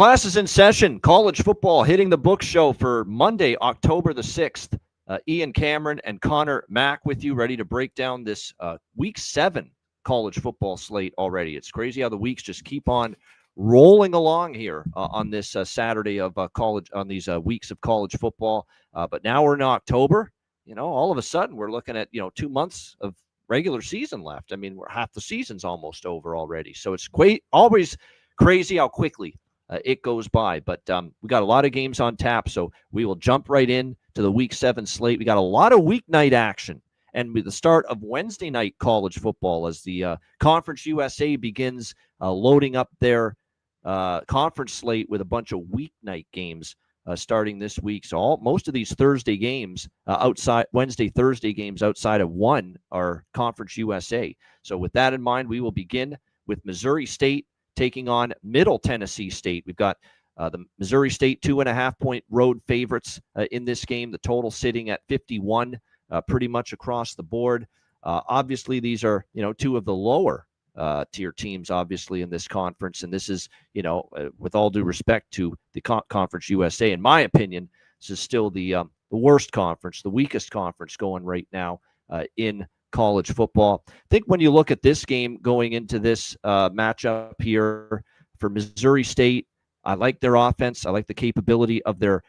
Class is in session. College football hitting the book show for Monday, October the 6th. Ian Cameron and Connor Mack with you, ready to break down this Week 7 college football slate already. It's crazy how the weeks just keep on rolling along here on this Saturday of college, on these weeks of college football. But now we're in October. All of a sudden we're looking at 2 months of regular season left. I mean, half the season's almost over already. So it's always crazy how quickly it goes by. But we got a lot of games on tap, so we will jump right in to the Week 7 slate. We got a lot of weeknight action, and with the start of Wednesday night college football as the Conference USA begins loading up their conference slate with a bunch of weeknight games starting this week. So most of these Thursday games, Wednesday, Thursday games outside of one are Conference USA. So with that in mind, we will begin with Missouri State taking on Middle Tennessee State. We've got the Missouri State 2.5-point road favorites in this game. The total sitting at 51, pretty much across the board. Obviously, these are two of the lower tier teams, obviously, in this conference. And this is, with all due respect to the Conference USA, in my opinion, this is still the worst conference, the weakest conference going right now in college football. I think when you look at this game going into this matchup here for Missouri State, I like their offense. I like the capability of their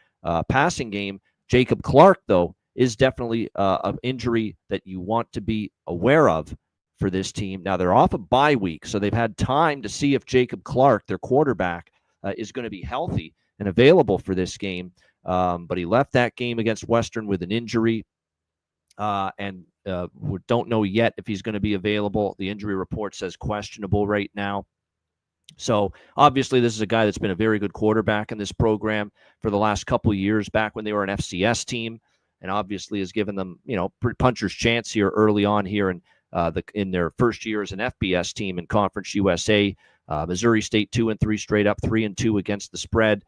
passing game. Jacob Clark, though, is definitely an injury that you want to be aware of for this team. Now, they're off a bye week, so they've had time to see if Jacob Clark, their quarterback, is going to be healthy and available for this game. But he left that game against Western with an injury, and we don't know yet if he's going to be available. The injury report says questionable right now. So obviously this is a guy that's been a very good quarterback in this program for the last couple of years, back when they were an FCS team, and obviously has given them, puncher's chance here early on here in their first year as an FBS team in Conference USA. Missouri State 2-3 straight up, 3-2 against the spread.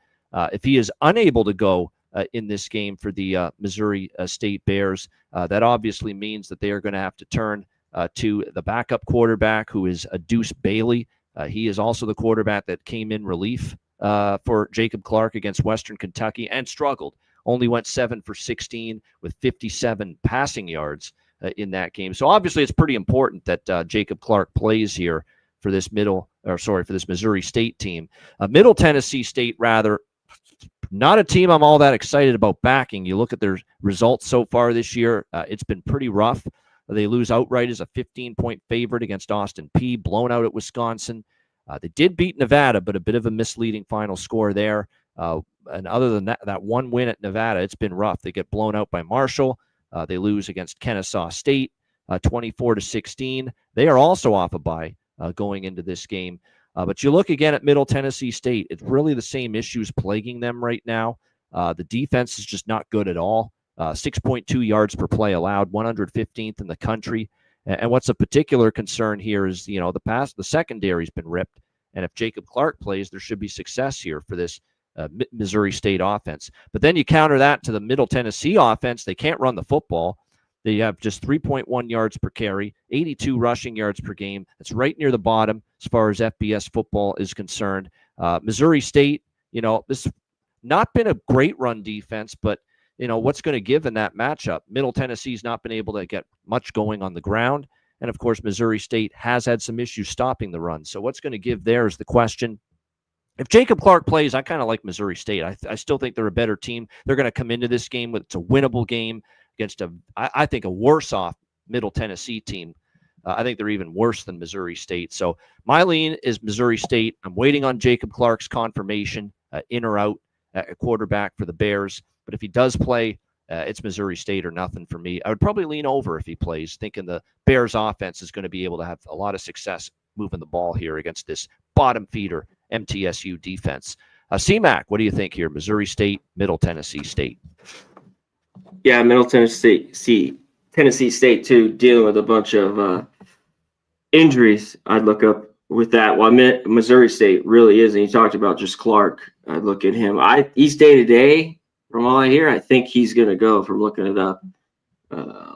If he is unable to go in this game for the Missouri State Bears, that obviously means that they are going to have to turn to the backup quarterback, who is Deuce Bailey. He is also the quarterback that came in relief for Jacob Clark against Western Kentucky and struggled. Only went 7 for 16 with 57 passing yards in that game. So obviously it's pretty important that Jacob Clark plays here for this for this Missouri State team. Middle Tennessee State, rather, not a team I'm all that excited about backing. You look at their results so far this year, it's been pretty rough. They lose outright as a 15-point favorite against Austin Peay, blown out at Wisconsin. They did beat Nevada, but a bit of a misleading final score there. And other than that one win at Nevada, it's been rough. They get blown out by Marshall. They lose against Kennesaw State, 24-16. They are also off a bye going into this game. But you look again at Middle Tennessee State, it's really the same issues plaguing them right now. The defense is just not good at all. 6.2 yards per play allowed, 115th in the country. And what's a particular concern here is, the secondary's been ripped. And if Jacob Clark plays, there should be success here for this Missouri State offense. But then you counter that to the Middle Tennessee offense. They can't run the football. They have just 3.1 yards per carry, 82 rushing yards per game. That's right near the bottom as far as FBS football is concerned. Missouri State, this has not been a great run defense, but what's going to give in that matchup? Middle Tennessee's not been able to get much going on the ground. And, of course, Missouri State has had some issues stopping the run. So what's going to give there is the question. If Jacob Clark plays, I kind of like Missouri State. I still think they're a better team. They're going to come into this game with it's a winnable game against I think a worse-off Middle Tennessee team. I think they're even worse than Missouri State. So my lean is Missouri State. I'm waiting on Jacob Clark's confirmation, in or out at quarterback for the Bears. But if he does play, it's Missouri State or nothing for me. I would probably lean over if he plays, thinking the Bears offense is going to be able to have a lot of success moving the ball here against this bottom feeder MTSU defense. C-Mac, what do you think here? Missouri State, Middle Tennessee State. Yeah, Middle Tennessee State too, dealing with a bunch of injuries. I'd look up with that. Well, Missouri State really is, and you talked about just Clark. I'd look at him. He's day-to-day. From all I hear, I think he's going to go from looking it up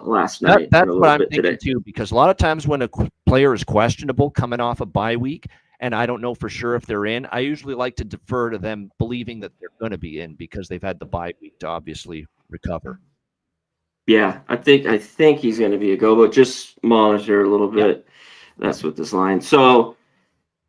last night. That's what I'm thinking too, because a lot of times when a player is questionable coming off a bye week, and I don't know for sure if they're in. I usually like to defer to them believing that they're going to be in because they've had the bye week to obviously recover. Yeah, I think he's going to be a go, but just monitor a little bit. That's what this line. So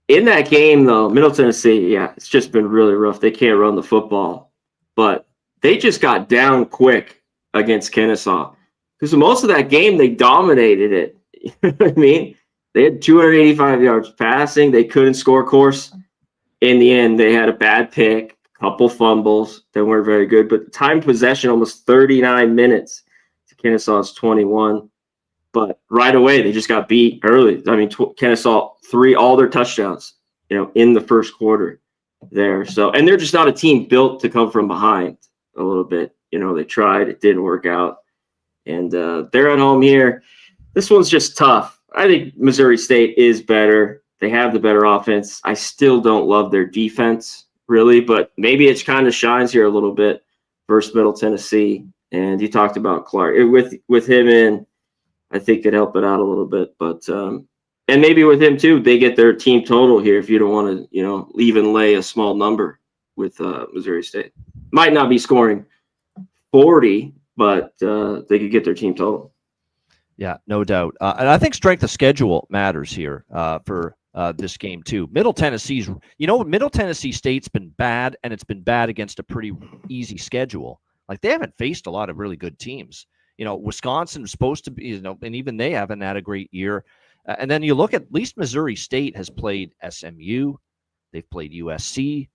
in that game, though, Middle Tennessee, it's just been really rough. They can't run the football, but they just got down quick against Kennesaw because most of that game they dominated it. You know what I mean? They had 285 yards passing. They couldn't score. Of course, in the end, they had a bad pick, a couple fumbles. They weren't very good, but time possession almost 39 minutes to Kennesaw's 21. But right away, they just got beat early. I mean, Kennesaw all their touchdowns, in the first quarter there. So, and they're just not a team built to come from behind a little bit. They tried, it didn't work out. And they're at home here. This one's just tough. I think Missouri State is better. They have the better offense. I still don't love their defense, really, but maybe it kind of shines here a little bit versus Middle Tennessee. And you talked about Clark. With him in, I think could help it out a little bit. But and maybe with him too, they get their team total here if you don't want to, even lay a small number with Missouri State. Might not be scoring 40, but they could get their team total. Yeah, no doubt. And I think strength of schedule matters here for this game too. Middle Tennessee State's been bad, and it's been bad against a pretty easy schedule. Like they haven't faced a lot of really good teams. Wisconsin was supposed to be, and even they haven't had a great year. And then you look at least Missouri State has played SMU, they've played USC,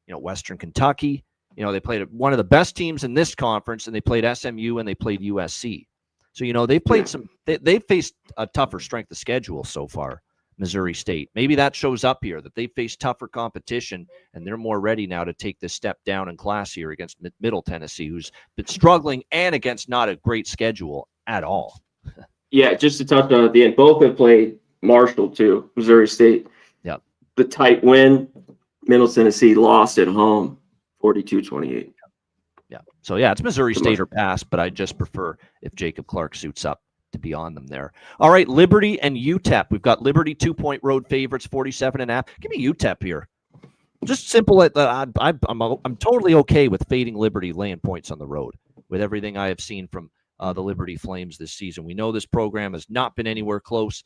Western Kentucky. They played one of the best teams in this conference, and they played SMU and they played USC. So, they've played they've faced a tougher strength of schedule so far, Missouri State. Maybe that shows up here, that they face tougher competition, and they're more ready now to take this step down in class here against Middle Tennessee, who's been struggling, and against not a great schedule at all. Yeah, just to touch on at the end, both have played Marshall too, Missouri State. Yeah. The tight win, Middle Tennessee lost at home, 42-28. Yeah. So, it's Missouri State or pass, but I just prefer if Jacob Clark suits up to be on them there. All right, Liberty and UTEP. We've got Liberty 2-point road favorites, 47.5. Give me UTEP here. Just simple. I'm totally okay with fading Liberty laying points on the road with everything I have seen from the Liberty Flames this season. We know this program has not been anywhere close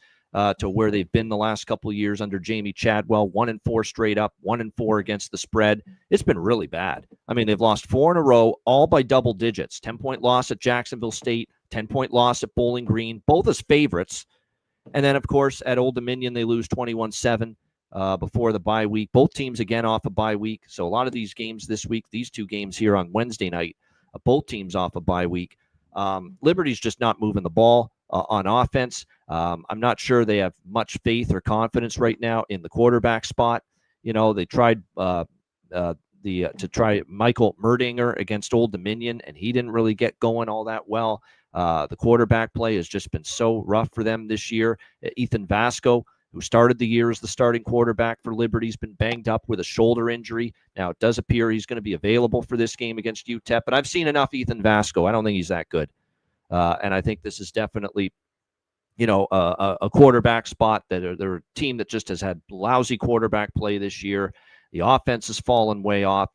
to where they've been the last couple of years under Jamie Chadwell. 1-4 straight up, 1-4 against the spread. It's been really bad. I mean, they've lost 4 in a row, all by double digits. 10-point loss at Jacksonville State, 10-point loss at Bowling Green, both as favorites. And then, of course, at Old Dominion, they lose 21-7 before the bye week. Both teams, again, off a bye week. So a lot of these games this week, these two games here on Wednesday night, both teams off a bye week. Liberty's just not moving the ball on offense. I'm not sure they have much faith or confidence right now in the quarterback spot. They tried to try Michael Merdinger against Old Dominion, and he didn't really get going all that well. The quarterback play has just been so rough for them this year. Ethan Vasco, who started the year as the starting quarterback for Liberty, has been banged up with a shoulder injury. Now, it does appear he's going to be available for this game against UTEP, but I've seen enough Ethan Vasco. I don't think he's that good. And I think this is definitely, a quarterback spot that they're a team that just has had lousy quarterback play this year. The offense has fallen way off.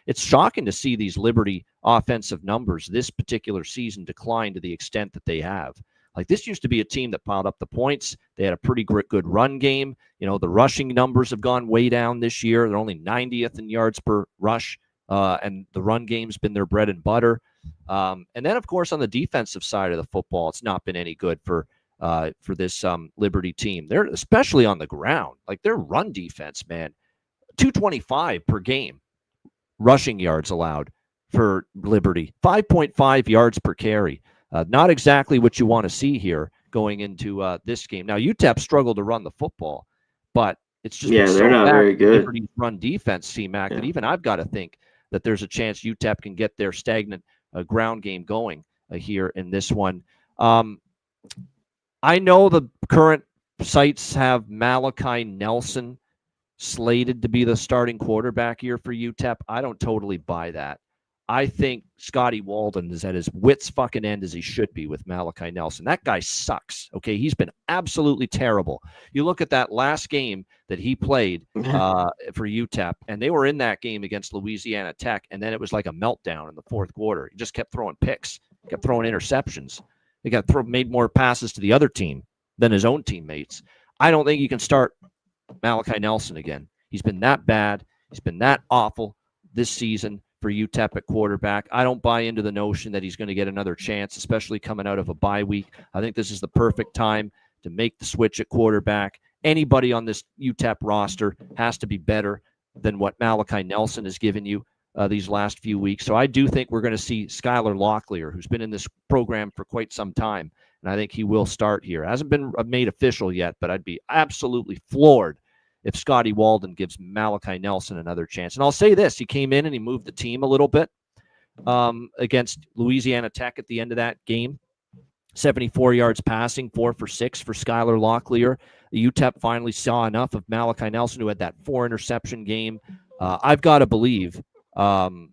It's shocking to see these Liberty offensive numbers this particular season decline to the extent that they have. Like, this used to be a team that piled up the points. They had a pretty good run game. The rushing numbers have gone way down this year. They're only 90th in yards per rush, and the run game's been their bread and butter. And then, of course, on the defensive side of the football, it's not been any good for this Liberty team. They're especially on the ground. Like, their run defense, man, 225 per game rushing yards allowed for Liberty, 5.5 yards per carry. Not exactly what you want to see here going into this game. Now, UTEP struggled to run the football, but it's just they're not very good. Liberty's run defense, C-Mac, that even I've got to think that there's a chance UTEP can get their stagnant ground game going here in this one. I know the current sites have Malachi Nelson slated to be the starting quarterback here for UTEP. I don't totally buy that. I think Scotty Walden is at his wit's fucking end as he should be with Malachi Nelson. That guy sucks. Okay, he's been absolutely terrible. You look at that last game that he played for UTEP, and they were in that game against Louisiana Tech, and then it was like a meltdown in the fourth quarter. He just kept throwing picks, kept throwing interceptions. He made more passes to the other team than his own teammates. I don't think you can start Malachi Nelson again. He's been that bad. He's been that awful this season for UTEP at quarterback. I don't buy into the notion that he's going to get another chance, especially coming out of a bye week. I think this is the perfect time to make the switch at quarterback. Anybody on this UTEP roster has to be better than what Malachi Nelson has given you these last few weeks. So I do think we're going to see Skylar Locklear, who's been in this program for quite some time, and I think he will start here. It hasn't been made official yet, but I'd be absolutely floored if Scotty Walden gives Malachi Nelson another chance. And I'll say this, he came in and he moved the team a little bit against Louisiana Tech at the end of that game. 74 yards passing, 4 for 6 for Skylar Locklear. The UTEP finally saw enough of Malachi Nelson, who had that 4-interception game. I've got to believe Locklear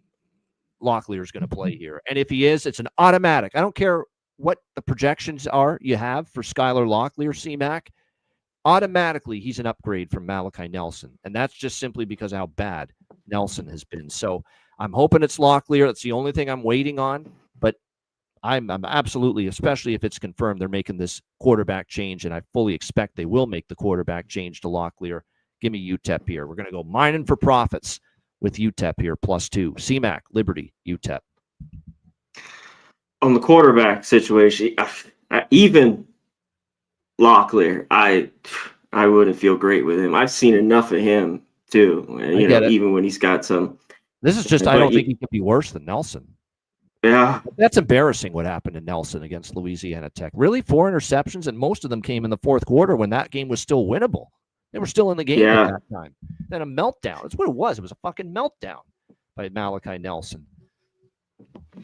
is going to play here. And if he is, it's an automatic. I don't care what the projections are you have for Skylar Locklear, CMAC. Automatically, he's an upgrade from Malachi Nelson. And that's just simply because of how bad Nelson has been. So I'm hoping it's Locklear. That's the only thing I'm waiting on. But I'm absolutely, especially if it's confirmed, they're making this quarterback change. And I fully expect they will make the quarterback change to Locklear. Give me UTEP here. We're going to go mining for profits with UTEP here, +2. CMAC, Liberty, UTEP. On the quarterback situation, even Locklear, I wouldn't feel great with him. I've seen enough of him too. You know, even when he's got some. This is just, I don't think he could be worse than Nelson. Yeah. That's embarrassing what happened to Nelson against Louisiana Tech. Really, 4 interceptions, and most of them came in the fourth quarter when that game was still winnable. They were still in the game at that time. Then a meltdown. That's what it was. It was a fucking meltdown by Malachi Nelson.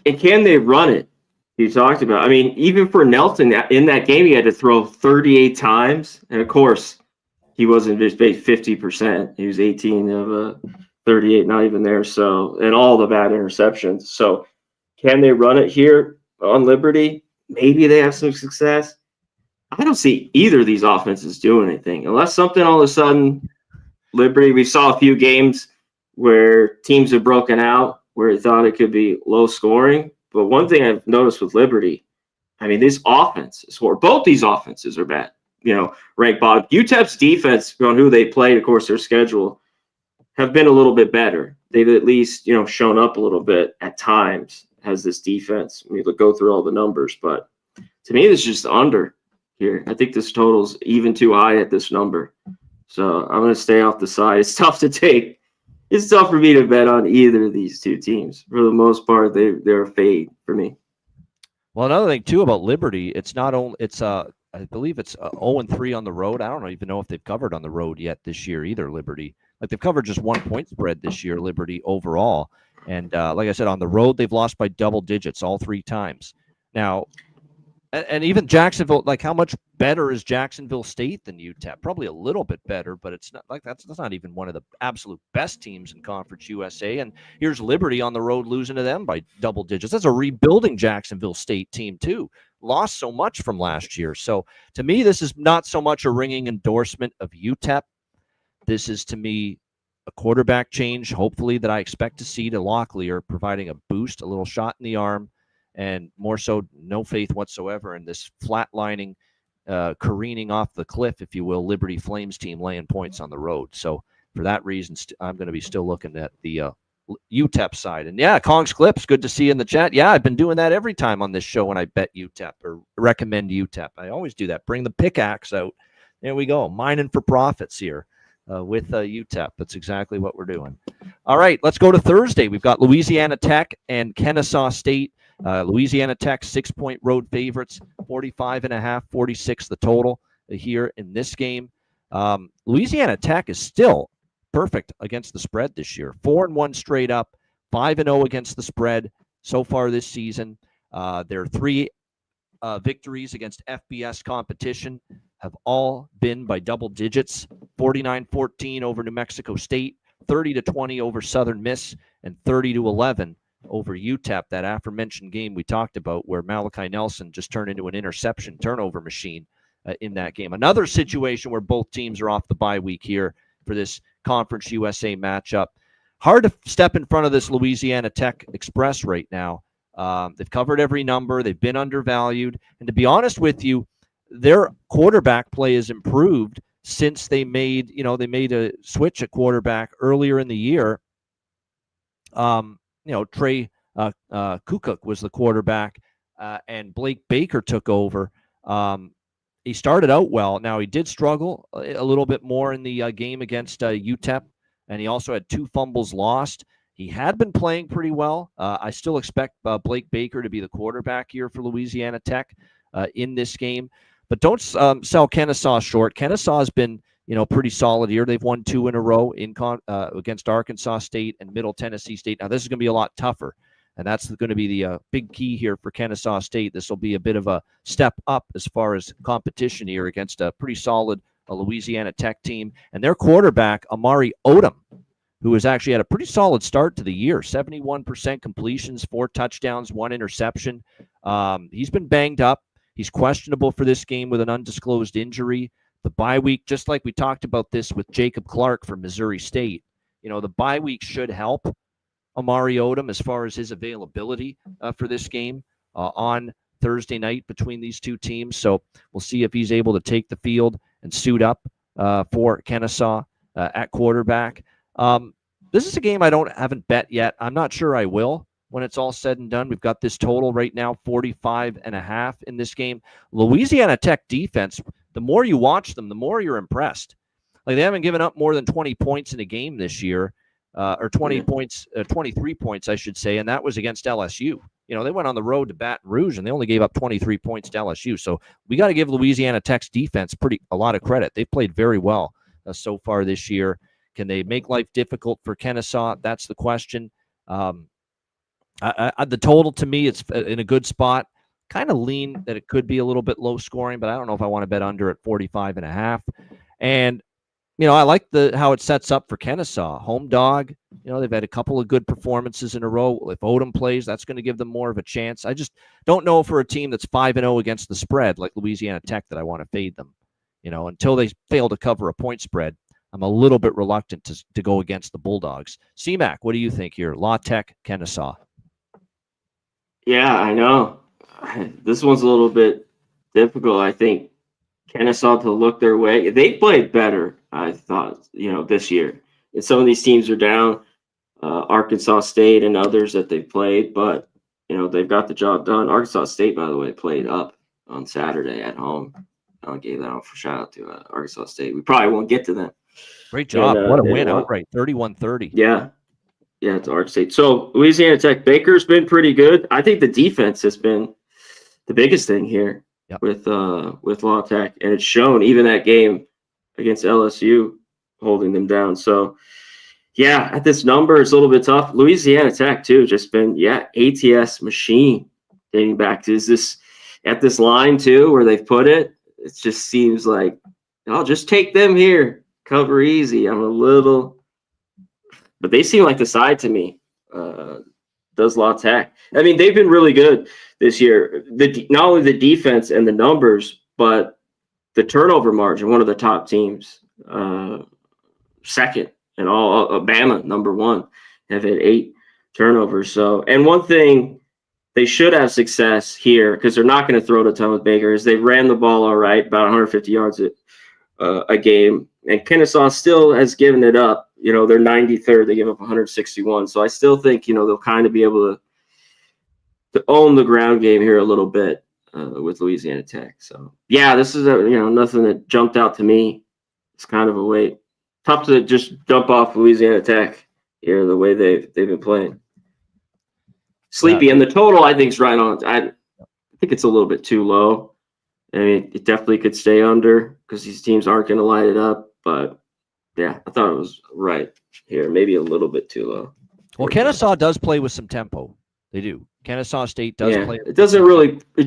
And can they run it? You talked about. I mean, even for Nelson in that game, he had to throw 38 times, and of course, he wasn't just 50%. He was 18 of 38, not even there. So, and all the bad interceptions. So, can they run it here on Liberty? Maybe they have some success. I don't see either of these offenses doing anything unless something all of a sudden. Liberty, we saw a few games where teams have broken out where they thought it could be low scoring. But one thing I've noticed with Liberty, I mean, this offense is horrible. Both these offenses are bad, you know, ranked bottom. UTEP's defense, on who they played, of course, their schedule, have been a little bit better. They've at least, you know, shown up a little bit at times as this defense. We go through all the numbers. But to me, this is just under here. I think this total's even too high at this number. So I'm going to stay off the side. It's tough to take. It's tough for me to bet on either of these two teams. For the most part, they're a fade for me. Well, another thing too about Liberty, it's not only I believe it's 0-3 on the road. I don't even know if they've covered on the road yet this year either. Liberty, like they've covered just 1 point spread this year. Liberty overall, and like I said, on the road they've lost by double digits all 3 times. Now, and even Jacksonville, like how much better is Jacksonville State than UTEP? Probably a little bit better, but it's not like that's not even one of the absolute best teams in Conference USA. And here's Liberty on the road losing to them by double digits. That's a rebuilding Jacksonville State team too. Lost so much from last year. So to me, this is not so much a ringing endorsement of UTEP. This is to me a quarterback change, hopefully, that I expect to see to Locklear, providing a boost, a little shot in the arm. And more so, no faith whatsoever in this flatlining, careening off the cliff, if you will, Liberty Flames team laying points on the road. So for that reason, I'm going to be still looking at the UTEP side. And yeah, Kong's Clips, good to see you in the chat. Yeah, I've been doing that every time on this show when I bet UTEP or recommend UTEP. I always do that. Bring the pickaxe out. There we go. Mining for profits here with UTEP. That's exactly what we're doing. All right, let's go to Thursday. We've got Louisiana Tech and Kennesaw State. Louisiana Tech 6-point road favorites, 45.5, 46 the total here in this game. Louisiana Tech is still perfect against the spread this year. 4-1 straight up, 5-0 against the spread so far this season. Their 3 victories against FBS competition have all been by double digits. 49-14 over New Mexico State, 30-20 over Southern Miss, and 30-11 over UTEP, that aforementioned game we talked about where Malachi Nelson just turned into an interception turnover machine in that game. Another situation where both teams are off the bye week here for this Conference USA matchup. Hard to step in front of this Louisiana Tech Express right now. They've covered every number. They've been undervalued. And to be honest with you, their quarterback play has improved since they made a switch at quarterback earlier in the year. Trey Kukuk was the quarterback, and Blake Baker took over. He started out well. Now, he did struggle a little bit more in the game against UTEP, and he also had 2 fumbles lost. He had been playing pretty well. I still expect Blake Baker to be the quarterback here for Louisiana Tech in this game. But don't sell Kennesaw short. Kennesaw has been pretty solid here. They've won 2 in a row against Arkansas State and Middle Tennessee State. Now, this is going to be a lot tougher, and that's going to be the big key here for Kennesaw State. This will be a bit of a step up as far as competition here against a pretty solid Louisiana Tech team. And their quarterback, Amari Odom, who has actually had a pretty solid start to the year, 71% completions, 4 touchdowns, 1 interception. He's been banged up. He's questionable for this game with an undisclosed injury. The bye week, just like we talked about this with Jacob Clark from Missouri State, the bye week should help Amari Odom as far as his availability for this game on Thursday night between these 2 teams. So we'll see if he's able to take the field and suit up for Kennesaw at quarterback. This is a game I haven't bet yet. I'm not sure I will when it's all said and done. We've got this total right now, 45.5 in this game. Louisiana Tech defense, the more you watch them, the more you're impressed. Like, they haven't given up more than 20 points in a game this year, or 23 points, I should say, and that was against LSU. They went on the road to Baton Rouge, and they only gave up 23 points to LSU. So we got to give Louisiana Tech's defense a lot of credit. They've played very well so far this year. Can they make life difficult for Kennesaw? That's the question. The total, to me, it's in a good spot. Kind of lean that it could be a little bit low scoring, but I don't know if I want to bet under at 45.5. And, I like how it sets up for Kennesaw. Home dog, they've had a couple of good performances in a row. If Odom plays, that's going to give them more of a chance. I just don't know for a team that's 5-0 against the spread like Louisiana Tech that I want to fade them. Until they fail to cover a point spread, I'm a little bit reluctant to go against the Bulldogs. C-Mac, what do you think here? La Tech, Kennesaw. Yeah, I know. This one's a little bit difficult. I think Kennesaw to look their way. They played better, I thought, this year. And some of these teams are down, Arkansas State and others that they've played, but, they've got the job done. Arkansas State, by the way, played up on Saturday at home. I gave that off for shout out to Arkansas State. We probably won't get to them. Great job. What a win outright, 31-30. Yeah. Yeah, it's Arkansas State. So Louisiana Tech, Baker's been pretty good. I think the defense has been the biggest thing here with La Tech, and it's shown even that game against LSU holding them down. So yeah, at this number, it's a little bit tough. Louisiana Tech too, just been ATS machine dating back to at this line too where they've put it. It just seems like I'll just take them here, cover easy. But they seem like the side to me. Does La Tech? I mean, they've been really good this year. Not only the defense and the numbers, but the turnover margin. One of the top teams, second, and all Bama number 1 have had 8 turnovers. So, and one thing they should have success here because they're not going to throw it a ton with Baker is they ran the ball all right, about 150 yards a game, and Kennesaw still has given it up. They're 93rd. They give up 161. So I still think, they'll kind of be able to own the ground game here a little bit with Louisiana Tech. So, yeah, this is nothing that jumped out to me. It's kind of a wait. Tough to just jump off Louisiana Tech here the way they've been playing. Sleepy. Yeah. And the total, I think, is right on. I think it's a little bit too low. I mean, it definitely could stay under because these teams aren't going to light it up, but yeah, I thought it was right here. Maybe a little bit too low. Well, Kennesaw does play with some tempo. They do. Kennesaw State does play. It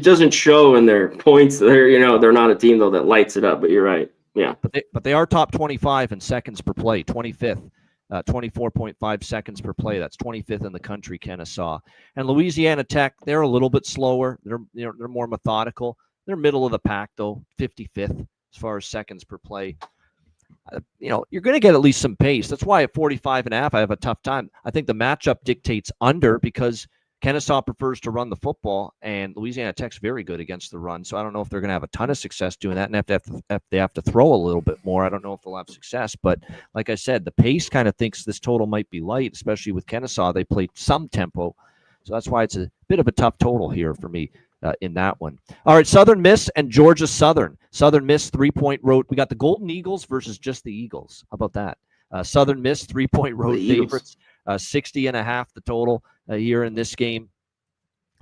doesn't show in their points. They're not a team though that lights it up, but you're right. Yeah. But they are top 25 in seconds per play, 25th 24.5 seconds per play. That's 25th in the country, Kennesaw. And Louisiana Tech, they're a little bit slower. They're more methodical. They're middle of the pack, though, 55th as far as seconds per play. You're going to get at least some pace. That's why at 45.5, I have a tough time. I think the matchup dictates under because Kennesaw prefers to run the football, and Louisiana Tech's very good against the run. So I don't know if they're going to have a ton of success doing that. And if they have to throw a little bit more, I don't know if they'll have success. But like I said, the pace kind of thinks this total might be light, especially with Kennesaw. They played some tempo. So that's why it's a bit of a tough total here for me in that one. All right, Southern Miss and Georgia Southern. Southern Miss 3-point road. We got the Golden Eagles versus just the Eagles. How about that? Southern Miss 3-point road favorites. 60.5 the total here in this game.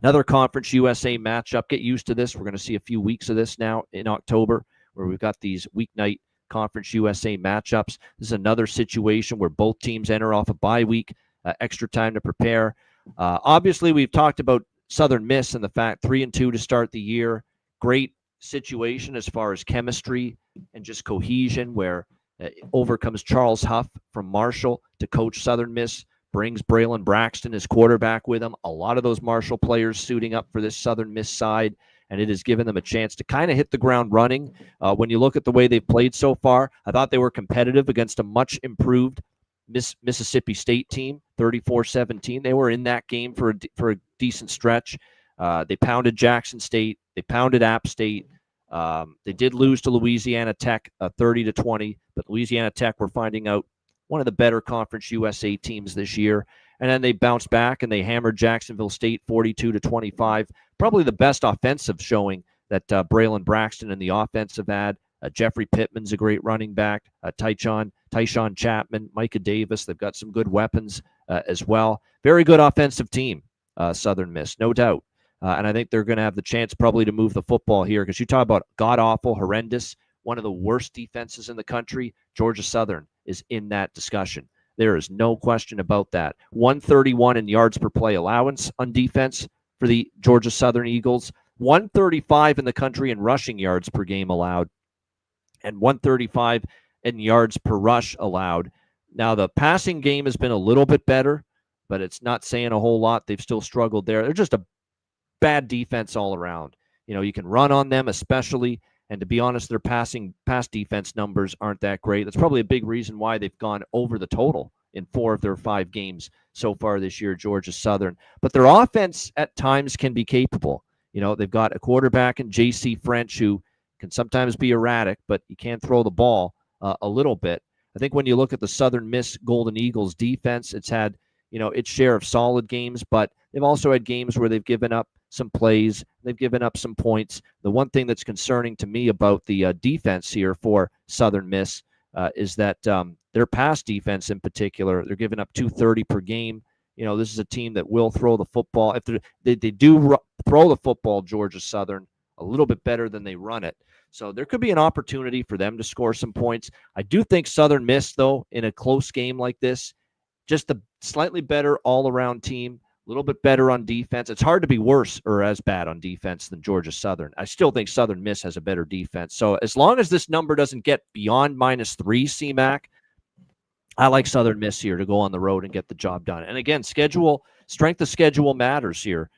Another Conference USA matchup. Get used to this. We're going to see a few weeks of this now in October where we've got these weeknight Conference USA matchups. This is another situation where both teams enter off a bye week, extra time to prepare. Obviously, we've talked about Southern Miss and the fact 3-2 to start the year. Great situation as far as chemistry and just cohesion where overcomes Charles Huff from Marshall to coach Southern Miss, brings Braylon Braxton as quarterback with him. A lot of those Marshall players suiting up for this Southern Miss side, and it has given them a chance to kind of hit the ground running. When you look at the way they've played so far, I thought they were competitive against a much improved Mississippi State team, 34-17. They were in that game for a decent stretch. They pounded Jackson State. They pounded App State. They did lose to Louisiana Tech 30-20, but Louisiana Tech, we're finding out, one of the better Conference USA teams this year. And then they bounced back and they hammered Jacksonville State 42-25. Probably the best offensive showing that Braylon Braxton and the offensive had. Jeffrey Pittman's a great running back. Tyshawn Chapman, Micah Davis. They've got some good weapons as well. Very good offensive team, Southern Miss, no doubt. And I think they're going to have the chance probably to move the football here because you talk about god-awful, horrendous, one of the worst defenses in the country. Georgia Southern is in that discussion. There is no question about that. 131 in yards per play allowance on defense for the Georgia Southern Eagles. 135 in the country in rushing yards per game allowed. And 135 in yards per rush allowed. Now, the passing game has been a little bit better, but it's not saying a whole lot. They've still struggled there. They're just a bad defense all around. You can run on them especially, and to be honest, their pass defense numbers aren't that great. That's probably a big reason why they've gone over the total in 4 of their 5 games so far this year, Georgia Southern. But their offense at times can be capable. They've got a quarterback in J.C. French who can sometimes be erratic, but he can throw the ball a little bit. I think when you look at the Southern Miss Golden Eagles defense, it's had its share of solid games, but they've also had games where they've given up some plays, they've given up some points. The one thing that's concerning to me about the defense here for Southern Miss is that their pass defense in particular, they're giving up 230 per game. This is a team that will throw the football. If they do throw the football, Georgia Southern, a little bit better than they run it. So there could be an opportunity for them to score some points. I do think Southern Miss, though, in a close game like this, just a slightly better all-around team, a little bit better on defense. It's hard to be worse or as bad on defense than Georgia Southern. I still think Southern Miss has a better defense. So as long as this number doesn't get beyond -3, CMAC, I like Southern Miss here to go on the road and get the job done. And again, strength of schedule matters here.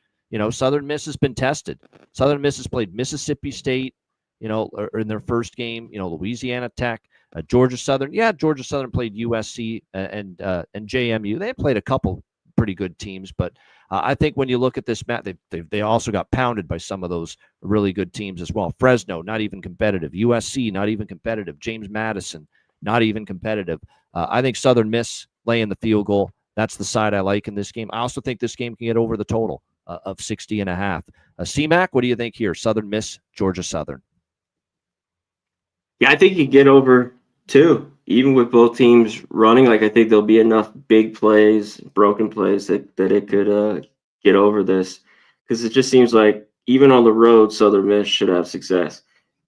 Southern Miss has been tested. Southern Miss has played Mississippi State, in their first game, Louisiana Tech, Georgia Southern. Yeah, Georgia Southern played USC and JMU. They played a couple pretty good teams, but I think when you look at this match, they also got pounded by some of those really good teams as well. Fresno, not even competitive. USC, not even competitive. James Madison, not even competitive. I think Southern Miss laying the field goal. That's the side I like in this game. I also think this game can get over the total of 60.5. CMAC, what do you think here? Southern Miss, Georgia Southern. Yeah, I think you get over 2, even with both teams running. I think there'll be enough big plays, broken plays that it could get over this, because it just seems like even on the road, Southern Miss should have success.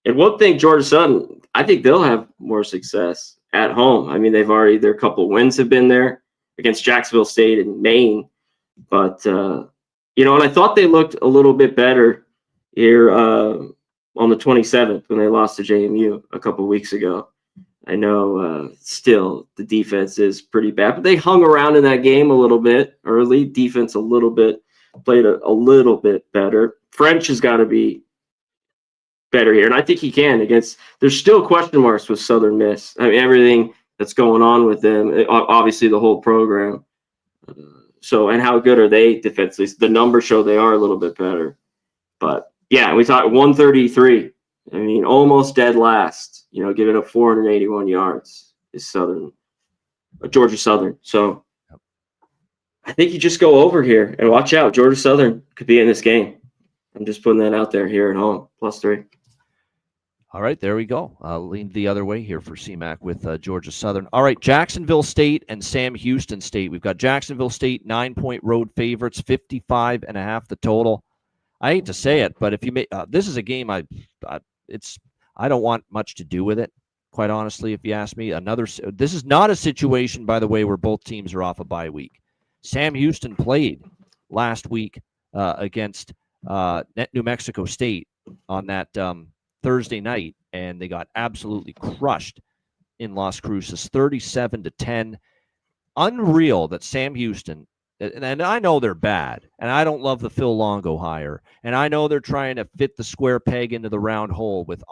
And one thing, Georgia Southern, I think they'll have more success at home. I mean, their couple wins have been there against Jacksonville State and Maine, but and I thought they looked a little bit better here on the 27th when they lost to JMU a couple weeks ago. I know still the defense is pretty bad, but they hung around in that game a little bit early. Defense a little bit, played a little bit better. French has got to be better here, and I think he can against. There's still question marks with Southern Miss. I mean, everything that's going on with them, obviously the whole program. So, and how good are they defensively? The numbers show they are a little bit better. But yeah, we talked 133. I mean, almost dead last. Giving up 481 yards is Georgia Southern. So I think you just go over here and watch out. Georgia Southern could be in this game. I'm just putting that out there here at home. +3. All right, there we go. I'll lean the other way here for CMAC with Georgia Southern. All right, Jacksonville State and Sam Houston State. We've got Jacksonville State 9-point road favorites, 55.5 the total. I hate to say it, but if you make this is a game I don't want much to do with it, quite honestly. If you ask me, this is not a situation, by the way, where both teams are off a bye week. Sam Houston played last week against New Mexico State on that Thursday night, and they got absolutely crushed in Las Cruces, 37-10. Unreal that Sam Houston, and I know they're bad, and I don't love the Phil Longo hire, and I know they're trying to fit the square peg into the round hole with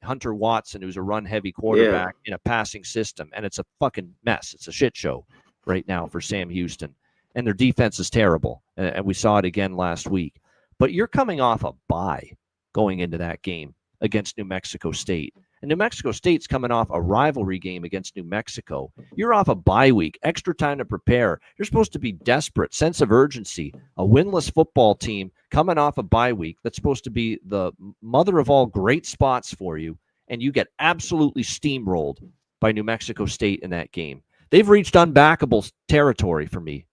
Hunter Watson, who's a run-heavy quarterback in a passing system, and it's a fucking mess. It's a shit show right now for Sam Houston, and their defense is terrible, and we saw it again last week. But you're coming off a bye going into that game against New Mexico State. And New Mexico State's coming off a rivalry game against New Mexico. You're off a bye week, extra time to prepare. You're supposed to be desperate, sense of urgency. A winless football team coming off a bye week that's supposed to be the mother of all great spots for you, and you get absolutely steamrolled by New Mexico State in that game. They've reached unbackable territory for me,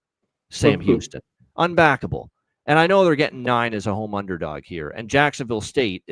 Sam Houston. Unbackable. And I know they're getting 9 as a home underdog here. And Jacksonville State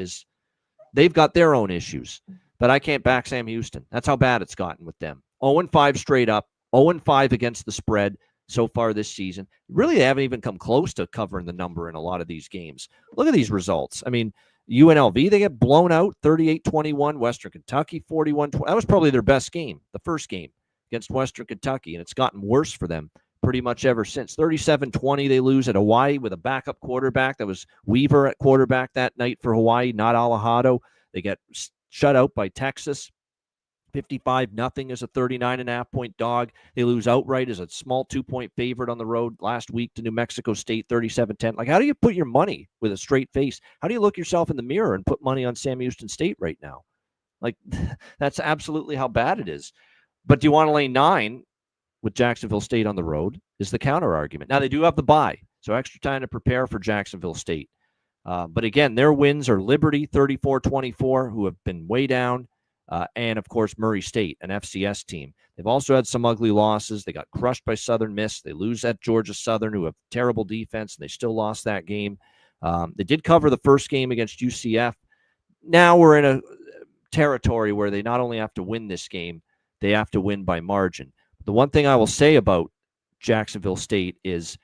they've got their own issues. But I can't back Sam Houston. That's how bad it's gotten with them. 0-5 straight up, 0-5 against the spread so far this season. Really, they haven't even come close to covering the number in a lot of these games. Look at these results. I mean, UNLV, they get blown out 38-21. Western Kentucky 41-20. That was probably their best game, the first game against Western Kentucky, and it's gotten worse for them pretty much ever since. 37-20, they lose at Hawaii with a backup quarterback. That was Weaver at quarterback that night for Hawaii, not Alejado. They get shut out by Texas. 55-0 as a 39.5-point dog. They lose outright as a small 2-point favorite on the road last week to New Mexico State, 37-10. Like, how do you put your money with a straight face? How do you look yourself in the mirror and put money on Sam Houston State right now? Like, that's absolutely how bad it is. But do you want to lay 9 with Jacksonville State on the road is the counter argument. Now, they do have the bye, so extra time to prepare for Jacksonville State. But again, their wins are Liberty 34-24, who have been way down, and of course Murray State, an FCS team. They've also had some ugly losses. They got crushed by Southern Miss. They lose at Georgia Southern, who have terrible defense, and they still lost that game. They did cover the first game against UCF. Now we're in a territory where they not only have to win this game, they have to win by margin. The one thing I will say about Jacksonville State is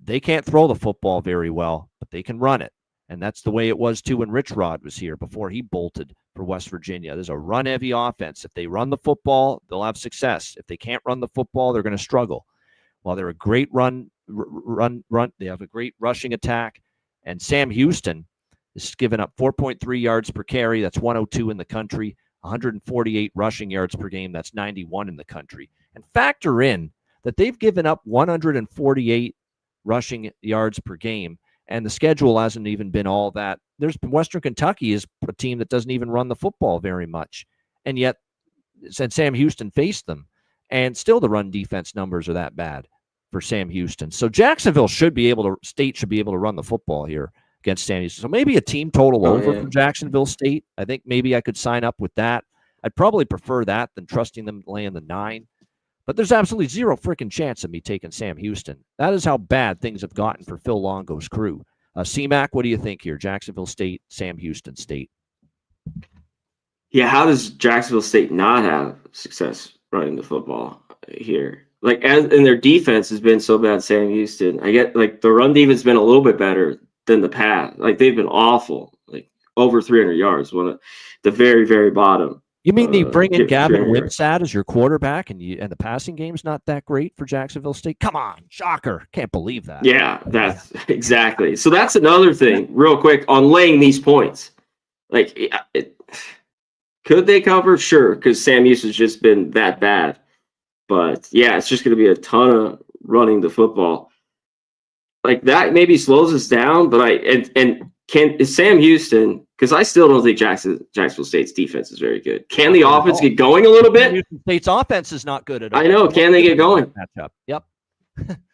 they can't throw the football very well, but they can run it. And that's the way it was, too, when Rich Rod was here before he bolted for West Virginia. There's a run-heavy offense. If they run the football, they'll have success. If they can't run the football, they're going to struggle. While they're a great run, they have a great rushing attack. And Sam Houston is giving up 4.3 yards per carry. That's 102 in the country. 148 rushing yards per game. That's 91 in the country. And factor in that they've given up 148 rushing yards per game. And the schedule hasn't even been all that. Western Kentucky is a team that doesn't even run the football very much. And yet, said Sam Houston faced them. And still the run defense numbers are that bad for Sam Houston. So Jacksonville State should be able to run the football here against Sam Houston. So maybe a team total over from Jacksonville State. I think maybe I could sign up with that. I'd probably prefer that than trusting them laying the 9. But there's absolutely zero freaking chance of me taking Sam Houston. That is how bad things have gotten for Phil Longo's crew. CMAC, what do you think here? Jacksonville State, Sam Houston State. Yeah, how does Jacksonville State not have success running the football here? Like, and their defense has been so bad, Sam Houston. I get, like, the run defense has been a little bit better than the pass. Like, they've been awful. Like, over 300 yards, one at the very, very bottom. You mean they bring in Gavin here. Wimsatt as your quarterback, and the passing game's not that great for Jacksonville State? Come on, shocker! Can't believe that. Yeah, that's exactly. So that's another thing, real quick, on laying these points. Like, could they cover? Sure, because Sam Houston's just been that bad. But yeah, it's just going to be a ton of running the football. Like that maybe slows us down, but is Sam Houston, because I still don't think Jacksonville State's defense is very good. Can the offense get going a little bit? Houston State's offense is not good at all. I know. Can they get going? Matchup. Yep.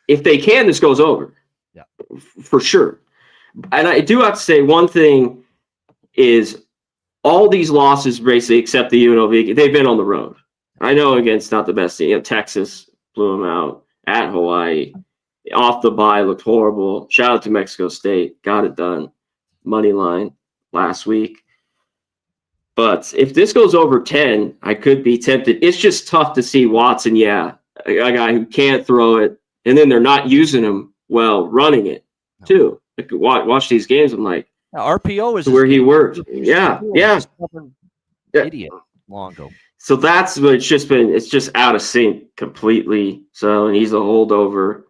If they can, this goes over. Yeah, for sure. And I do have to say one thing is all these losses, basically, except the UNLV, they've been on the road. I know against not the best team. Texas blew them out at Hawaii. Off the bye, looked horrible. Shout out to Mexico State. Got it done. Money line last week. But if this goes over 10, I could be tempted. It's just tough to see Watson, a guy who can't throw it, and then they're not using him well running it, too. I could watch these games. I'm like, RPO is where he worked. Yeah. Idiot Longo. So that's what it's just out of sync completely. So, and he's a holdover,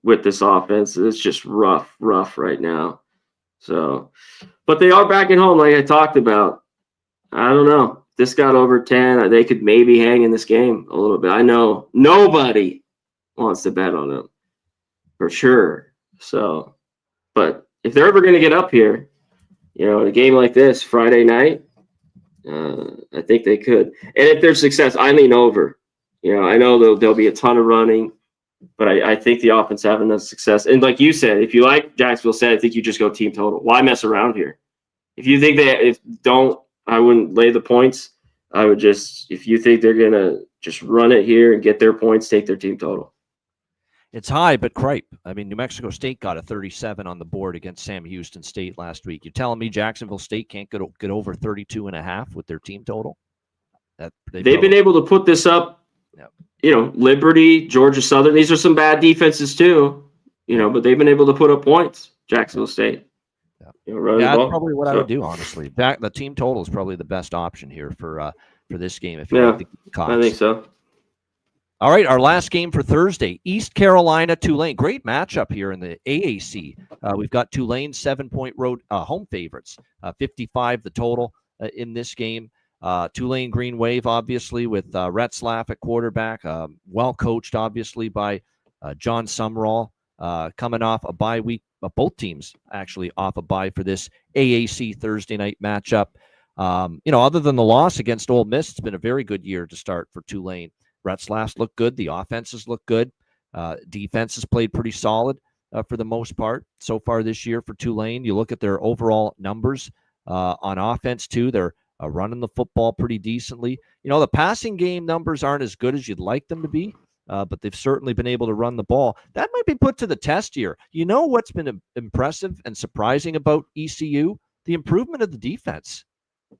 with this offense. It's just rough right now. So, but they are back at home, like I talked about. I don't know. If this got over 10, they could maybe hang in this game a little bit. I know nobody wants to bet on them for sure. So, but if they're ever going to get up here, in a game like this Friday night, I think they could. And if there's success, I lean over. I know there'll be a ton of running, but I think the offense having enough success. And like you said, if you like Jacksonville said, I think you just go team total. Why mess around here? If you think I wouldn't lay the points. I would if you think they're going to just run it here and get their points, take their team total. It's high, but cripe. I mean, New Mexico State got a 37 on the board against Sam Houston State last week. You're telling me Jacksonville State can't get over 32.5 with their team total? They've been able to put this up. Yep. Liberty, Georgia Southern. These are some bad defenses too. But they've been able to put up points. Jacksonville State. Yeah, that's probably what I would do. Honestly, the team total is probably the best option here for this game. If you like the Cox. I think so. All right, our last game for Thursday, East Carolina, Tulane. Great matchup here in the AAC. We've got Tulane 7-point road home favorites, 55 the total in this game. Tulane Green Wave, obviously, with Retzlaff at quarterback, well coached, obviously, by John Sumrall, coming off a bye week. Both teams actually off a bye for this AAC Thursday night matchup. Other than the loss against Ole Miss, it's been a very good year to start for Tulane. Retzlaff's look good. The offenses look good. Defense has played pretty solid for the most part so far this year for Tulane. You look at their overall numbers on offense, too. They're running the football pretty decently. The passing game numbers aren't as good as you'd like them to be, but they've certainly been able to run the ball. That might be put to the test here. What's been impressive and surprising about ECU? The improvement of the defense.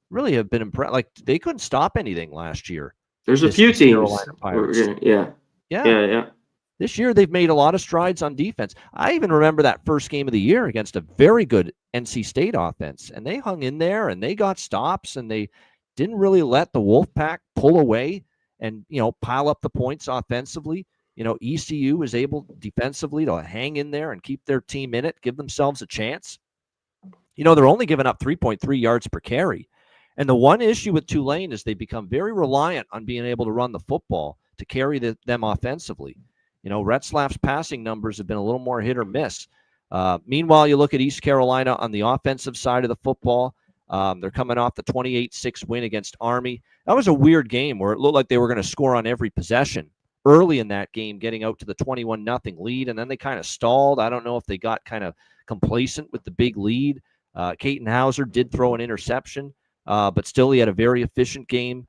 Really have been impressed. Like, they couldn't stop anything last year. There's a few teams. Yeah. This year, they've made a lot of strides on defense. I even remember that first game of the year against a very good NC State offense, and they hung in there, and they got stops, and they didn't really let the Wolfpack pull away and, pile up the points offensively. ECU was able defensively to hang in there and keep their team in it, give themselves a chance. They're only giving up 3.3 yards per carry. And the one issue with Tulane is they become very reliant on being able to run the football to carry them offensively. Retzlaff's passing numbers have been a little more hit or miss. Meanwhile, you look at East Carolina on the offensive side of the football. They're coming off the 28-6 win against Army. That was a weird game where it looked like they were going to score on every possession early in that game, getting out to the 21-0 lead, and then they kind of stalled. I don't know if they got kind of complacent with the big lead. Caton Hauser did throw an interception. But still, he had a very efficient game.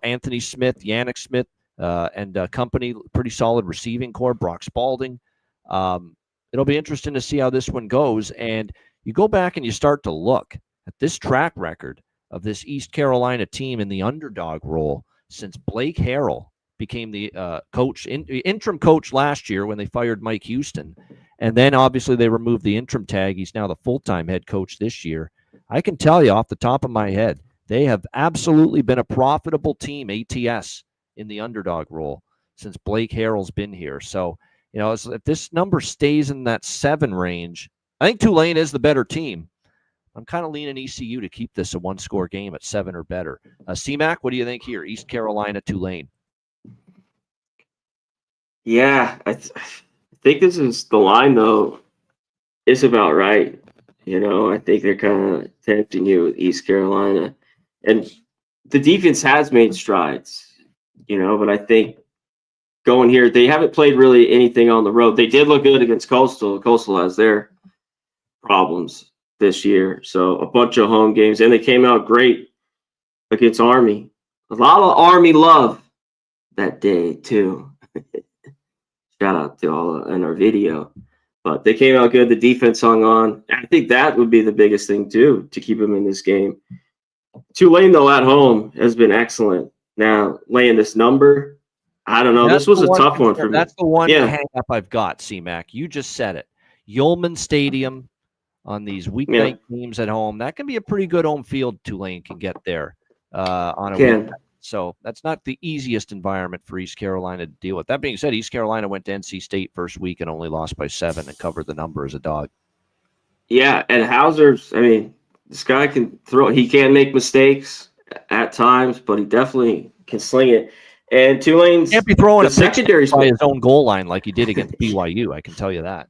Anthony Smith, Yannick Smith, and company, pretty solid receiving core. Brock Spalding. It'll be interesting to see how this one goes. And you go back and you start to look at this track record of this East Carolina team in the underdog role since Blake Harrell became the interim coach last year when they fired Mike Houston. And then, obviously, they removed the interim tag. He's now the full-time head coach this year. I can tell you off the top of my head, They have absolutely been a profitable team, ATS, in the underdog role since Blake Harrell's been here. So, if this number stays in that 7 range, I think Tulane is the better team. I'm kind of leaning ECU to keep this a one-score game at 7 or better. CMAC, what do you think here? East Carolina, Tulane. Yeah, I think this is the line, though. It's about right. I think they're kind of tempting you with East Carolina. And the defense has made strides, but I think going here, they haven't played really anything on the road. They did look good against Coastal. Coastal has their problems this year. So a bunch of home games, and they came out great against Army. A lot of Army love that day, too. Shout out to all in our video. But they came out good. The defense hung on. I think that would be the biggest thing, too, to keep them in this game. Tulane, though, at home has been excellent. Now, laying this number, I don't know. This was a tough one for me. That's the one hang-up I've got, CMAC. You just said it. Yeoman Stadium on these weeknight games at home. That can be a pretty good home field Tulane can get there on a weekend. So that's not the easiest environment for East Carolina to deal with. That being said, East Carolina went to NC State first week and only lost by 7 and covered the number as a dog. Yeah, and Hauser's, this guy can throw. He can make mistakes at times, but he definitely can sling it. And Tulane's can't be throwing a secondary by his own goal line like he did against BYU. I can tell you that.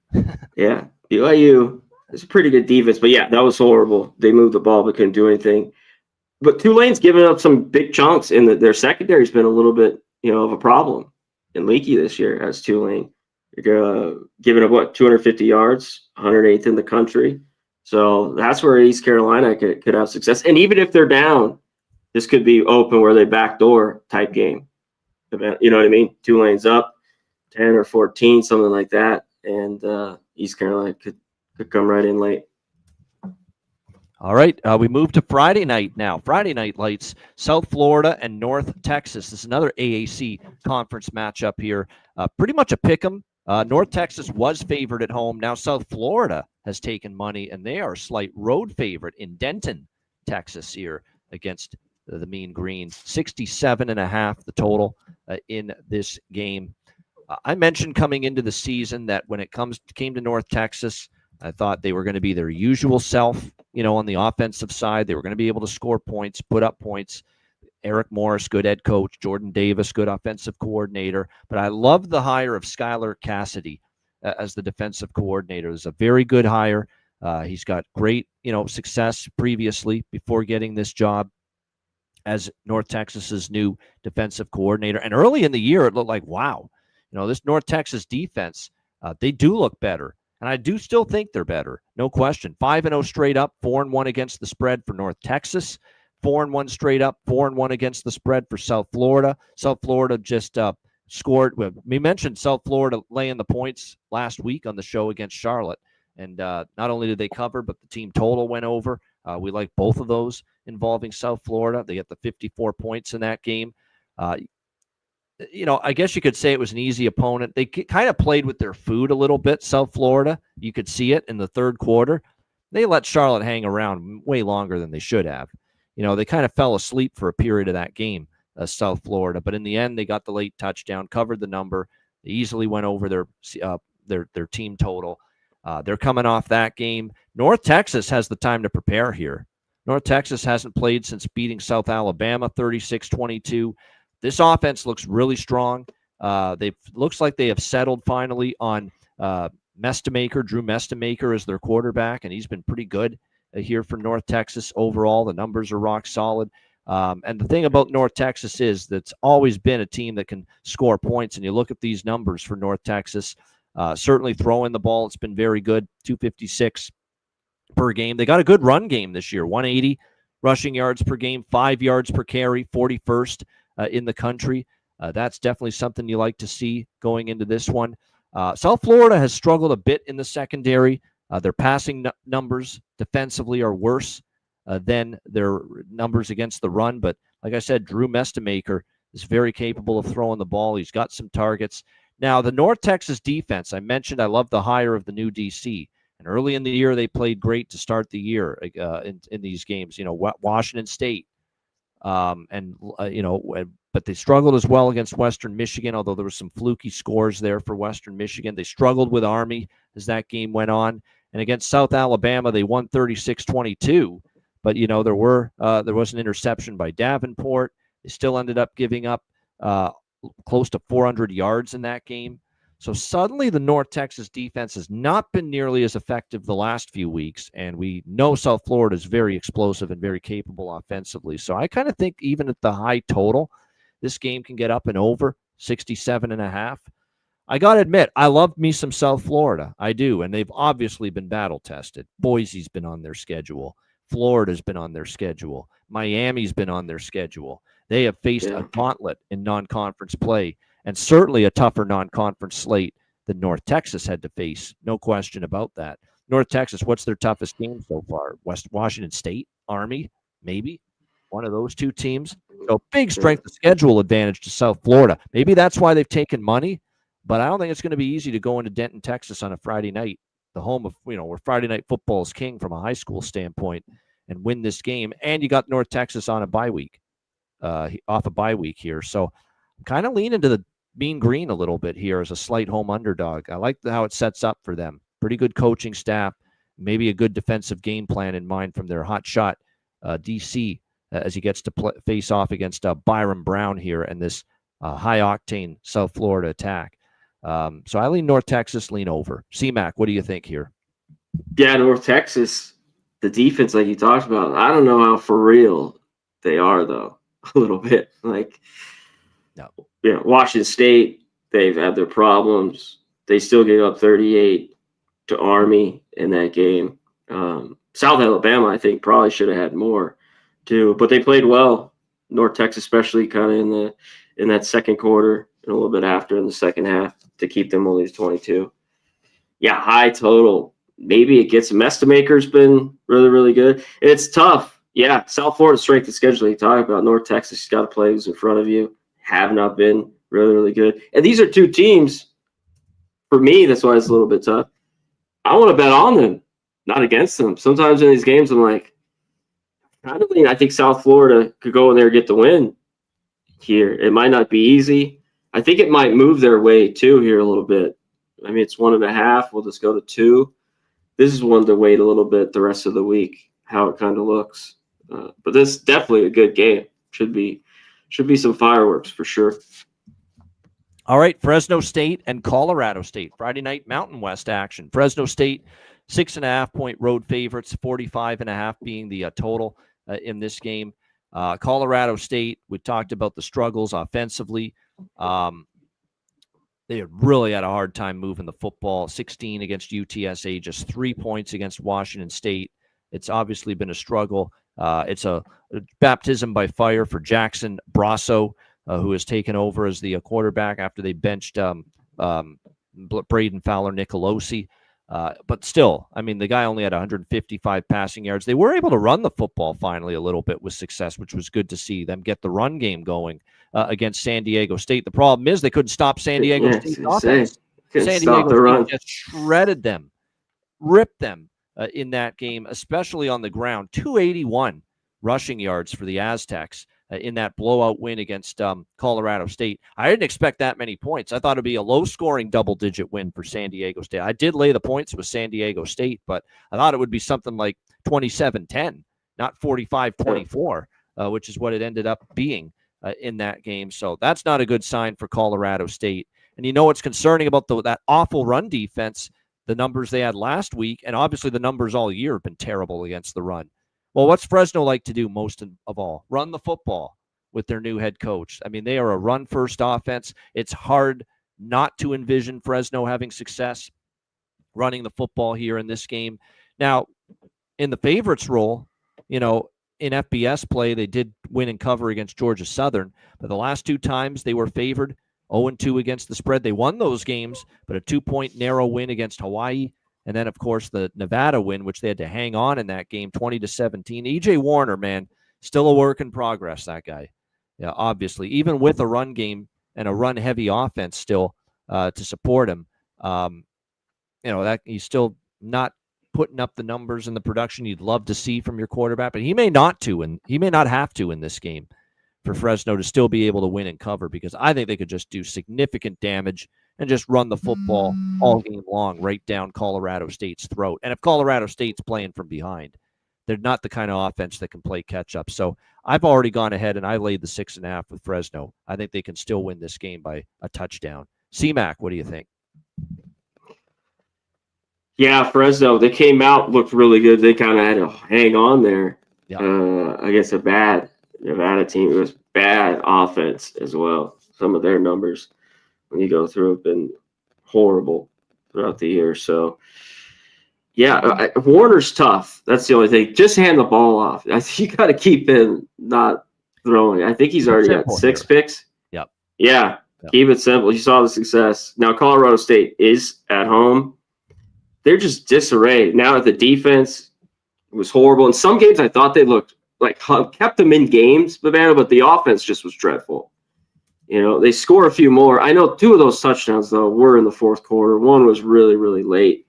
Yeah, BYU is a pretty good defense, but yeah, that was horrible. They moved the ball but couldn't do anything. But Tulane's given up some big chunks, and their secondary's been a little bit, of a problem and leaky this year as Tulane. They're giving up 250 yards, 108th in the country. So that's where East Carolina could have success. And even if they're down, this could be open where they backdoor type game. You know what I mean? Tulane's up 10 or 14, something like that, and East Carolina could come right in late. All right, we move to Friday night now. Friday night lights, South Florida and North Texas. This is another AAC conference matchup here. Pretty much a pick 'em. North Texas was favored at home. Now South Florida has taken money, and they are a slight road favorite in Denton, Texas here against the Mean Green. 67.5 the total in this game. I mentioned coming into the season that when it came to North Texas, I thought they were going to be their usual self, on the offensive side. They were going to be able to score points, put up points. Eric Morris, good head coach. Jordan Davis, good offensive coordinator. But I love the hire of Skylar Cassidy as the defensive coordinator. It's a very good hire. He's got great, success previously before getting this job as North Texas's new defensive coordinator. And early in the year, it looked like, wow, this North Texas defense, they do look better. And I do still think they're better, no question. 5-0 straight up, 4-1 against the spread for North Texas, 4-1 straight up, 4-1 against the spread for South Florida. South Florida just scored. We mentioned South Florida laying the points last week on the show against Charlotte. And not only did they cover, but the team total went over. We like both of those involving South Florida. They got the 54 points in that game. I guess you could say it was an easy opponent. They kind of played with their food a little bit, South Florida. You could see it in the third quarter. They let Charlotte hang around way longer than they should have. They kind of fell asleep for a period of that game, South Florida. But in the end, they got the late touchdown, covered the number. They easily went over their team total. They're coming off that game. North Texas has the time to prepare here. North Texas hasn't played since beating South Alabama 36-22. This offense looks really strong. Looks like they have settled finally on Mestemaker, Drew Mestemaker as their quarterback, and he's been pretty good here for North Texas overall. The numbers are rock solid. And the thing about North Texas is that's always been a team that can score points. And you look at these numbers for North Texas, certainly throwing the ball, it's been very good, 256 per game. They got a good run game this year, 180 rushing yards per game, 5 yards per carry, 41st. In the country. That's definitely something you like to see going into this one. South Florida has struggled a bit in the secondary. Their passing numbers defensively are worse than their numbers against the run. But like I said, Drew Mestemaker is very capable of throwing the ball. He's got some targets. Now, the North Texas defense, I mentioned I love the hire of the new DC. And early in the year, they played great to start the year in these games. Washington State, But they struggled as well against Western Michigan, although there were some fluky scores there for Western Michigan. They struggled with Army as that game went on. And against South Alabama, they won 36-22. But, there was an interception by Davenport. They still ended up giving up close to 400 yards in that game. So suddenly the North Texas defense has not been nearly as effective the last few weeks, and we know South Florida is very explosive and very capable offensively. So I kind of think even at the high total, this game can get up and over 67.5. I got to admit, I love me some South Florida. I do, and they've obviously been battle-tested. Boise's been on their schedule. Florida's been on their schedule. Miami's been on their schedule. They have faced a gauntlet in non-conference play, and certainly a tougher non-conference slate than North Texas had to face. No question about that. North Texas, what's their toughest game so far? Washington State, Army, maybe one of those two teams. So big strength of schedule advantage to South Florida. Maybe that's why they've taken money, but I don't think it's going to be easy to go into Denton, Texas on a Friday night, the home of, where Friday night football is king from a high school standpoint, and win this game. And you got North Texas on a bye week, off a bye week here. So I'm kind of leaning to the Mean Green a little bit here as a slight home underdog. I like how it sets up for them. Pretty good coaching staff, maybe a good defensive game plan in mind from their hot shot DC as he gets to face off against Byron Brown here and this high-octane South Florida attack. So I lean North Texas, lean over. C-Mac, what do you think here? Yeah, North Texas, the defense like you talked about, I don't know how for real they are, though, a little bit. Like, no. Washington State, they've had their problems. They still gave up 38 to Army in that game. South Alabama, I think, probably should have had more too, but they played well. North Texas, especially kind of in that second quarter and a little bit after in the second half to keep them only to 22. Yeah, high total. Maybe it gets them. Estimator's been really, really good. It's tough. Yeah, South Florida strength of schedule. You talk about North Texas, you've got to play who's in front of you. Have not been really, really good. And these are two teams, for me, that's why it's a little bit tough. I want to bet on them, not against them. Sometimes in these games, I'm like, I think South Florida could go in there and get the win here. It might not be easy. I think it might move their way, too, here a little bit. I mean, it's 1.5. We'll just go to 2. This is one to wait a little bit the rest of the week, how it kind of looks. But this is definitely a good game. Should be some fireworks for sure. All right, Fresno State and Colorado State. Friday night Mountain West action. Fresno State, 6.5-point road favorites, 45.5 being the total in this game. Colorado State, we talked about the struggles offensively. They really had a hard time moving the football. 16 against UTSA, just 3 points against Washington State. It's obviously been a struggle. It's a baptism by fire for Jackson Brasso, who has taken over as the quarterback after they benched Braden Fowler-Nicolosi. But still, I mean, the guy only had 155 passing yards. They were able to run the football finally a little bit with success, which was good to see them get the run game going against San Diego State. The problem is they couldn't stop San Diego State's offense. San Diego State just shredded them, ripped them in that game, especially on the ground. 281 rushing yards for the Aztecs in that blowout win against Colorado State. I didn't expect that many points. I thought it'd be a low-scoring double-digit win for San Diego State. I did lay the points with San Diego State, but I thought it would be something like 27-10, not 45-24, which is what it ended up being in that game. So that's not a good sign for Colorado State. And you know what's concerning about that awful run defense, the numbers they had last week, and obviously the numbers all year have been terrible against the run. Well, what's Fresno like to do most of all? Run the football with their new head coach. I mean, they are a run-first offense. It's hard not to envision Fresno having success running the football here in this game. Now, in the favorites role, in FBS play, they did win and cover against Georgia Southern, but the last 2 times they were favored, 0-2 against the spread. They won those games, but a 2-point narrow win against Hawaii. And then, of course, the Nevada win, which they had to hang on in that game, 20-17. E.J. Warner, man, still a work in progress, that guy. Yeah, obviously, even with a run game and a run-heavy offense still to support him, that he's still not putting up the numbers and the production you'd love to see from your quarterback, but he may not have to in this game for Fresno to still be able to win and cover, because I think they could just do significant damage and just run the football all game long right down Colorado State's throat. And if Colorado State's playing from behind, they're not the kind of offense that can play catch up. So I've already gone ahead and I laid the 6.5 with Fresno. I think they can still win this game by a touchdown. C-Mac, what do you think? Yeah, Fresno, they came out, looked really good. They kind of had to hang on there against a bad Nevada team. It was bad offense as well. Some of their numbers, when you go through, have been horrible throughout the year. So, yeah, Warner's tough. That's the only thing. Just hand the ball off. You got to keep him not throwing. I think he's already got 6 picks. Yep. Yeah, keep it simple. You saw the success. Now, Colorado State is at home. They're just disarray. Now the defense was horrible. In some games, I thought they looked like kept them in games, but the offense just was dreadful. You know, they score a few more. I know 2 of those touchdowns, though, were in the fourth quarter. One was really, really late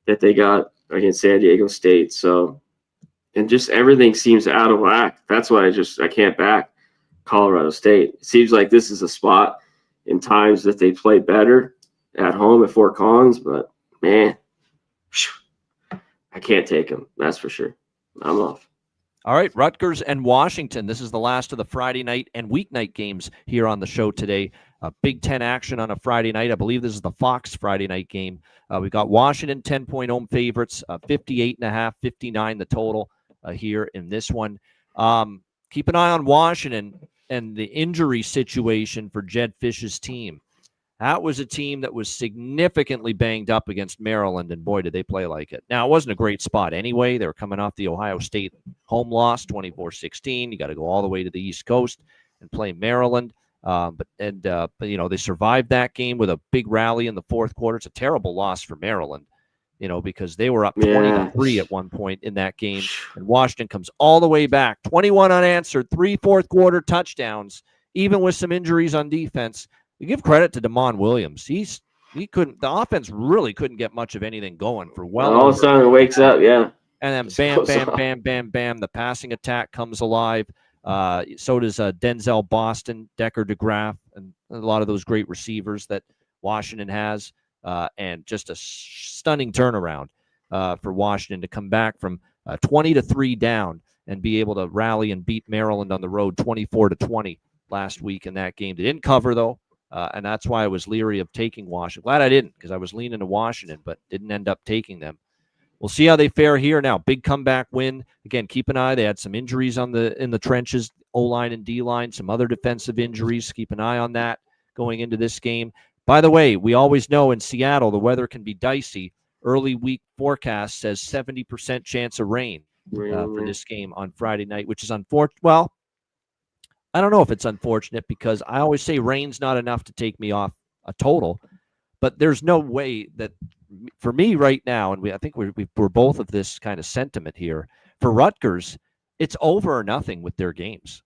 that they got against San Diego State. So, and just everything seems out of whack. That's why I can't back Colorado State. It seems like this is a spot in times that they play better at home at Fort Collins, but, man, I can't take them. That's for sure. I'm off. All right, Rutgers and Washington. This is the last of the Friday night and weeknight games here on the show today. Big Ten action on a Friday night. I believe this is the Fox Friday night game. We got Washington 10-point home favorites, 58.5, 59 the total here in this one. Keep an eye on Washington and the injury situation for Jed Fish's team. That was a team that was significantly banged up against Maryland, and boy, did they play like it. Now, it wasn't a great spot anyway. They were coming off the Ohio State home loss, 24-16. You got to go all the way to the East Coast and play Maryland. But you know, they survived that game with a big rally in the fourth quarter. It's a terrible loss for Maryland, you know, because they were up 20-3 at one point in that game, and Washington comes all the way back, 21 unanswered, 3 fourth quarter touchdowns, even with some injuries on defense. You give credit to Damon Williams. He couldn't. The offense really couldn't get much of anything going for all of a sudden it wakes up, yeah. And then bam. The passing attack comes alive. So does Denzel Boston, Decker DeGraff, and a lot of those great receivers that Washington has. And just a stunning turnaround for Washington to come back from 20-3 down and be able to rally and beat Maryland on the road 24-20 last week in that game. They didn't cover though. And that's why I was leery of taking Washington. Glad I didn't, because I was leaning to Washington, but didn't end up taking them. We'll see how they fare here now. Big comeback win. Again, keep an eye. They had some injuries in the trenches, O-line and D-line, some other defensive injuries. Keep an eye on that going into this game. By the way, we always know in Seattle the weather can be dicey. Early week forecast says 70% chance of rain for this game on Friday night, which is unfortunate. Well, I don't know if it's unfortunate, because I always say rain's not enough to take me off a total, but there's no way that for me right now, and I think we're both of this kind of sentiment here, for Rutgers, it's over or nothing with their games.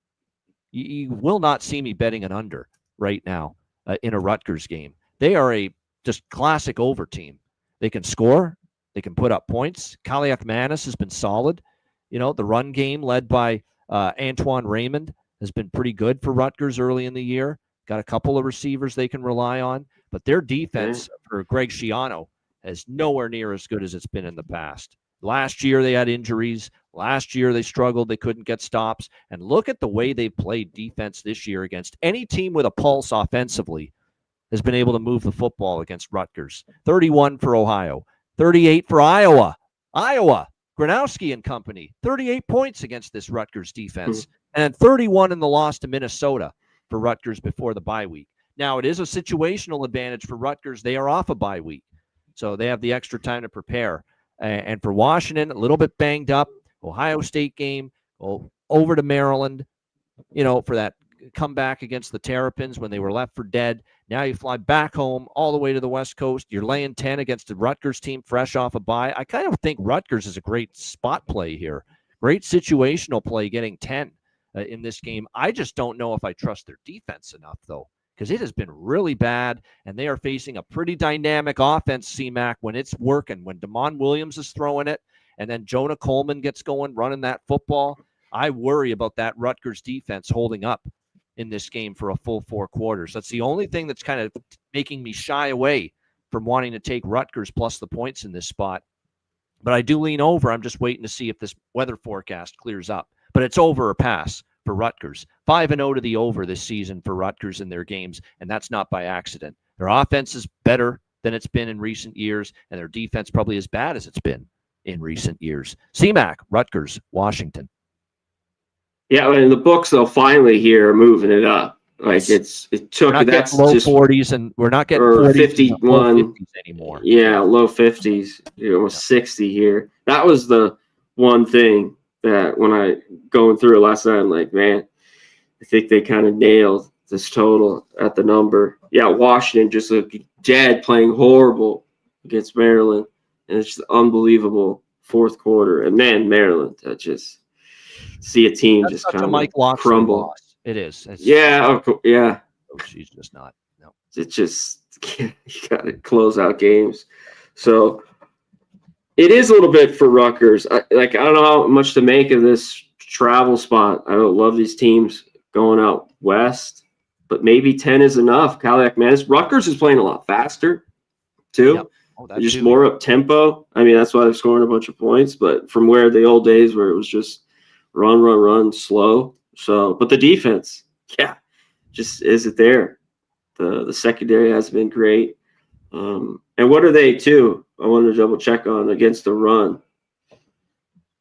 You will not see me betting an under right now in a Rutgers game. They are a just classic over team. They can score. They can put up points. Kaliak Manis has been solid. You know, the run game led by Antoine Raymond has been pretty good for Rutgers early in the year. Got a couple of receivers they can rely on, but their defense for Greg Schiano is nowhere near as good as it's been in the past. Last year they had injuries. Last year they struggled. They couldn't get stops. And look at the way they played defense this year against any team with a pulse offensively has been able to move the football against Rutgers. 31 for Ohio, 38 for Iowa. Gronowski and company, 38 points against this Rutgers defense. And 31 in the loss to Minnesota for Rutgers before the bye week. Now, it is a situational advantage for Rutgers. They are off a bye week, so they have the extra time to prepare. And for Washington, a little bit banged up. Ohio State game, over to Maryland, you know, for that comeback against the Terrapins when they were left for dead. Now you fly back home all the way to the West Coast. You're laying 10 against the Rutgers team fresh off a bye. I kind of think Rutgers is a great spot play here. Great situational play getting 10 in this game. I just don't know if I trust their defense enough, though, because it has been really bad, and they are facing a pretty dynamic offense, CMAC, when it's working, when Damon Williams is throwing it, and then Jonah Coleman gets going, running that football. I worry about that Rutgers defense holding up in this game for a full 4 quarters. That's the only thing that's kind of making me shy away from wanting to take Rutgers plus the points in this spot. But I do lean over. I'm just waiting to see if this weather forecast clears up. But it's over or pass for Rutgers. 5-0 to the over this season for Rutgers in their games, and that's not by accident. Their offense is better than it's been in recent years, and their defense probably as bad as it's been in recent years. CMAC, Rutgers, Washington. Yeah, and the books, though, finally here are moving it up. Like it took that's low just 40s, and we're not getting 40s, 51 low 50s anymore. Yeah, low 50s. It was 60 here. That was the one thing that when I going through it last night, I'm like, man, I think they kind of nailed this total at the number. Yeah, Washington just looked dead, playing horrible against Maryland, and it's just unbelievable fourth quarter. And man, Maryland, that just see a team That's just such kind a Mike of Locksley crumble. Loss. It is. Yeah. She's just not. No. It just you got to close out games. So it is a little bit for Rutgers. I don't know how much to make of this travel spot. I don't love these teams going out west, but maybe 10 is enough. Cadillac Manis. Rutgers is playing a lot faster too. Yep. Just more up tempo. I mean, that's why they're scoring a bunch of points. But from where the old days where it was just run, slow. So, but the defense, just isn't there. The secondary has been great. And what are they too? I wanted to double check on against the run.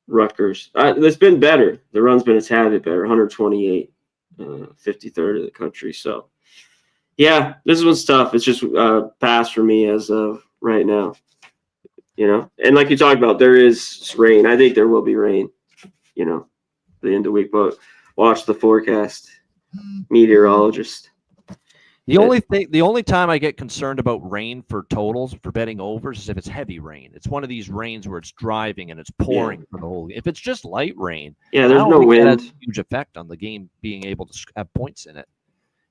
Rutgers. It's been better. The run's been a tad bit better. 128, 53rd of the country. So, yeah, this one's tough. It's just pass for me as of right now. And like you talked about, there is rain. I think there will be rain. The end of the week, but watch the forecast. Meteorologist. The only time I get concerned about rain for totals for betting overs is if it's heavy rain. It's one of these rains where it's driving and it's pouring for the whole. If it's just light rain, there's no wind. That has a huge effect on the game being able to have points in it.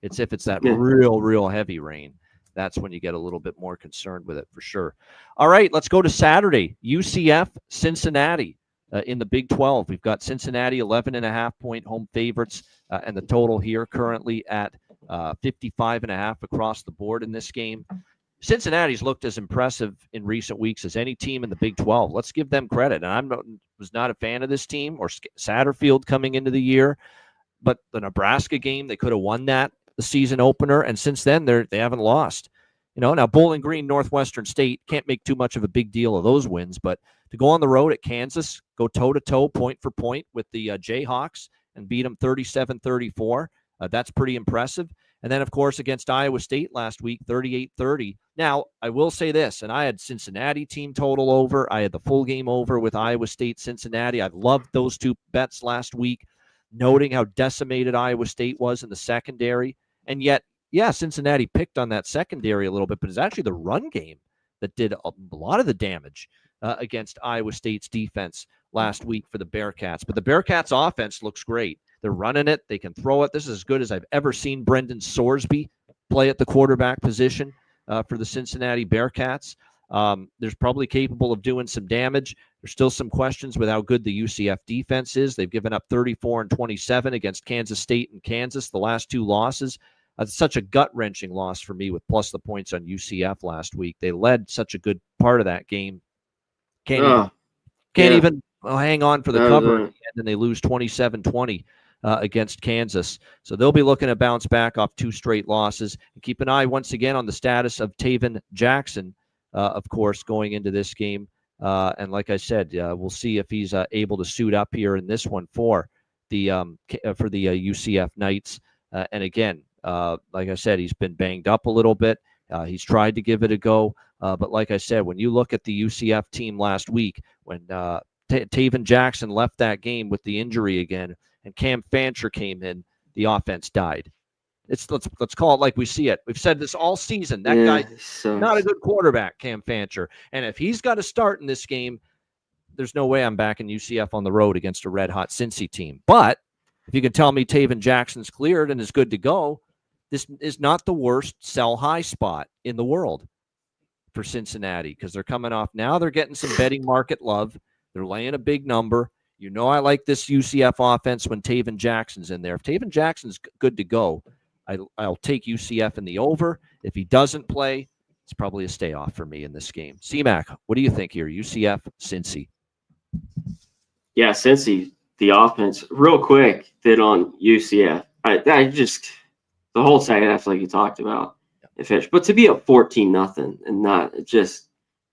It's if it's that real heavy rain. That's when you get a little bit more concerned with it for sure. All right, let's go to Saturday. UCF, Cincinnati. In the Big 12, we've got Cincinnati 11.5-point home favorites, and the total here currently at 55.5 across the board in this game. Cincinnati's looked as impressive in recent weeks as any team in the Big 12. Let's give them credit. And was not a fan of this team or Satterfield coming into the year, but the Nebraska game, they could have won that, the season opener, and since then they haven't lost. Now Bowling Green, Northwestern State, can't make too much of a big deal of those wins, but to go on the road at Kansas, go toe-to-toe, point for point with the Jayhawks and beat them 37-34, that's pretty impressive. And then, of course, against Iowa State last week, 38-30. Now, I will say this, and I had Cincinnati team total over. I had the full game over with Iowa State, Cincinnati. I loved those two bets last week, noting how decimated Iowa State was in the secondary. And yet, Cincinnati picked on that secondary a little bit, but it's actually the run game that did a lot of the damage against Iowa State's defense last week for the Bearcats. But the Bearcats' offense looks great. They're running it. They can throw it. This is as good as I've ever seen Brendan Sorsby play at the quarterback position for the Cincinnati Bearcats. They're probably capable of doing some damage. There's still some questions with how good the UCF defense is. They've given up 34 and 27 against Kansas State and Kansas, the last two losses. It's such a gut-wrenching loss for me with plus the points on UCF last week. They led such a good part of that game. Can't even hang on for the cover at the end, and they lose 27-20 against Kansas. So they'll be looking to bounce back off 2 straight losses. And keep an eye once again on the status of Taven Jackson, of course, going into this game. And like I said, we'll see if he's able to suit up here in this one for the UCF Knights. And again, like I said, he's been banged up a little bit. He's tried to give it a go. But like I said, when you look at the UCF team last week, when Taven Jackson left that game with the injury again, and Cam Fancher came in, the offense died. Let's call it like we see it. We've said this all season. That guy's not a good quarterback, Cam Fancher. And if he's got to start in this game, there's no way I'm backing UCF on the road against a red-hot Cincy team. But if you can tell me Taven Jackson's cleared and is good to go, this is not the worst sell high spot in the world for Cincinnati because they're coming off now. They're getting some betting market love. They're laying a big number. You know, I like this UCF offense when Taven Jackson's in there. If Taven Jackson's good to go, I'll take UCF in the over. If he doesn't play, it's probably a stay off for me in this game. C-Mac, what do you think here? UCF, Cincy. Yeah, Cincy, the offense, real quick, did on UCF. I just the whole second half, like you talked about, it finished. But to be up 14-0 and not just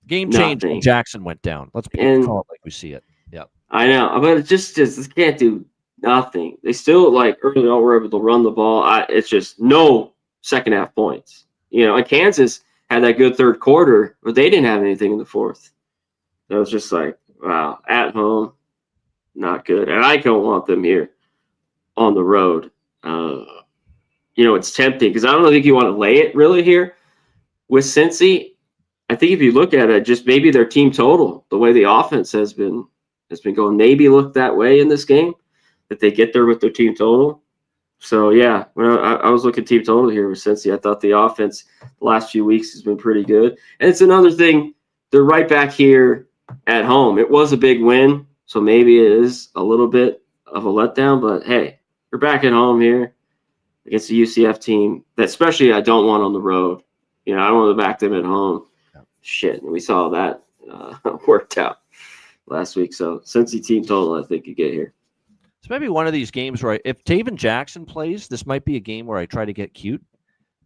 game changed when Jackson went down. Let's call it like we see it. Yeah, I know, but it just can't do nothing. They still like early on were able to run the ball. It's just no second half points. You know, and Kansas had that good third quarter, but they didn't have anything in the fourth. So it was just like, wow, at home, not good. And I don't want them here on the road. You know, it's tempting because I don't think you want to lay it really here with Cincy. I think if you look at it, just maybe their team total, the way the offense has been going, maybe look that way in this game, that they get there with their team total. So, yeah, when I was looking team total here with Cincy, I thought the offense the last few weeks has been pretty good. And it's another thing, they're right back here at home. It was a big win, so maybe it is a little bit of a letdown. But, hey, you're back at home here against the UCF team that especially I don't want on the road. You know, I don't want to back them at home. Yeah. Shit, and we saw that worked out last week. So, Cincy team total, I think you get here. It's maybe one of these games where if Taven Jackson plays, this might be a game where I try to get cute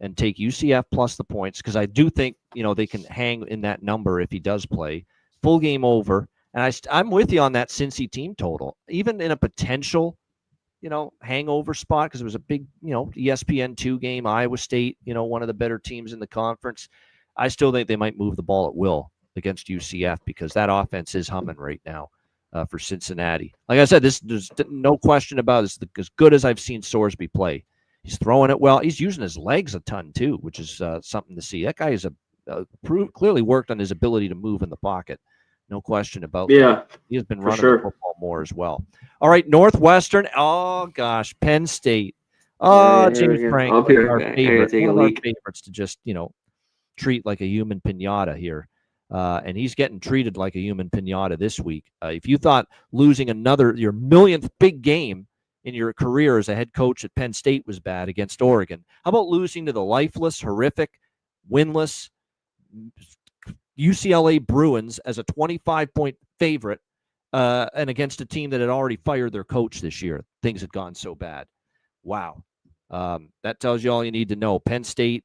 and take UCF plus the points because I do think, you know, they can hang in that number if he does play. Full game over. And I'm with you on that Cincy team total. Even in a potential, you know, hangover spot because it was a big, you know, ESPN2 game, Iowa State, you know, one of the better teams in the conference. I still think they might move the ball at will against UCF because that offense is humming right now. For Cincinnati. Like I said, there's no question about it. It's as good as I've seen Sorsby play. He's throwing it well. He's using his legs a ton, too, which is something to see. That guy is clearly worked on his ability to move in the pocket. No question about that. He has been running the football more as well. All right, Northwestern. Oh, gosh, Penn State. Oh, James Franklin, our favorite. One of our favorites to just, you know, treat like a human piñata here. And he's getting treated like a human piñata this week. If you thought losing your millionth big game in your career as a head coach at Penn State was bad against Oregon, how about losing to the lifeless, horrific, winless UCLA Bruins as a 25-point favorite and against a team that had already fired their coach this year? Things had gone so bad. Wow. That tells you all you need to know. Penn State,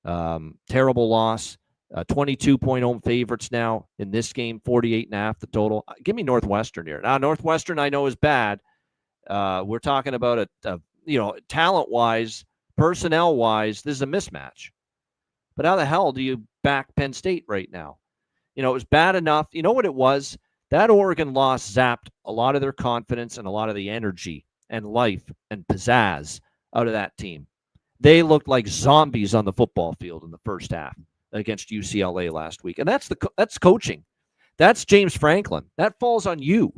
terrible loss. 22-point home favorites now in this game, 48.5 the total. Give me Northwestern here. Now, Northwestern I know is bad. We're talking about you know, talent-wise, personnel-wise, this is a mismatch. But how the hell do you back Penn State right now? You know, it was bad enough. You know what it was? That Oregon loss zapped a lot of their confidence and a lot of the energy and life and pizzazz out of that team. They looked like zombies on the football field in the first half against UCLA last week. And that's coaching. That's James Franklin. That falls on you.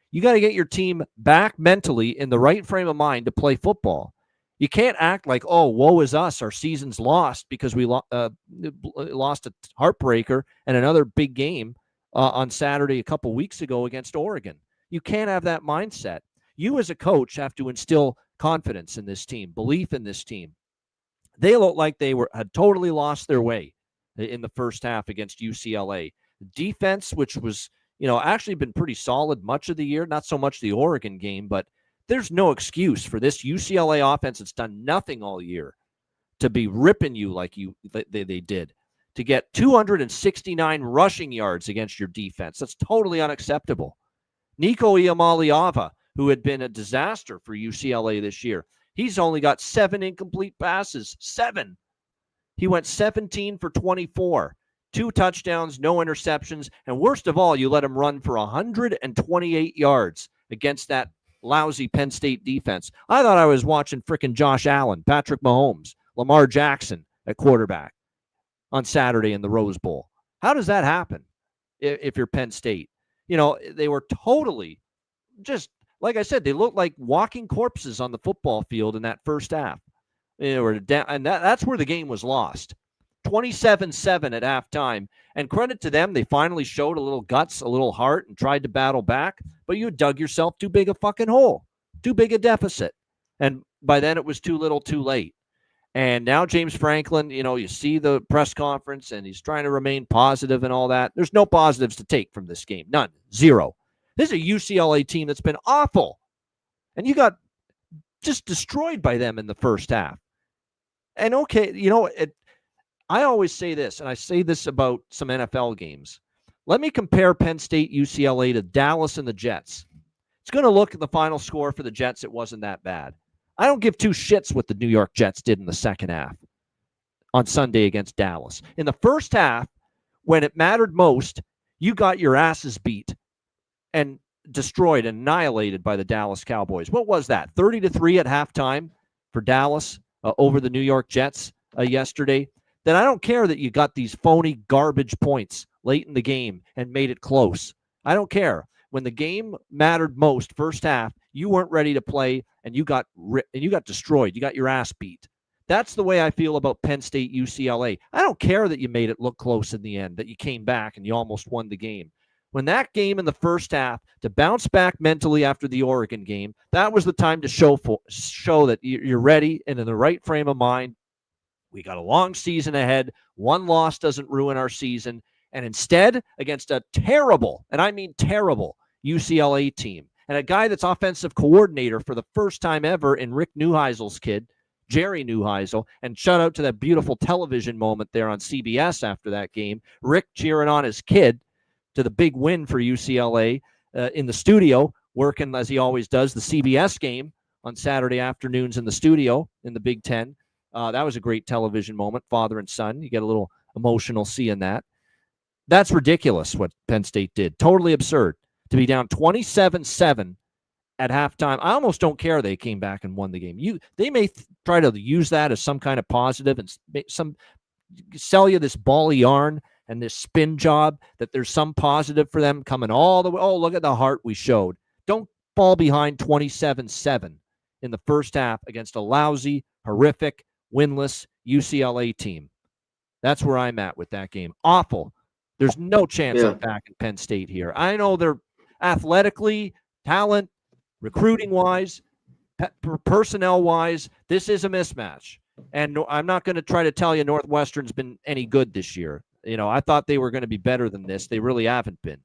You got to get your team back mentally in the right frame of mind to play football. You can't act like, oh, woe is us. Our season's lost because we lost a heartbreaker and another big game on Saturday a couple weeks ago against Oregon. You can't have that mindset. You as a coach have to instill confidence in this team, belief in this team. They looked like they had totally lost their way in the first half against UCLA. Defense, which was, you know, actually been pretty solid much of the year, not so much the Oregon game, but there's no excuse for this UCLA offense that's done nothing all year to be ripping you like they did, to get 269 rushing yards against your defense. That's totally unacceptable. Nico Iamaleava, who had been a disaster for UCLA this year, he's only got 7 incomplete passes. 7. He went 17 for 24, 2 touchdowns, no interceptions, and worst of all, you let him run for 128 yards against that lousy Penn State defense. I thought I was watching frickin' Josh Allen, Patrick Mahomes, Lamar Jackson at quarterback on Saturday in the Rose Bowl. How does that happen if you're Penn State? You know, they were totally just, like I said, they looked like walking corpses on the football field in that first half. And that's where the game was lost. 27-7 at halftime. And credit to them, they finally showed a little guts, a little heart, and tried to battle back. But you dug yourself too big a fucking hole, too big a deficit. And by then it was too little, too late. And now James Franklin, you see the press conference, and he's trying to remain positive and all that. There's no positives to take from this game. None. Zero. This is a UCLA team that's been awful. And you got just destroyed by them in the first half. And okay, I always say this, and I say this about some NFL games. Let me compare Penn State, UCLA to Dallas and the Jets. It's going to look at the final score for the Jets. It wasn't that bad. I don't give two shits what the New York Jets did in the second half on Sunday against Dallas. In the first half, when it mattered most, you got your asses beat and destroyed and annihilated by the Dallas Cowboys. What was that? 30-3 at halftime for Dallas over the New York Jets yesterday. Then I don't care that you got these phony garbage points late in the game and made it close. I don't care. When the game mattered most, first half, you weren't ready to play, and you got destroyed. You got your ass beat. That's the way I feel about Penn State, UCLA. I don't care that you made it look close in the end, that you came back and you almost won the game. When that game in the first half, to bounce back mentally after the Oregon game, that was the time to show that you're ready and in the right frame of mind. We got a long season ahead. One loss doesn't ruin our season. And instead, against a terrible, and I mean terrible, UCLA team, and a guy that's offensive coordinator for the first time ever in Rick Neuheisel's kid, Jerry Neuheisel, and shout out to that beautiful television moment there on CBS after that game, Rick cheering on his kid to the big win for UCLA in the studio, working as he always does, the CBS game on Saturday afternoons in the studio in the Big Ten. That was a great television moment, father and son. You get a little emotional seeing that. That's ridiculous what Penn State did. Totally absurd to be down 27-7 at halftime. I almost don't care they came back and won the game. They may try to use that as some kind of positive and sell you this ball of yarn and this spin job that there's some positive for them coming all the way. Oh, look at the heart we showed. Don't fall behind 27-7 in the first half against a lousy, horrific, winless UCLA team. That's where I'm at with that game. Awful. There's no chance I'm back in Penn State here. I know they're athletically, talent, recruiting-wise, personnel-wise, this is a mismatch. And I'm not going to try to tell you Northwestern's been any good this year. I thought they were going to be better than this. They really haven't been.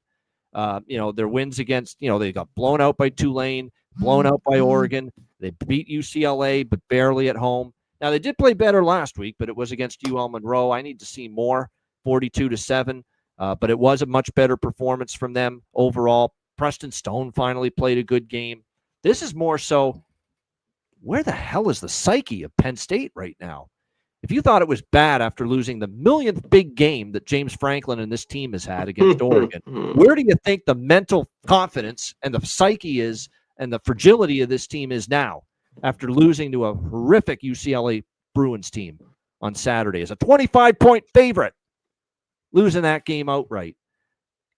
Their wins against, they got blown out by Tulane, blown out by Oregon. They beat UCLA, but barely at home. Now, they did play better last week, but it was against UL Monroe. I need to see more, 42-7. But it was a much better performance from them overall. Preston Stone finally played a good game. This is more so, where the hell is the psyche of Penn State right now? If you thought it was bad after losing the millionth big game that James Franklin and this team has had against Oregon, where do you think the mental confidence and the psyche is and the fragility of this team is now after losing to a horrific UCLA Bruins team on Saturday as a 25-point favorite? Losing that game outright.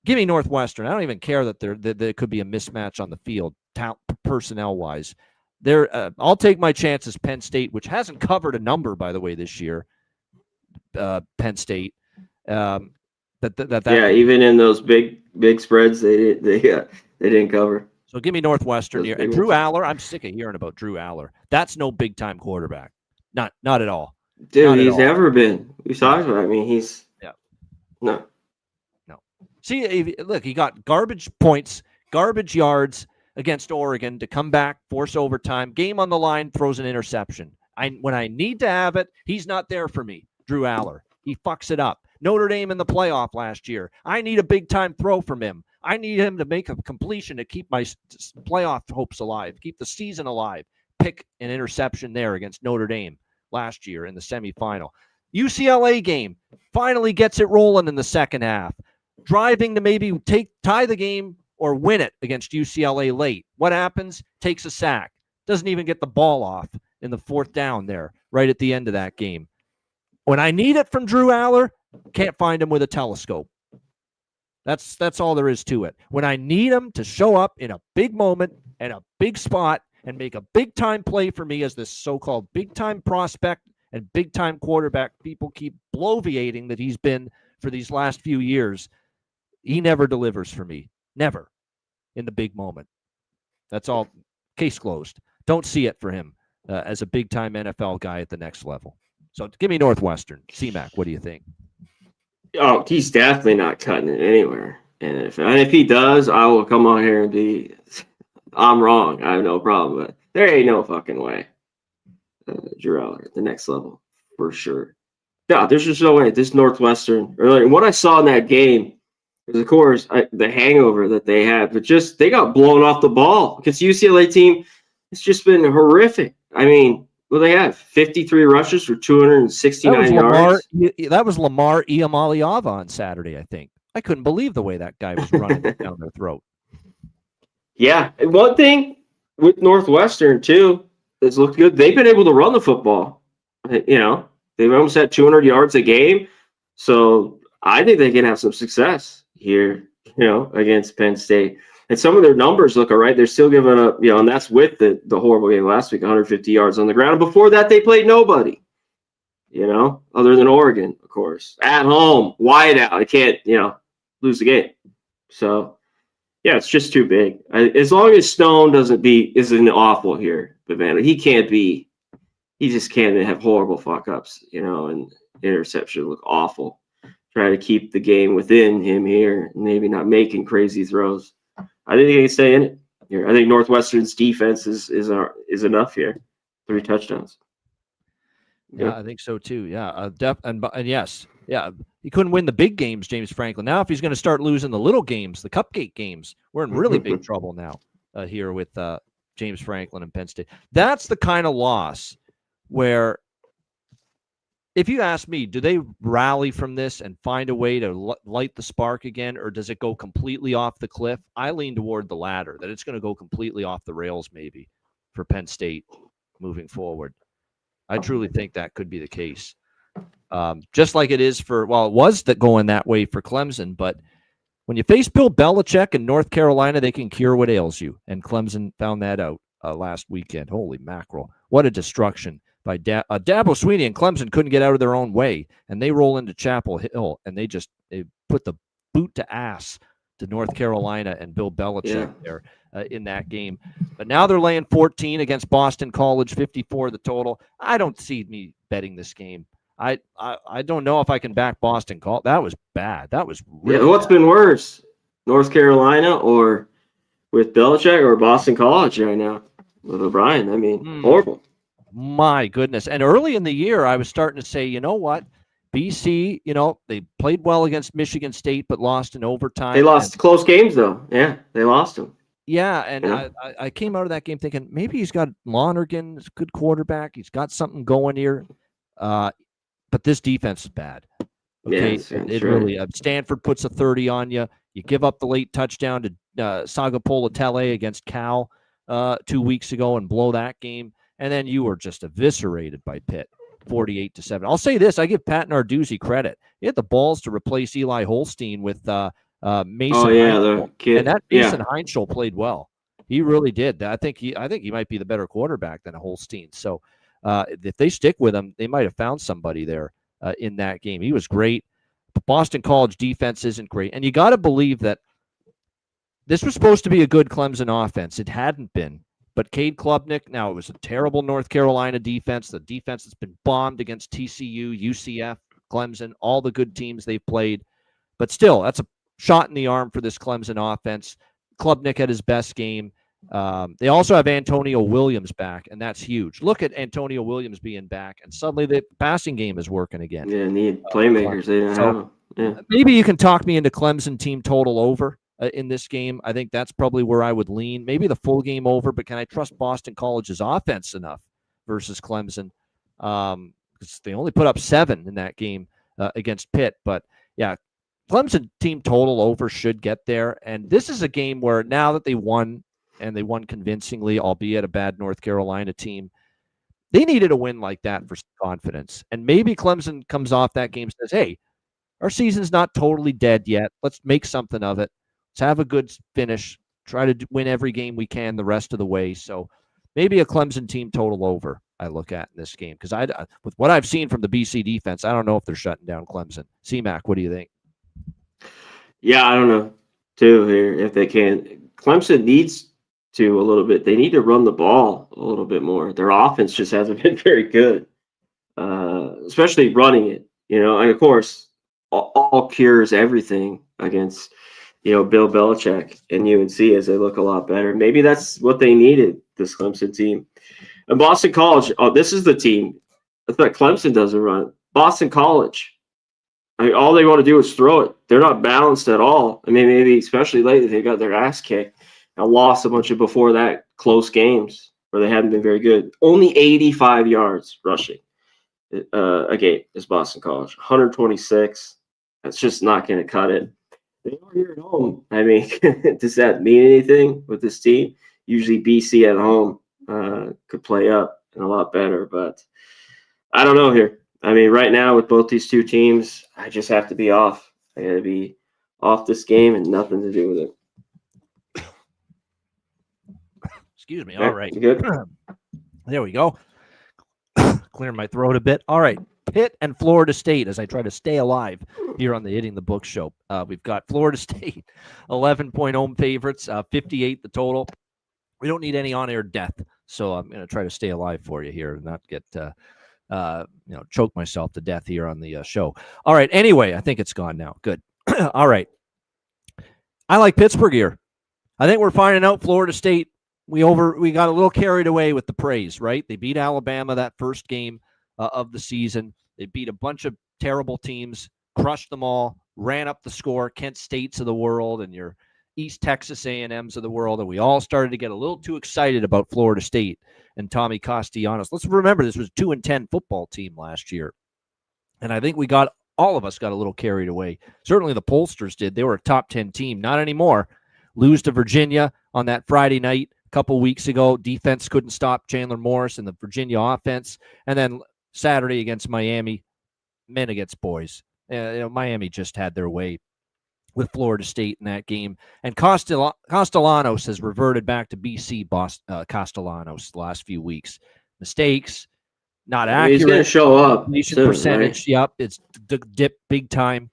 Give me Northwestern. I don't even care that there could be a mismatch on the field, personnel-wise. I'll take my chances, Penn State, which hasn't covered a number, by the way, this year. Penn State. Even in those big spreads, they didn't cover. So give me Northwestern here. And Drew Aller, I'm sick of hearing about Drew Aller. That's no big-time quarterback. Not at all. Dude, he's never been. Besides, he's... No. See, look, he got garbage points, garbage yards against Oregon to come back, force overtime, game on the line, throws an interception. When I need to have it, he's not there for me, Drew Aller. He fucks it up. Notre Dame in the playoff last year. I need a big-time throw from him. I need him to make a completion to keep my playoff hopes alive, keep the season alive. Pick an interception there against Notre Dame last year in the semifinal. UCLA game finally gets it rolling in the second half, driving to maybe tie the game or win it against UCLA late. What happens? Takes a sack. Doesn't even get the ball off in the fourth down there, right at the end of that game. When I need it from Drew Aller, can't find him with a telescope. That's all there is to it. When I need him to show up in a big moment and a big spot and make a big-time play for me as this so-called big-time prospect and big-time quarterback people keep bloviating that he's been for these last few years, he never delivers for me. Never in the big moment. That's all. Case closed. Don't see it for him as a big-time NFL guy at the next level. So give me Northwestern. C-Mac, what do you think? Oh, he's definitely not cutting it anywhere. And if he does, I will come on here and be, I'm wrong. I have no problem. But there ain't no fucking way. Drew Aller at the next level for sure. Yeah, there's just no way. This Northwestern, and what I saw in that game is, of course, the hangover that they had, but just they got blown off the ball against the UCLA team. It's just been horrific. I mean, what they have 53 rushes for 269 yards. That was Lamar Iamaliava on Saturday, I think. I couldn't believe the way that guy was running down their throat. Yeah, and one thing with Northwestern too that's looked good. They've been able to run the football. You know, they've almost had 200 yards a game, so I think they can have some success here. You know, against Penn State. And some of their numbers look all right. They're still giving up, you know, and that's with the horrible game last week, 150 yards on the ground. Before that, they played nobody, you know, other than Oregon, of course. At home, wide out. They can't, you know, lose the game. So, yeah, it's just too big. As long as Stone isn't awful here, but man, he just can't have horrible fuck-ups, you know, and interception look awful. Try to keep the game within him here, maybe not making crazy throws. I think they can stay in it here. I think Northwestern's defense is enough here. 3 touchdowns. Yeah, I think so too. Yeah, and yes, yeah, he couldn't win the big games, James Franklin. Now, if he's going to start losing the little games, the cupcake games, we're in really big trouble now here with James Franklin and Penn State. That's the kind of loss where, if you ask me, do they rally from this and find a way to light the spark again, or does it go completely off the cliff? I lean toward the latter, that it's going to go completely off the rails maybe for Penn State moving forward. I truly think that could be the case. Just like it is it was going that way for Clemson, but when you face Bill Belichick in North Carolina, they can cure what ails you, and Clemson found that out last weekend. Holy mackerel. What a destruction by Dabo Swinney, and Clemson couldn't get out of their own way, and they roll into Chapel Hill, and they put the boot to ass to North Carolina and Bill Belichick there in that game. But now they're laying 14 against Boston College, 54 the total. I don't see me betting this game. I don't know if I can back Boston College. That was bad. That was really what's been worse, North Carolina or with Belichick, or Boston College right now with O'Brien? I mean, horrible. My goodness. And early in the year, I was starting to say, you know what? BC, you know, they played well against Michigan State, but lost in overtime. They lost close games, though. Yeah, they lost them. Yeah, and I came out of that game thinking maybe he's got Lonergan, a good quarterback. He's got something going here. But this defense is bad. Okay, it really Stanford puts a 30 on you. You give up the late touchdown to Sagapola Tele against Cal 2 weeks ago and blow that game. And then you were just eviscerated by Pitt, 48-7. I'll say this: I give Pat Narduzzi credit. He had the balls to replace Eli Holstein with Mason. Oh yeah, the kid. And that Mason Heinschel played well. He really did. I think he might be the better quarterback than Holstein. So if they stick with him, they might have found somebody there in that game. He was great. Boston College defense isn't great, and you got to believe that this was supposed to be a good Clemson offense. It hadn't been. But Cade Klubnik, now it was a terrible North Carolina defense, the defense that's been bombed against TCU, UCF, Clemson, all the good teams they've played. But still, that's a shot in the arm for this Clemson offense. Klubnik had his best game. They also have Antonio Williams back, and that's huge. Look at Antonio Williams being back, and suddenly the passing game is working again. Yeah, need playmakers. They didn't have them. Yeah. Maybe you can talk me into Clemson team total over in this game. I think that's probably where I would lean. Maybe the full game over, but can I trust Boston College's offense enough versus Clemson? Because they only put up 7 in that game against Pitt. But, yeah, Clemson team total over should get there. And this is a game where now that they won, and they won convincingly, albeit a bad North Carolina team, they needed a win like that for confidence. And maybe Clemson comes off that game and says, hey, our season's not totally dead yet. Let's make something of it. Let's have a good finish. Try to win every game we can the rest of the way. So maybe a Clemson team total over I look at in this game because with what I've seen from the BC defense, I don't know if they're shutting down Clemson. C-Mac, what do you think? Yeah, I don't know, too, here, if they can. Clemson needs to a little bit. They need to run the ball a little bit more. Their offense just hasn't been very good, especially running it, and of course, all cures everything against, Bill Belichick and UNC as they look a lot better. Maybe that's what they needed, this Clemson team. And Boston College, this is the team. I thought Clemson doesn't run. Boston College. I mean, all they want to do is throw it. They're not balanced at all. I mean, maybe especially lately they got their ass kicked. I lost a bunch of before that close games where they haven't been very good. Only 85 yards rushing a game is Boston College. 126. That's just not going to cut it. They are here at home. I mean, does that mean anything with this team? Usually BC at home could play up and a lot better, but I don't know here. I mean, right now with both these two teams, I just have to be off. I got to be off this game and nothing to do with it. Excuse me. All right. Good. There we go. Clearing my throat a bit. All right. Pitt and Florida State as I try to stay alive here on the Hitting the Book show. We've got Florida State, 11-point home favorites, 58 the total. We don't need any on-air death, so I'm going to try to stay alive for you here and not get choke myself to death here on the show. All right. Anyway, I think it's gone now. Good. All right. I like Pittsburgh here. I think we're finding out Florida State. We got a little carried away with the praise, right? They beat Alabama that first game of the season. They beat a bunch of terrible teams, crushed them all, ran up the score, Kent States of the world and your East Texas A&Ms of the world, and we all started to get a little too excited about Florida State and Tommy Castellanos. Let's remember this was a 2-10 football team last year, and I think all of us got a little carried away. Certainly the pollsters did. They were a top 10 team. Not anymore. Lose to Virginia on that Friday night a couple weeks ago. Defense couldn't stop Chandler Morris and the Virginia offense, and then Saturday against Miami, men against boys. Miami just had their way with Florida State in that game. And Castellanos has reverted back to BC Castellanos the last few weeks. Mistakes, not accurate. He's going to show up. Percentage, right? Yep, it's dipped big time,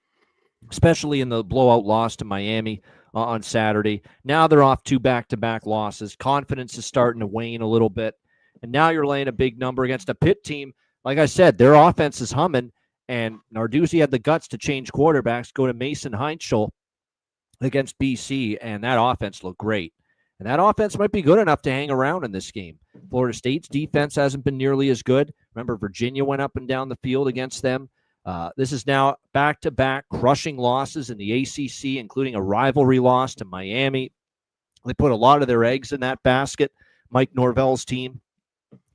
especially in the blowout loss to Miami on Saturday. Now they're off 2 back-to-back losses. Confidence is starting to wane a little bit. And now you're laying a big number against a Pitt team. Like I said, their offense is humming, and Narduzzi had the guts to change quarterbacks, go to Mason Heinschel against BC, and that offense looked great. And that offense might be good enough to hang around in this game. Florida State's defense hasn't been nearly as good. Remember, Virginia went up and down the field against them. This is now back-to-back crushing losses in the ACC, including a rivalry loss to Miami. They put a lot of their eggs in that basket, Mike Norvell's team,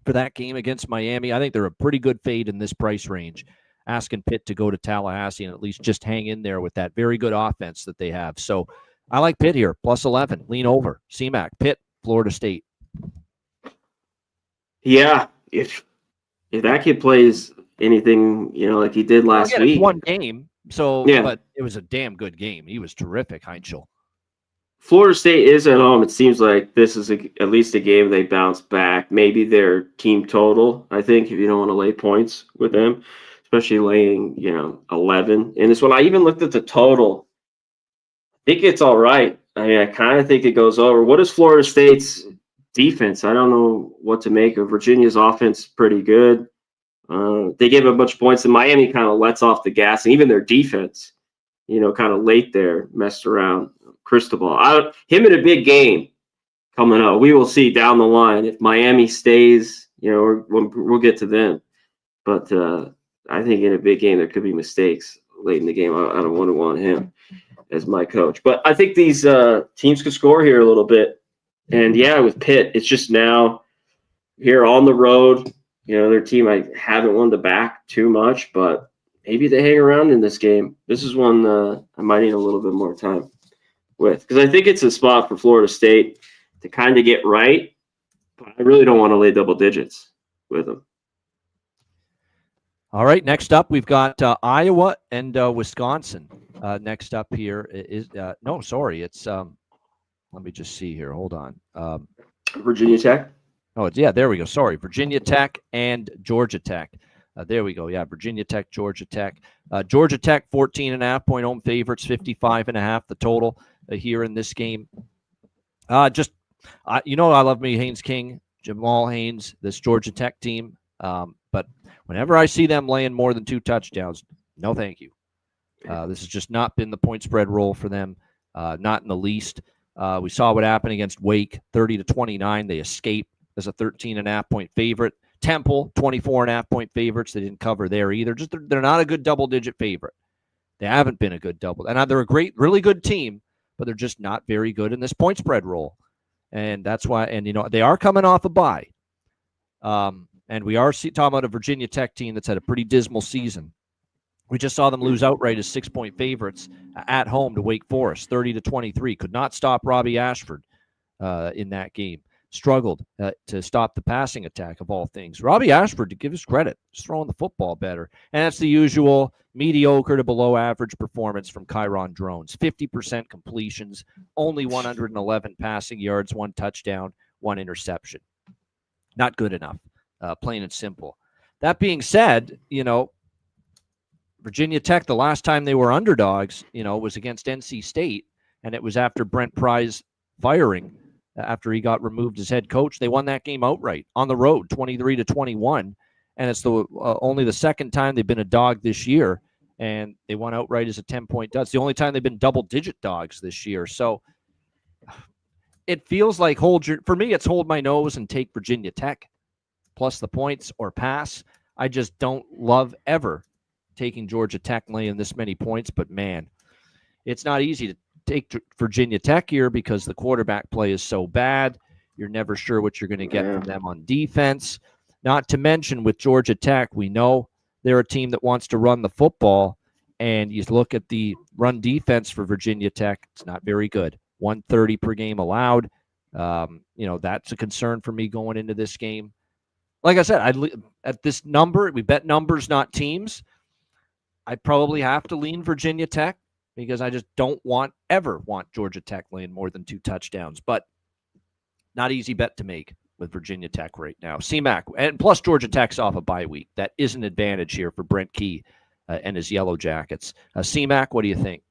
for that game against Miami. I think they're a pretty good fade in this price range, asking Pitt to go to Tallahassee and at least just hang in there with that very good offense that they have. So I like Pitt here, plus 11, lean over. CMAC, Pitt, Florida State. Yeah, if that kid plays anything, like he did last week. It's one game, so yeah. But it was a damn good game. He was terrific, Heinschel. Florida State is at home. It seems like this is at least a game they bounce back. Maybe their team total, I think, if you don't want to lay points with them, especially laying, 11 in this one. I even looked at the total. I think it's all right. I mean, I kind of think it goes over. What is Florida State's defense? I don't know what to make of. Virginia's offense is pretty good. They gave a bunch of points, and Miami kind of lets off the gas, and even their defense, kind of late there, messed around. Cristobal, him in a big game coming up. We will see down the line if Miami stays. We'll get to them, but I think in a big game there could be mistakes late in the game. I don't want him as my coach, but I think these teams could score here a little bit. And yeah, with Pitt, it's just now here on the road. Their team, I haven't won the back too much, but maybe they hang around in this game. This is one I might need a little bit more time with, because I think it's a spot for Florida State to kind of get right, but I really don't want to lay double digits with them. All right, next up we've got Iowa and Wisconsin. Next up here is it's let me just see here. Hold on. Virginia Tech. Oh, yeah, there we go. Sorry, Virginia Tech and Georgia Tech. There we go. Yeah, Virginia Tech, Georgia Tech. Georgia Tech, 14.5-point home favorites, 55.5 the total here in this game. I love me Haynes King, Jamal Haynes, this Georgia Tech team. But whenever I see them laying more than 2 touchdowns, no thank you. This has just not been the point spread role for them, not in the least. We saw what happened against Wake, 30-29. They escaped as a 13.5-point favorite. Temple, 24.5-point favorites. They didn't cover there either. They're not a good double-digit favorite. They haven't been a good double. And they're a really good team, but they're just not very good in this point spread role. And that's why, and they are coming off a bye. And we are talking about a Virginia Tech team that's had a pretty dismal season. We just saw them lose outright as 6-point favorites at home to Wake Forest, 30-23. Could not stop Robbie Ashford in that game. Struggled to stop the passing attack of all things. Robbie Ashford, to give his credit, is throwing the football better. And that's the usual mediocre to below average performance from Kyron Drones. 50% completions, only 111 passing yards, 1 touchdown, 1 interception. Not good enough, plain and simple. That being said, Virginia Tech, the last time they were underdogs, was against NC State, and it was after Brent Pry's firing. After he got removed as head coach, they won that game outright on the road, 23-21, and it's only the second time they've been a dog this year, and they won outright as a 10-point dog. It's the only time they've been double-digit dogs this year. So it feels like for me, it's hold my nose and take Virginia Tech plus the points or pass. I just don't love ever taking Georgia Tech laying this many points, but man, it's not easy to take Virginia Tech here because the quarterback play is so bad. You're never sure what you're going to get from them on defense. Not to mention with Georgia Tech, we know they're a team that wants to run the football, and you look at the run defense for Virginia Tech, it's not very good. 130 per game allowed. That's a concern for me going into this game. Like I said, at this number, we bet numbers, not teams. I'd probably have to lean Virginia Tech, because I just don't ever want Georgia Tech laying more than 2 touchdowns. But not easy bet to make with Virginia Tech right now. CMAC, and plus Georgia Tech's off a bye week. That is an advantage here for Brent Key and his Yellow Jackets. CMAC, what do you think?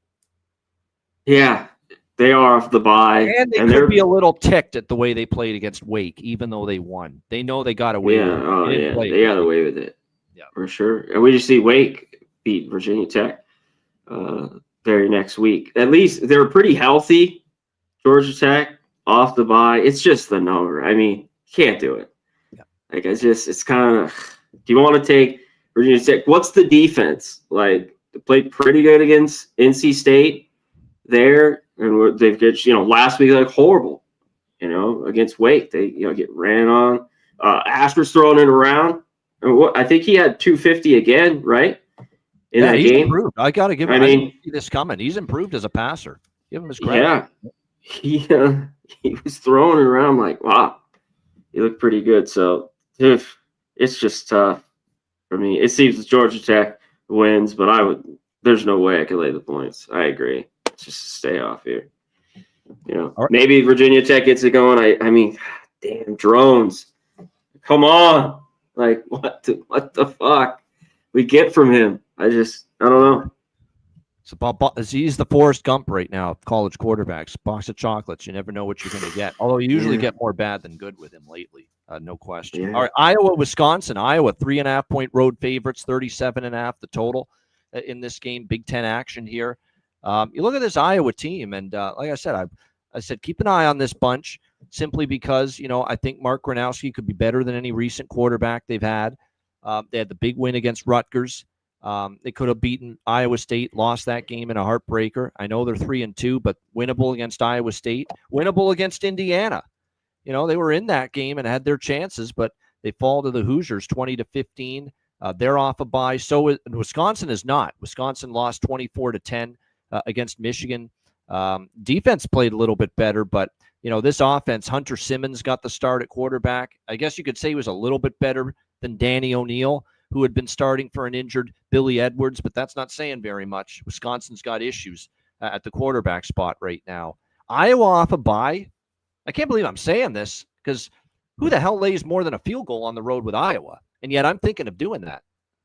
Yeah, they are off the bye. And they could be a little ticked at the way they played against Wake, even though they won. They know they got away with it. They got away with it. Yeah, for sure. And we just see Wake beat Virginia Tech very next week. At least they're pretty healthy. Georgia Tech off the bye. It's just the number. I mean, can't do it. Yeah. Like it's kind of. Do you want to take Virginia Tech? What's the defense like? They played pretty good against NC State there, and they've got last week like horrible. Against Wake, they get ran on. Ashford's throwing it around. I think he had 250 again, right? In that he's game. Improved. I got to give him. I didn't see this coming. He's improved as a passer. Give him his credit. Yeah, he was throwing it around like, wow, he looked pretty good. So it's just tough for me. It seems Georgia Tech wins, but there's no way I could lay the points. I agree. Just stay off here. Right. Maybe Virginia Tech gets it going. I mean, damn drones. Come on. Like what the fuck we get from him? I don't know. He's the Forrest Gump right now of college quarterbacks. Box of chocolates. You never know what you're going to get. Although you usually get more bad than good with him lately. No question. Yeah. All right, Iowa, Wisconsin. Iowa, 3.5-point road favorites, 37.5 the total in this game. Big Ten action here. You look at this Iowa team, and like I said, I said keep an eye on this bunch simply because, I think Mark Gronowski could be better than any recent quarterback they've had. They had the big win against Rutgers. They could have beaten Iowa State, lost that game in a heartbreaker. I know they're 3-2, but winnable against Iowa State, winnable against Indiana. They were in that game and had their chances, but they fall to the Hoosiers 20-15. They're off a bye. So Wisconsin is not. Wisconsin lost 24-10 against Michigan. Defense played a little bit better, but this offense, Hunter Simmons got the start at quarterback. I guess you could say he was a little bit better than Danny O'Neal, who had been starting for an injured Billy Edwards, but that's not saying very much. Wisconsin's got issues at the quarterback spot right now. Iowa off a bye. I can't believe I'm saying this because Who the hell lays more than a field goal on the road with Iowa? And yet I'm thinking of doing that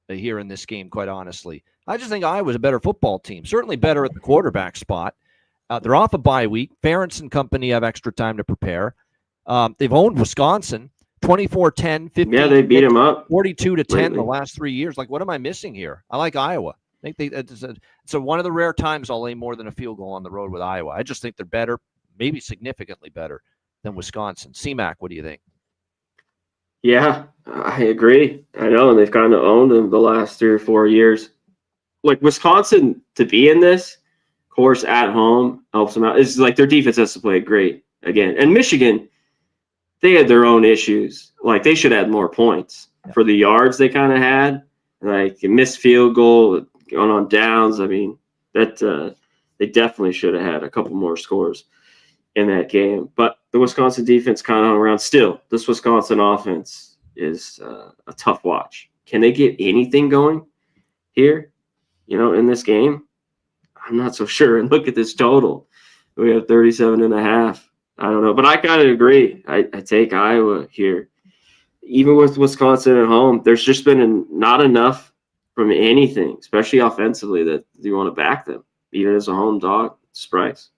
here in this game, quite honestly. I just think Iowa's a better football team, certainly better at the quarterback spot. They're off a bye week. Ferentz and company have extra time to prepare. They've owned Wisconsin 24-10, 15. Yeah, they beat them up 42-10 the last 3 years. Like, what am I missing here? I like Iowa. I think it's one of the rare times I'll lay more than a field goal on the road with Iowa. I just think they're better, maybe significantly better than Wisconsin. CMAC, what do you think? Yeah, I agree. I know, and they've kind of owned them the last 3 or 4 years. Like Wisconsin to be in this, of course, at home helps them out. It's like their defense has to play great again. And Michigan, they had their own issues. Like they should have had more points for the yards they kind of had. Like a missed field goal, going on downs. I mean, that they definitely should have had a couple more scores in that game. But the Wisconsin defense kind of hung around. Still, this Wisconsin offense is a tough watch. Can they get anything going here, in this game? I'm not so sure. And look at this total. We have 37.5. I don't know. But I kind of agree. I take Iowa here. Even with Wisconsin at home, there's just been not enough from anything, especially offensively, that you want to back them, even as a home dog. Sprice.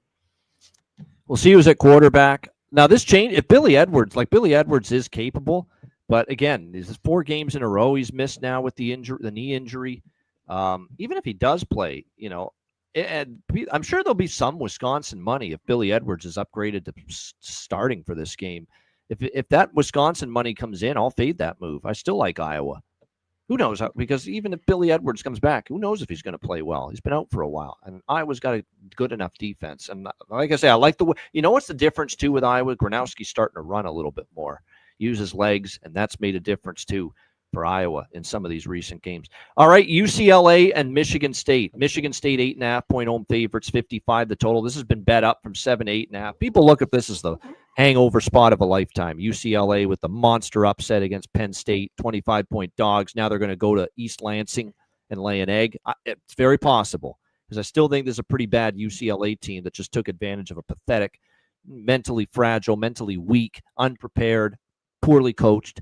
We'll see who's at quarterback. Now, this change, if Billy Edwards is capable, but again, this is 4 games in a row he's missed now with the knee injury. Even if he does play, and I'm sure there'll be some Wisconsin money if Billy Edwards is upgraded to starting for this game. If that Wisconsin money comes in, I'll fade that move. I still like Iowa. Who knows? Because even if Billy Edwards comes back, who knows if he's going to play well? He's been out for a while, and Iowa's got a good enough defense. And like I say, I like the way. What's the difference too with Iowa? Gronowski's starting to run a little bit more, use his legs, and that's made a difference too for Iowa in some of these recent games. All right, UCLA and Michigan State. Michigan State 8.5-point home favorites, 55 the total. This has been bet up from 7 to 8.5. People look at this as the hangover spot of a lifetime. UCLA with the monster upset against Penn State, 25-point dogs. Now they're going to go to East Lansing and lay an egg. It's very possible because I still think there's a pretty bad UCLA team that just took advantage of a pathetic, mentally fragile, mentally weak, unprepared, poorly coached,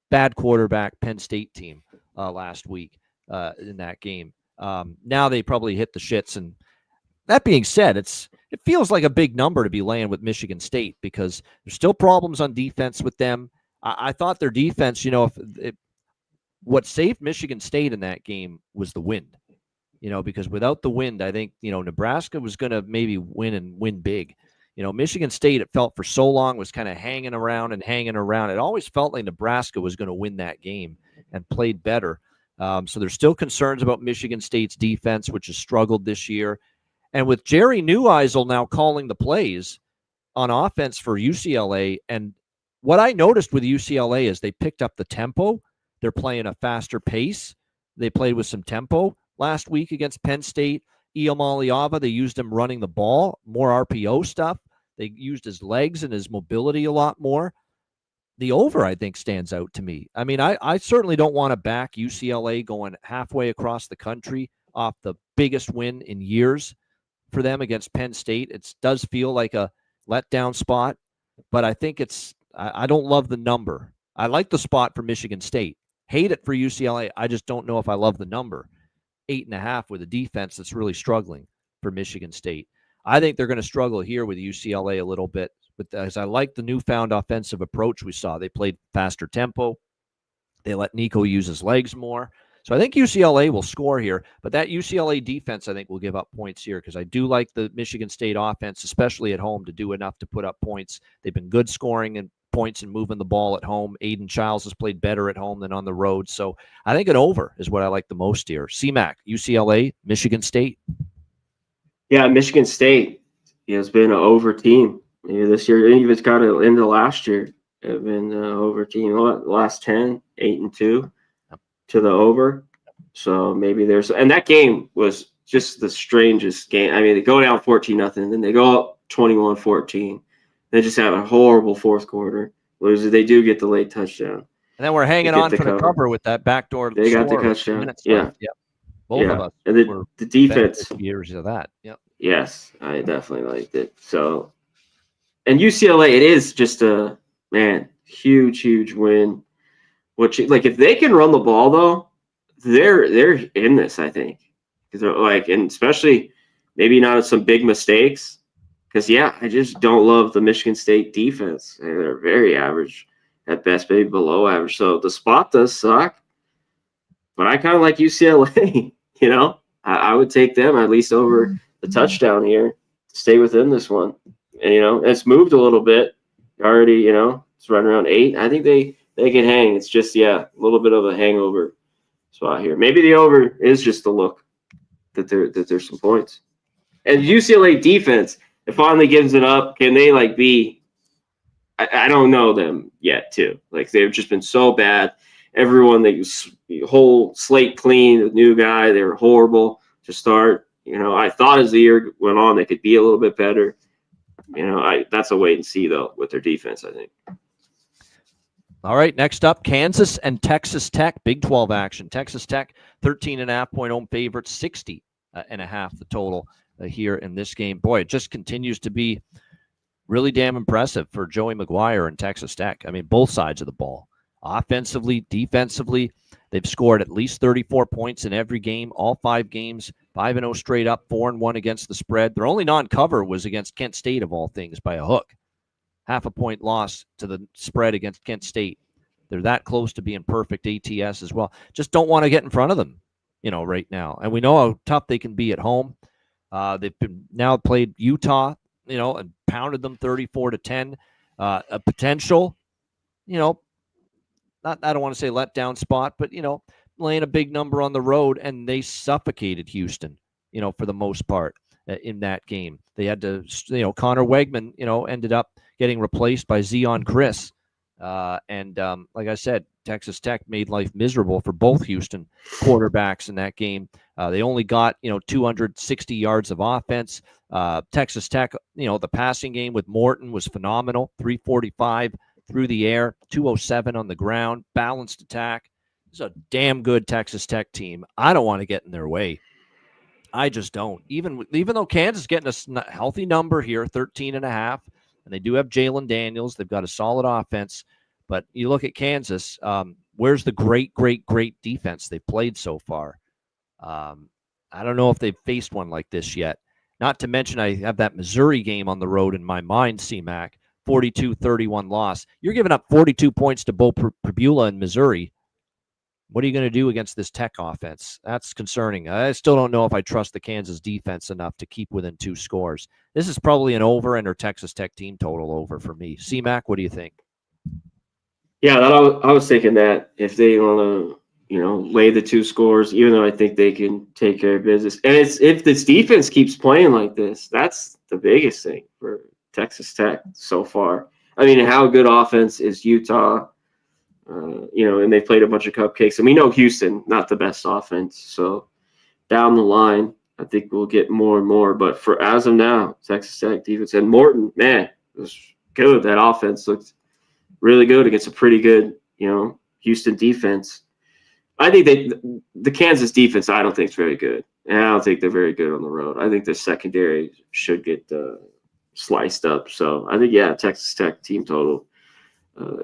bad quarterback Penn State team last week in that game. Now they probably hit the shits. And that being said, it feels like a big number to be laying with Michigan State because there's still problems on defense with them. I thought their defense, what saved Michigan State in that game was the wind, because without the wind, I think, Nebraska was going to maybe win big. Michigan State, it felt for so long, was kind of hanging around. It always felt like Nebraska was going to win that game and played better. So there's still concerns about Michigan State's defense, which has struggled this year. And with Jerry Neueisel now calling the plays on offense for UCLA, and what I noticed with UCLA is they picked up the tempo. They're playing a faster pace. They played with some tempo last week against Penn State. Iamaleava, they used him running the ball, more RPO stuff. They used his legs and his mobility a lot more. The over, I think, stands out to me. I mean, I certainly don't want to back UCLA going halfway across the country off the biggest win in years for them against Penn State. It does feel like a letdown spot, but I think I don't love the number. I like the spot for Michigan State. Hate it for UCLA. I just don't know if I love the number. 8.5 with a defense that's really struggling for Michigan State. I think they're going to struggle here with UCLA a little bit, but as I like the newfound offensive approach we saw, they played faster tempo. They let Nico use his legs more. So I think UCLA will score here, but that UCLA defense, I think, will give up points here because I do like the Michigan State offense, especially at home, to do enough to put up points. They've been good scoring and points and moving the ball at home. Aiden Childs has played better at home than on the road. So I think an over is what I like the most here. CMAC, UCLA, Michigan State. Yeah, Michigan State has been an over team this year. And even kind of into last year, have been an over team. The last 10, 8-2 to the over. So maybe and that game was just the strangest game. I mean, they go down 14-0, then they go up 21-14. They just have a horrible fourth quarter. Lose. They do get the late touchdown. And then we're hanging on for the cover with that backdoor. They got the touchdown. Yeah. Both of us. And the defense. Years of that. Yep. Yes, I definitely liked it. So, and UCLA, it is just Huge win. If they can run the ball though, they're in this, I think. Because and especially maybe not some big mistakes. Because I just don't love the Michigan State defense. They're very average at best, maybe below average. So the spot does suck. But I kind of like UCLA. I would take them at least over the touchdown here. Stay within this one. And it's moved a little bit. Already, it's running around 8. I think they can hang. It's just a little bit of a hangover spot here. Maybe the over is just the look that there's some points. And UCLA defense, it finally gives it up. Can they be? I don't know them yet too. They've just been so bad. Everyone whole slate clean, the new guy, they were horrible to start. I thought as the year went on they could be a little bit better. That's a wait and see though with their defense, I think. All right, next up, Kansas and Texas Tech, Big 12 action. Texas Tech, 13.5-point home favorite, 60.5 the total here in this game. Boy, it just continues to be really damn impressive for Joey McGuire and Texas Tech. I mean, both sides of the ball. Offensively, defensively, they've scored at least 34 points in every game, all 5 games, 5-0 straight up, 4-1 against the spread. Their only non-cover was against Kent State, of all things, by a hook. 0.5 point loss to the spread against Kent State. They're that close to being perfect ATS as well. Just don't want to get in front of them, right now. And we know how tough they can be at home. They've now played Utah, and pounded them 34-10. A potential, I don't want to say letdown spot, but, laying a big number on the road, and they suffocated Houston, for the most part in that game. They had to, Connor Wegman, ended up getting replaced by Zion Chris. And like I said, Texas Tech made life miserable for both Houston quarterbacks in that game. They only got, 260 yards of offense. Texas Tech, the passing game with Morton was phenomenal. 345 through the air, 207 on the ground, balanced attack. It's a damn good Texas Tech team. I don't want to get in their way. I just don't. Even though Kansas is getting a healthy number here, 13.5, and they do have Jalen Daniels. They've got a solid offense. But you look at Kansas, where's the great defense they've played so far? I don't know if they've faced one like this yet. Not to mention I have that Missouri game on the road in my mind, CMAC, 42-31 loss. You're giving up 42 points to Bo Pribula in Missouri. What are you going to do against this Tech offense? That's concerning. I still don't know if I trust the Kansas defense enough to keep within 2 scores. This is probably an over and or Texas Tech team total over for me. CMAC, what do you think? Yeah, I was thinking that if they want to, lay the 2 scores, even though I think they can take care of business. And if this defense keeps playing like this, that's the biggest thing for Texas Tech so far. I mean, how good offense is Utah? And they played a bunch of cupcakes. And we know Houston, not the best offense. So down the line, I think we'll get more and more. But for as of now, Texas Tech defense and Morton, man, it was good. That offense looked really good against a pretty good, Houston defense. I think the Kansas defense, I don't think is very good. And I don't think they're very good on the road. I think their secondary should get sliced up. So I think, Texas Tech team total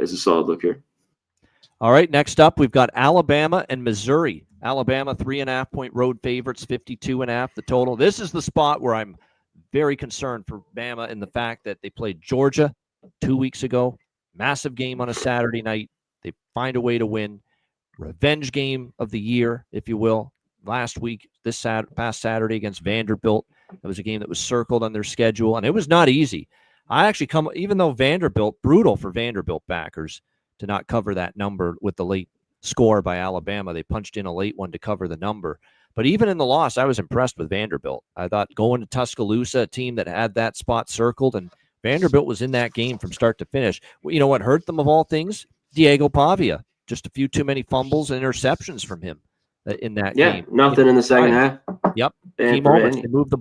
is a solid look here. All right, next up, we've got Alabama and Missouri. Alabama, 3.5-point road favorites, 52.5 the total. This is the spot where I'm very concerned for Bama in the fact that they played Georgia 2 weeks ago. Massive game on a Saturday night. They find a way to win. Revenge game of the year, if you will. Last week, past Saturday against Vanderbilt. It was a game that was circled on their schedule, and it was not easy. Even though brutal for Vanderbilt backers to not cover that number with the late score by Alabama. They punched in a late one to cover the number. But even in the loss, I was impressed with Vanderbilt. I thought going to Tuscaloosa, a team that had that spot circled, and Vanderbilt was in that game from start to finish. You know what hurt them of all things? Diego Pavia. Just a few too many fumbles and interceptions from him in that game. Yeah, nothing in the second half. Yep. Key moments. They move the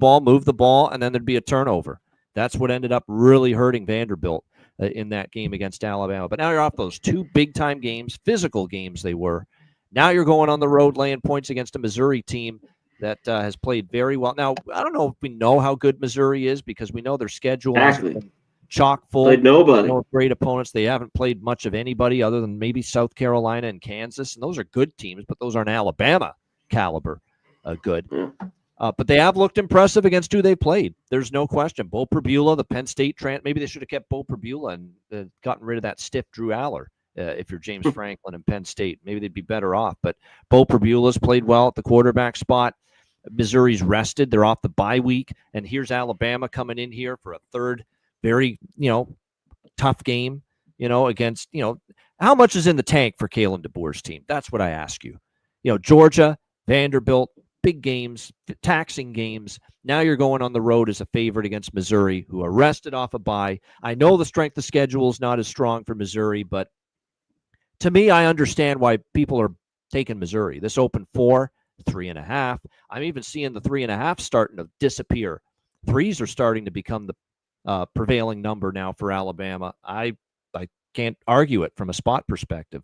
ball, and then there'd be a turnover. That's what ended up really hurting Vanderbilt in that game against Alabama. But now you're off those 2 big-time games, physical games they were. Now you're going on the road laying points against a Missouri team that has played very well. Now, I don't know if we know how good Missouri is because we know their schedule has been chock full. Played nobody. Great opponents. They haven't played much of anybody other than maybe South Carolina and Kansas, and those are good teams, but those aren't Alabama caliber good. Yeah. But they have looked impressive against who they played. There's no question. Bo Perbula, the Penn State maybe they should have kept Bo Perbula and gotten rid of that stiff Drew Aller. If you're James Franklin and Penn State, maybe they'd be better off. But Bo Perbula's played well at the quarterback spot. Missouri's rested. They're off the bye week. And here's Alabama coming in here for a third very, tough game, against, how much is in the tank for Kalen DeBoer's team? That's what I ask you. Georgia, Vanderbilt, big games, taxing games. Now you're going on the road as a favorite against Missouri, who are rested off a bye. I know the strength of schedule is not as strong for Missouri, but to me, I understand why people are taking Missouri. This opened 4, 3.5. I'm even seeing the 3.5 starting to disappear. 3s are starting to become the prevailing number now for Alabama. I can't argue it from a spot perspective.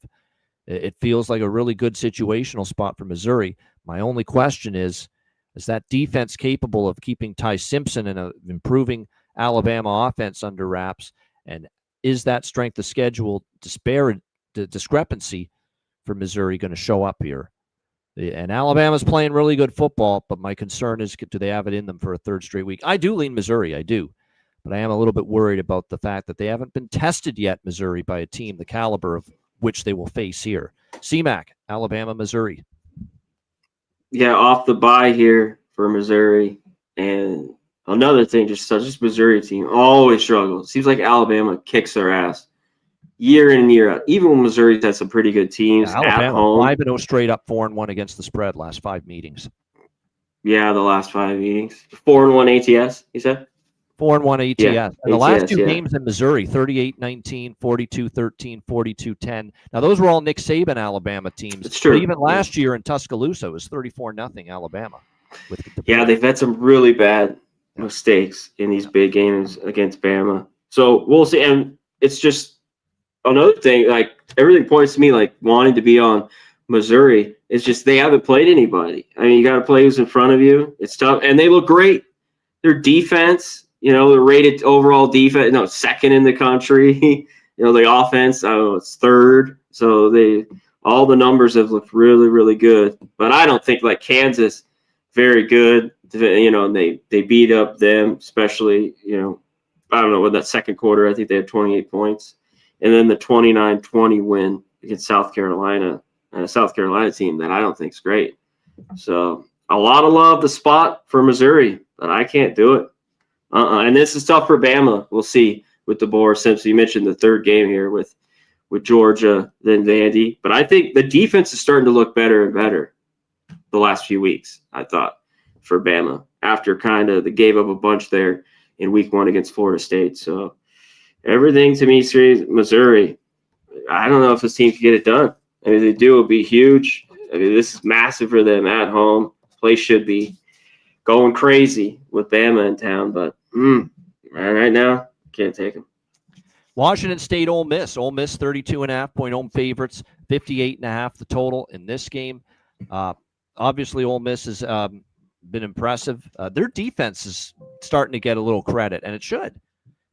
It feels like a really good situational spot for Missouri. My only question is that defense capable of keeping Ty Simpson and improving Alabama offense under wraps? And is that strength of schedule discrepancy for Missouri going to show up here? And Alabama's playing really good football, but my concern is, do they have it in them for a third straight week? I do lean Missouri, I do. But I am a little bit worried about the fact that they haven't been tested yet, Missouri, by a team the caliber of which they will face here. CMAC, Alabama, Missouri. Yeah, off the bye here for Missouri. And another thing, just Missouri team always struggles. Seems like Alabama kicks their ass year in and year out. Even when Missouri's had some pretty good teams at home. 5-0 straight up, 4-1 against the spread last 5 meetings. Yeah, the last 5 meetings. 4-1 ATS, you said? 4-1 ATS. Yeah, and the last 2 games in Missouri, 38-19, 42-13, 42-10. Now, those were all Nick Saban Alabama teams. It's true. But even last year in Tuscaloosa, it was 34-0 Alabama. Yeah, they've had some really bad mistakes in these big games against Bama. So we'll see. And it's just another thing, like everything points to me like wanting to be on Missouri. It's just they haven't played anybody. I mean, you got to play who's in front of you. It's tough. And they look great. Their defense, they're rated overall defense, second in the country. The offense, I don't know, it's third. So all the numbers have looked really, really good. But I don't think like Kansas, very good. And they beat up them, especially, I don't know, with that second quarter, I think they had 28 points. And then the 29-20 win against South Carolina, and a South Carolina team that I don't think is great. So a lot of love the spot for Missouri, but I can't do it. And this is tough for Bama. We'll see with DeBoer Simpson. You mentioned the third game here with Georgia, then Vandy. But I think the defense is starting to look better and better the last few weeks, I thought, for Bama, after they gave up a bunch there in week 1 against Florida State. So everything to me screams Missouri. I don't know if this team can get it done. I mean, if they do, it'll be huge. I mean, this is massive for them at home. Place should be going crazy with Bama in town, but right now, can't take them. Washington State, Ole Miss. Ole Miss 32.5-point home favorites, 58.5 the total in this game. Obviously, Ole Miss has been impressive. Their defense is starting to get a little credit, and it should.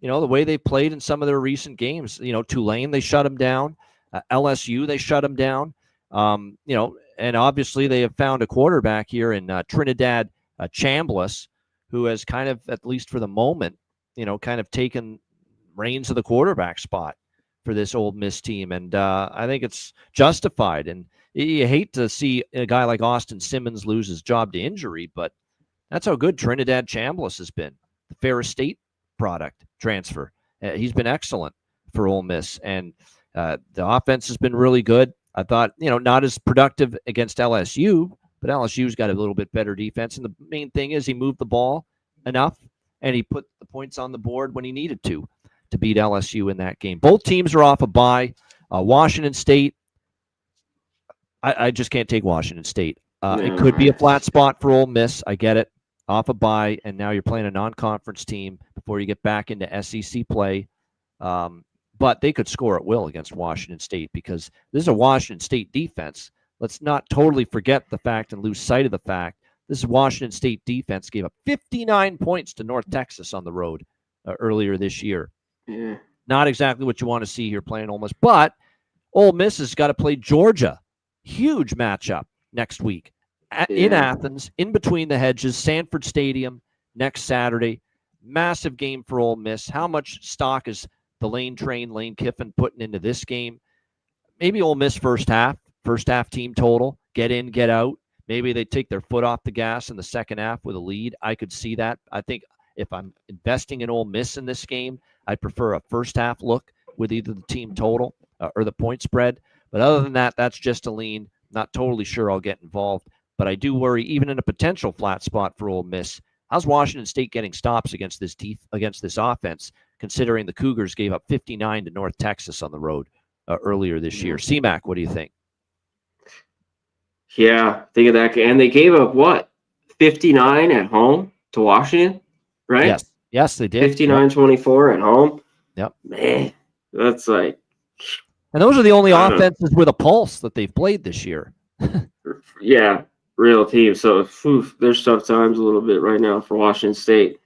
The way they played in some of their recent games. Tulane, they shut them down. LSU, they shut them down. And obviously they have found a quarterback here in Trinidad Chambliss, who has kind of, at least for the moment, kind of taken reins of the quarterback spot for this Ole Miss team. And I think it's justified. And you hate to see a guy like Austin Simmons lose his job to injury, but that's how good Trinidad Chambliss has been. The Ferris State product transfer. He's been excellent for Ole Miss. And the offense has been really good. I thought, not as productive against LSU, but LSU's got a little bit better defense. And the main thing is he moved the ball enough, and he put the points on the board when he needed to beat LSU in that game. Both teams are off a bye. Washington State, I just can't take Washington State. It could be a flat spot for Ole Miss. I get it. Off a bye, and now you're playing a non-conference team before you get back into SEC play. But they could score at will against Washington State because this is a Washington State defense. Let's not totally forget the fact and lose sight of the fact this is Washington State defense gave up 59 points to North Texas on the road earlier this year. Yeah. Not exactly what you want to see here playing Ole Miss. But Ole Miss has got to play Georgia. Huge matchup next week in Athens, in between the hedges, Sanford Stadium next Saturday. Massive game for Ole Miss. How much stock is the Lane Kiffin putting into this game? Maybe Ole Miss first half team total, get in, get out. Maybe they take their foot off the gas in the second half with a lead. I could see that. I think if I'm investing in Ole Miss in this game, I prefer a first half look with either the team total or the point spread. But other than that, that's just a lean. Not totally sure I'll get involved. But I do worry, even in a potential flat spot for Ole Miss, how's Washington State getting stops against this offense, considering the Cougars gave up 59 to North Texas on the road earlier this year? C-Mac, what do you think? Yeah, think of that. And they gave up what? 59 at home to Washington, right? Yes, they did. 59-24 at home. Yep. Man, that's like. And those are the only offenses with a pulse that they've played this year. Yeah, real team. So there's tough times a little bit right now for Washington State.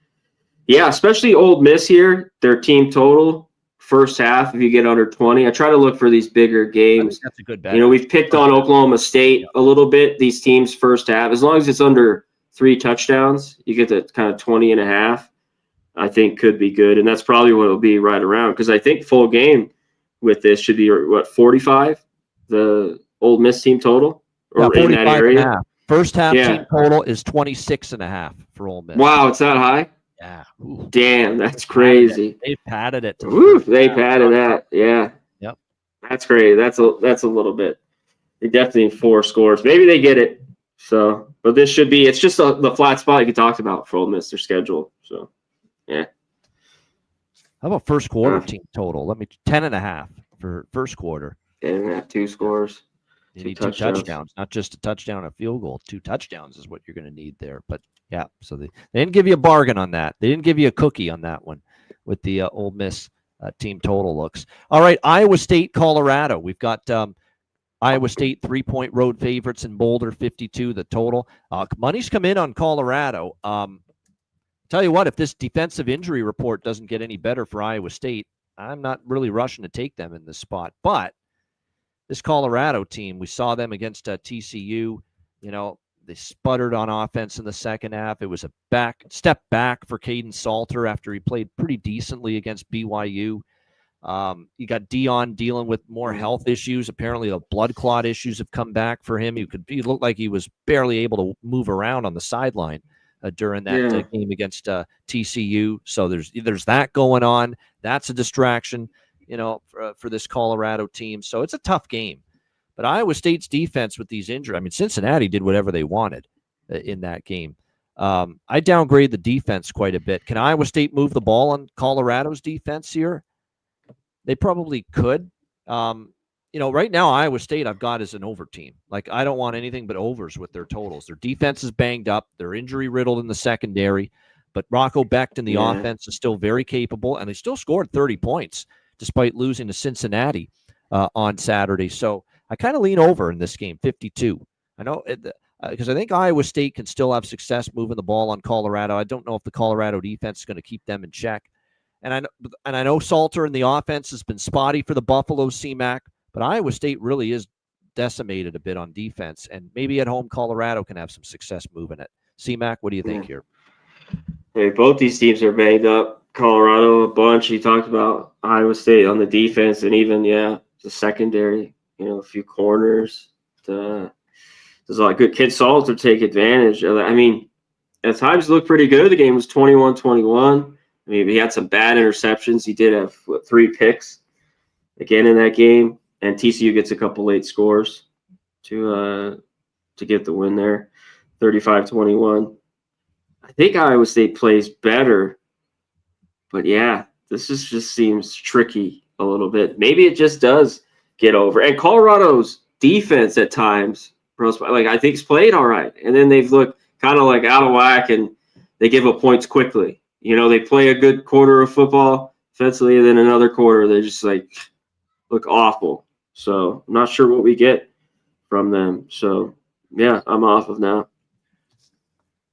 Yeah, especially Ole Miss here. Their team total first half, if you get under 20. I try to look for these bigger games. That's a good bet. You know, we've picked on Oklahoma State a little bit, these teams first half. As long as it's under 3 touchdowns, you get to kind of 20.5, I think could be good. And that's probably what it'll be right around. Because I think full game with this should be, 45? The Ole Miss team total? Or in that area? First half team total is 26.5 for Ole Miss. Wow, it's that high? Yeah. Ooh. Damn, that's crazy. They padded it. They padded that. Yeah. Yep. That's great. That's a little bit. They definitely need 4 scores. Maybe they get it. So, but this should be. It's just the flat spot you talked about for Ole Miss, their schedule. So, yeah. How about first quarter team total? 10.5 for first quarter. 10.5, 2 scores. You need 2 touchdowns, not just a touchdown, a field goal. 2 touchdowns is what you're going to need there. But yeah, so they didn't give you a bargain on that. They didn't give you a cookie on that one with the Ole Miss team total looks. All right, Iowa State, Colorado. We've got Iowa State 3-point road favorites in Boulder, 52 the total. Money's come in on Colorado. Tell you what, if this defensive injury report doesn't get any better for Iowa State, I'm not really rushing to take them in this spot. But this Colorado team, we saw them against TCU. You know, they sputtered on offense in the second half. It was a step back for Caden Salter after he played pretty decently against BYU. You got Dion dealing with more health issues. Apparently, the blood clot issues have come back for him. He looked like he was barely able to move around on the sideline during that game against TCU. So there's that going on. That's a distraction, you know, for this Colorado team. So it's a tough game. But Iowa State's defense with these injuries, I mean, Cincinnati did whatever they wanted in that game. I downgrade the defense quite a bit. Can Iowa State move the ball on Colorado's defense here? They probably could. You know, right now, Iowa State I've got as an over team. Like, I don't want anything but overs with their totals. Their defense is banged up. They're injury-riddled in the secondary. But Rocco Becht in the offense is still very capable, and they still scored 30 points despite losing to Cincinnati on Saturday. So I kind of lean over in this game, 52. I know because I think Iowa State can still have success moving the ball on Colorado. I don't know if the Colorado defense is going to keep them in check. And I know Salter in the offense has been spotty for the Buffaloes, C-Mac, but Iowa State really is decimated a bit on defense, and maybe at home Colorado can have some success moving it. C-Mac, what do you think here? Hey, both these teams are banged up. Colorado a bunch. You talked about Iowa State on the defense, and even the secondary. You know, a few corners. There's a lot of good kids. Salter take advantage of that. I mean, at times it looked pretty good. The game was 21-21. I mean, he had some bad interceptions. He did have 3 picks again in that game, and TCU gets a couple late scores to get the win there, 35-21. I think Iowa State plays better, but yeah, this just seems tricky a little bit. Maybe it just does get over. And Colorado's defense at times, like I think, is played all right, and then they've looked kind of like out of whack, and they give up points quickly. You know, they play a good quarter of football offensively, and then another quarter they just like look awful. So I'm not sure what we get from them. So yeah, I'm off of now.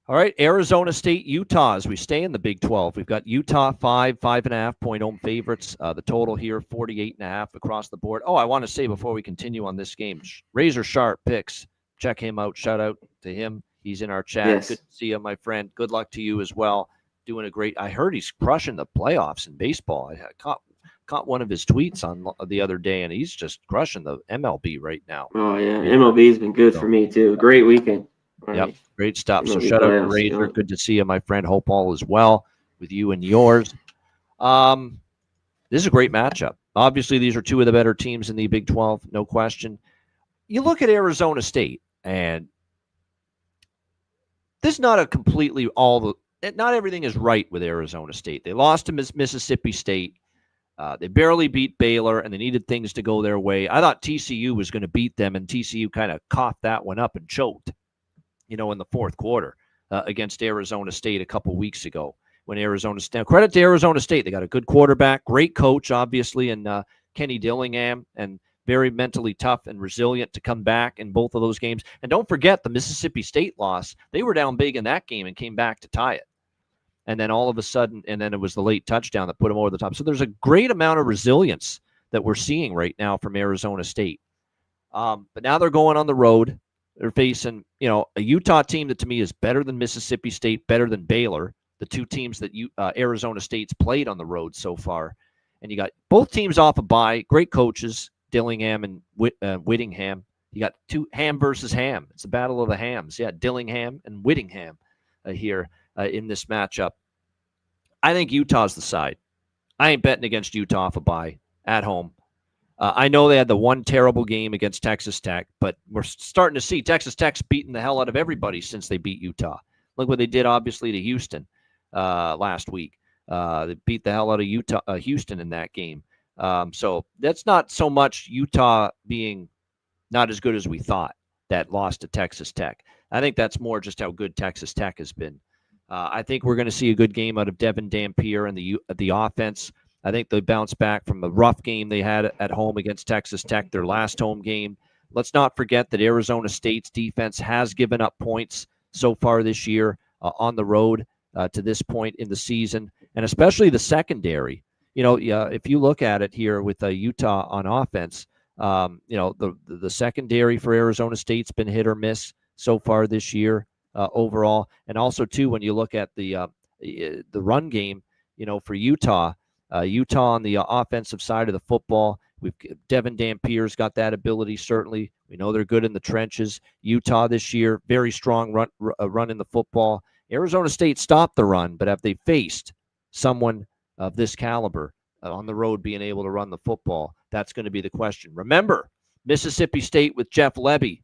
All right, Arizona State, Utah, as we stay in the Big 12. We've got Utah 5.5 point home favorites. The total here, 48.5 across the board. Oh, I want to say before we continue on this game, Razor Sharp picks. Check him out. Shout out to him. He's in our chat. Yes. Good to see you, my friend. Good luck to you as well. Doing a great. I heard he's crushing the playoffs in baseball. I caught one of his tweets on the other day, and he's just crushing the MLB right now. Oh, yeah. MLB's been good for me, too. Great weekend. Yep, great stuff. So MLB shout out to playoffs, Razor. yeah. Good to see you, my friend. Hope all is well with you and yours. This is a great matchup. Obviously, these are two of the better teams in the Big 12, no question. You look at Arizona State, and this is not a completely not everything is right with Arizona State. They lost to Mississippi State. They barely beat Baylor, and they needed things to go their way. I thought TCU was going to beat them, and TCU kind of coughed that one up and choked, in the fourth quarter against Arizona State a couple weeks ago. When Arizona State, credit to Arizona State, they got a good quarterback, great coach, obviously, and Kenny Dillingham, and very mentally tough and resilient to come back in both of those games. And don't forget the Mississippi State loss. They were down big in that game and came back to tie it. And then all of a sudden, and then it was the late touchdown that put them over the top. So there's a great amount of resilience that we're seeing right now from Arizona State. But now they're going on the road. They're facing, a Utah team that to me is better than Mississippi State, better than Baylor, the two teams that Arizona State's played on the road so far. And you got both teams off a bye, great coaches, Dillingham and Whittingham. You got Ham versus Ham. It's a battle of the Hams. Yeah, Dillingham and Whittingham here in this matchup. I think Utah's the side. I ain't betting against Utah off a bye at home. I know they had the one terrible game against Texas Tech, but we're starting to see Texas Tech's beaten the hell out of everybody since they beat Utah. Look what they did, obviously, to Houston last week. They beat the hell out of Houston in that game. So that's not so much Utah being not as good as we thought that lost to Texas Tech. I think that's more just how good Texas Tech has been. I think we're going to see a good game out of Devin Dampier and the offense. I think they bounced back from the rough game they had at home against Texas Tech, their last home game. Let's not forget that Arizona State's defense has given up points so far this year on the road to this point in the season, and especially the secondary. If you look at it here with Utah on offense, the secondary for Arizona State's been hit or miss so far this year overall, and also too when you look at the run game, for Utah. Utah on the offensive side of the football, Devin Dampier's got that ability, certainly. We know they're good in the trenches. Utah this year, very strong run in the football. Arizona State stopped the run, but have they faced someone of this caliber on the road being able to run the football? That's going to be the question. Remember, Mississippi State with Jeff Lebby,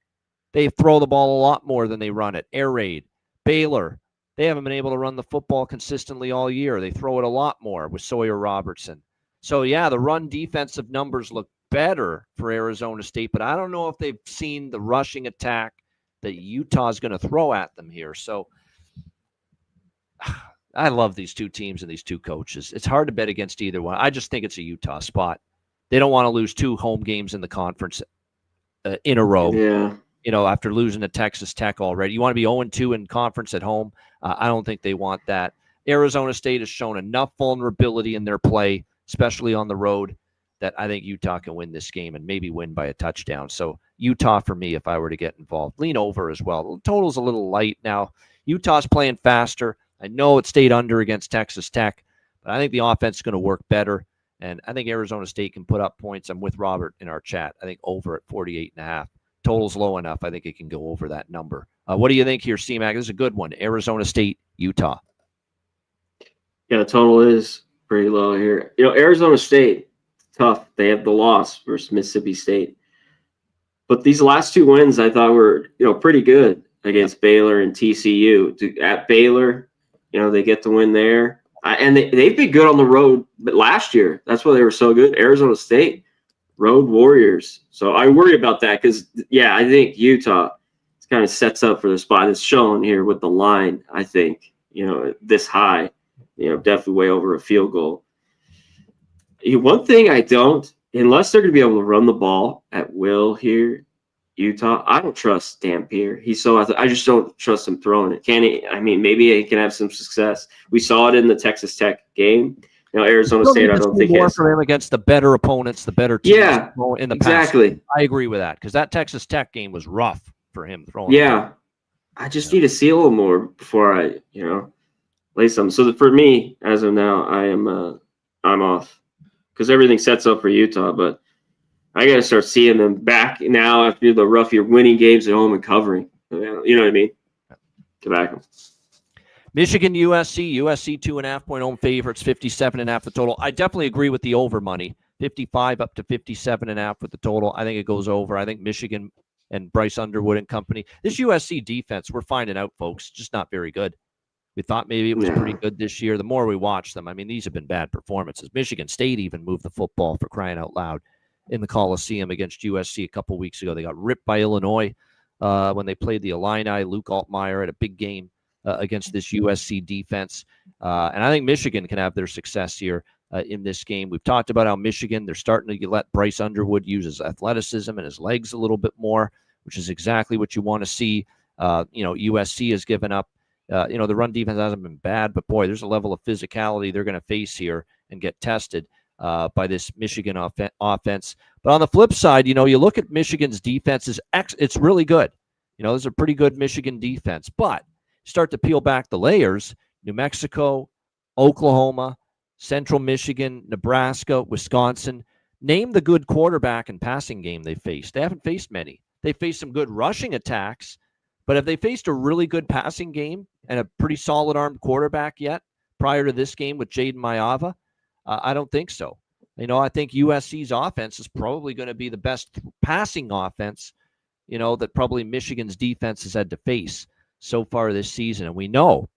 they throw the ball a lot more than they run it. Air raid. Baylor, they haven't been able to run the football consistently all year. They throw it a lot more with Sawyer Robertson. So, yeah, the run defensive numbers look better for Arizona State, but I don't know if they've seen the rushing attack that Utah's going to throw at them here. So, I love these two teams and these two coaches. It's hard to bet against either one. I just think it's a Utah spot. They don't want to lose two home games in the conference in a row. Yeah. After losing to Texas Tech already. You want to be 0-2 in conference at home. I don't think they want that. Arizona State has shown enough vulnerability in their play, especially on the road, that I think Utah can win this game and maybe win by a touchdown. So Utah for me, if I were to get involved. Lean over as well. The total's a little light now. Utah's playing faster. I know it stayed under against Texas Tech, but I think the offense is going to work better. And I think Arizona State can put up points. I'm with Robert in our chat. I think over at 48.5. Total's low enough. I think it can go over that number. What do you think here, C-Mac? This is a good one. Arizona State, Utah. Yeah, the total is pretty low here. Arizona State, tough. They have the loss versus Mississippi State. But these last two wins I thought were, pretty good against Baylor and TCU. At Baylor, they get the win there. And they've been good on the road, but last year, that's why they were so good. Arizona State, road warriors. So I worry about that because, I think Utah kind of sets up for the spot. It's shown here with the line, I think, this high, definitely way over a field goal. One thing I don't, unless they're going to be able to run the ball at will here, Utah. I don't trust Dampier. He's so I just don't trust him throwing it. Can he? I mean, maybe he can have some success. We saw it in the Texas Tech game. Arizona State, I don't think more has. for him against the better opponents, the better teams. Yeah, in the exactly. past. I agree with that because that Texas Tech game was rough for him throwing. Yeah, I just need to see a little more before I, lay some. So for me, as of now, I'm off because everything sets up for Utah, but I got to start seeing them back now after the rough year, winning games at home and covering. You know what I mean? To back them. Michigan, USC 2.5-point home favorites, 57.5 the total. I definitely agree with the over money, 55 up to 57.5 with the total. I think it goes over. I think Michigan and Bryce Underwood and company. This USC defense, we're finding out, folks, just not very good. We thought maybe it was pretty good this year. The more we watch them, I mean, these have been bad performances. Michigan State even moved the football, for crying out loud, in the Coliseum against USC a couple weeks ago. They got ripped by Illinois when they played the Illini. Luke Altmaier had a big game against this USC defense. And I think Michigan can have their success here in this game. We've talked about how Michigan, they're starting to let Bryce Underwood use his athleticism and his legs a little bit more, which is exactly what you want to see. USC has given up. The run defense hasn't been bad, but boy, there's a level of physicality they're going to face here and get tested by this Michigan offense. But on the flip side, you look at Michigan's defense, it's really good. There's a pretty good Michigan defense, but start to peel back the layers. New Mexico, Oklahoma, Central Michigan, Nebraska, Wisconsin. Name the good quarterback and passing game they faced. They haven't faced many. They faced some good rushing attacks, but have they faced a really good passing game and a pretty solid armed quarterback yet prior to this game with Jaden Maiava? I don't think so. I think USC's offense is probably going to be the best passing offense, that probably Michigan's defense has had to face so far this season. And we know,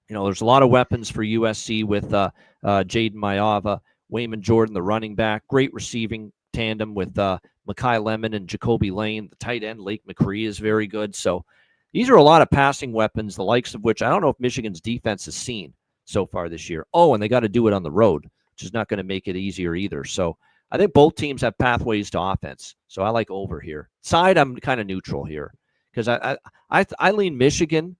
there's a lot of weapons for USC with Jaden Maiava, Wayman Jordan, the running back, great receiving tandem with Mekhi Lemon and Jacoby Lane. The tight end, Lake McCree, is very good. So these are a lot of passing weapons, the likes of which I don't know if Michigan's defense has seen so far this year. Oh, and they got to do it on the road, which is not going to make it easier either. So I think both teams have pathways to offense. So I like over here. Side, I'm kind of neutral here because I lean Michigan,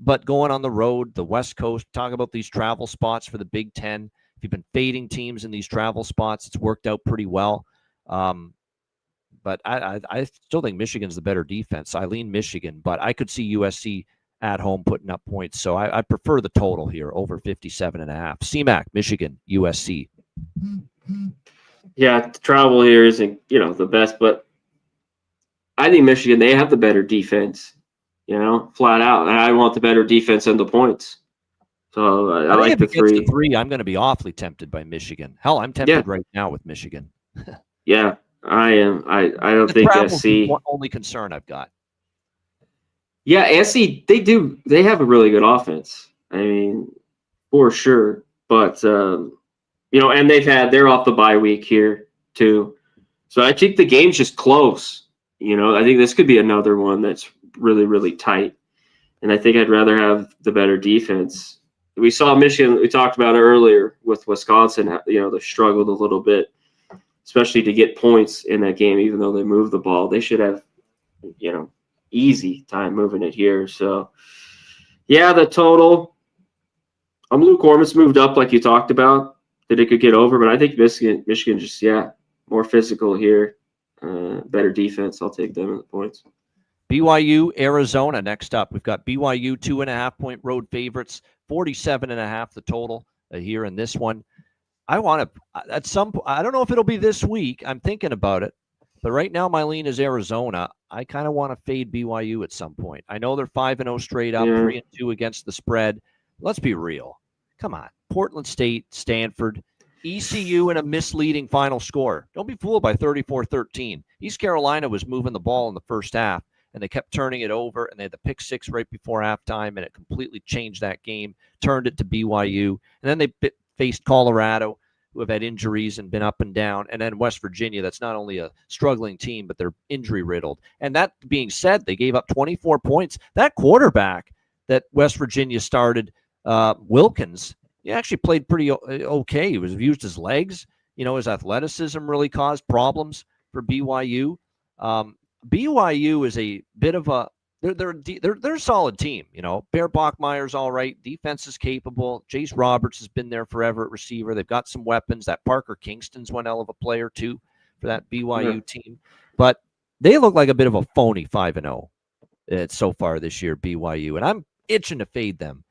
but going on the road, the West Coast, talk about these travel spots for the Big Ten. If you've been fading teams in these travel spots, it's worked out pretty well. But I still think Michigan's the better defense. I lean Michigan, but I could see USC at home putting up points. So I prefer the total here over 57.5. CMAC, Michigan, USC. Yeah, travel here isn't, the best, but I think Michigan, they have the better defense, flat out. And I want the better defense and the points. So I like the three. I'm going to be awfully tempted by Michigan. Hell, I'm tempted right now with Michigan. Yeah, I am. I don't think SC. The only concern I've got. Yeah, SC, they have a really good offense. I mean, for sure. But, and they're off the bye week here too. So I think the game's just close. I think this could be another one that's really, really tight. And I think I'd rather have the better defense. We saw Michigan, we talked about it earlier with Wisconsin, they struggled a little bit, especially to get points in that game, even though they moved the ball. They should have, easy time moving it here. So, yeah, the total, I'm lukewarm. It's moved up like you talked about, that it could get over. But I think Michigan just, more physical here, better defense. I'll take them in the points. BYU, Arizona next up. We've got BYU 2.5-point road favorites, 47.5 the total here in this one. I don't know if it'll be this week. I'm thinking about it. But right now, my lean is Arizona. I kind of want to fade BYU at some point. I know they're 5-0 straight up, 3-2 against the spread. Let's be real. Come on. Portland State, Stanford, ECU in a misleading final score. Don't be fooled by 34-13. East Carolina was moving the ball in the first half, and they kept turning it over, and they had the pick six right before halftime, and it completely changed that game, turned it to BYU. And then they faced Colorado, who have had injuries and been up and down, and then West Virginia, that's not only a struggling team, but they're injury-riddled. And that being said, they gave up 24 points. That quarterback that West Virginia started, Wilkins, he actually played pretty okay. He was used his legs. His athleticism really caused problems for BYU. BYU is a bit of a they're a solid team. Bear Bachmeier's all right. Defense is capable. Jace Roberts has been there forever at receiver. They've got some weapons. That Parker Kingston's one hell of a player too for that BYU team. But they look like a bit of a phony 5-0 so far this year, BYU, and I'm itching to fade them.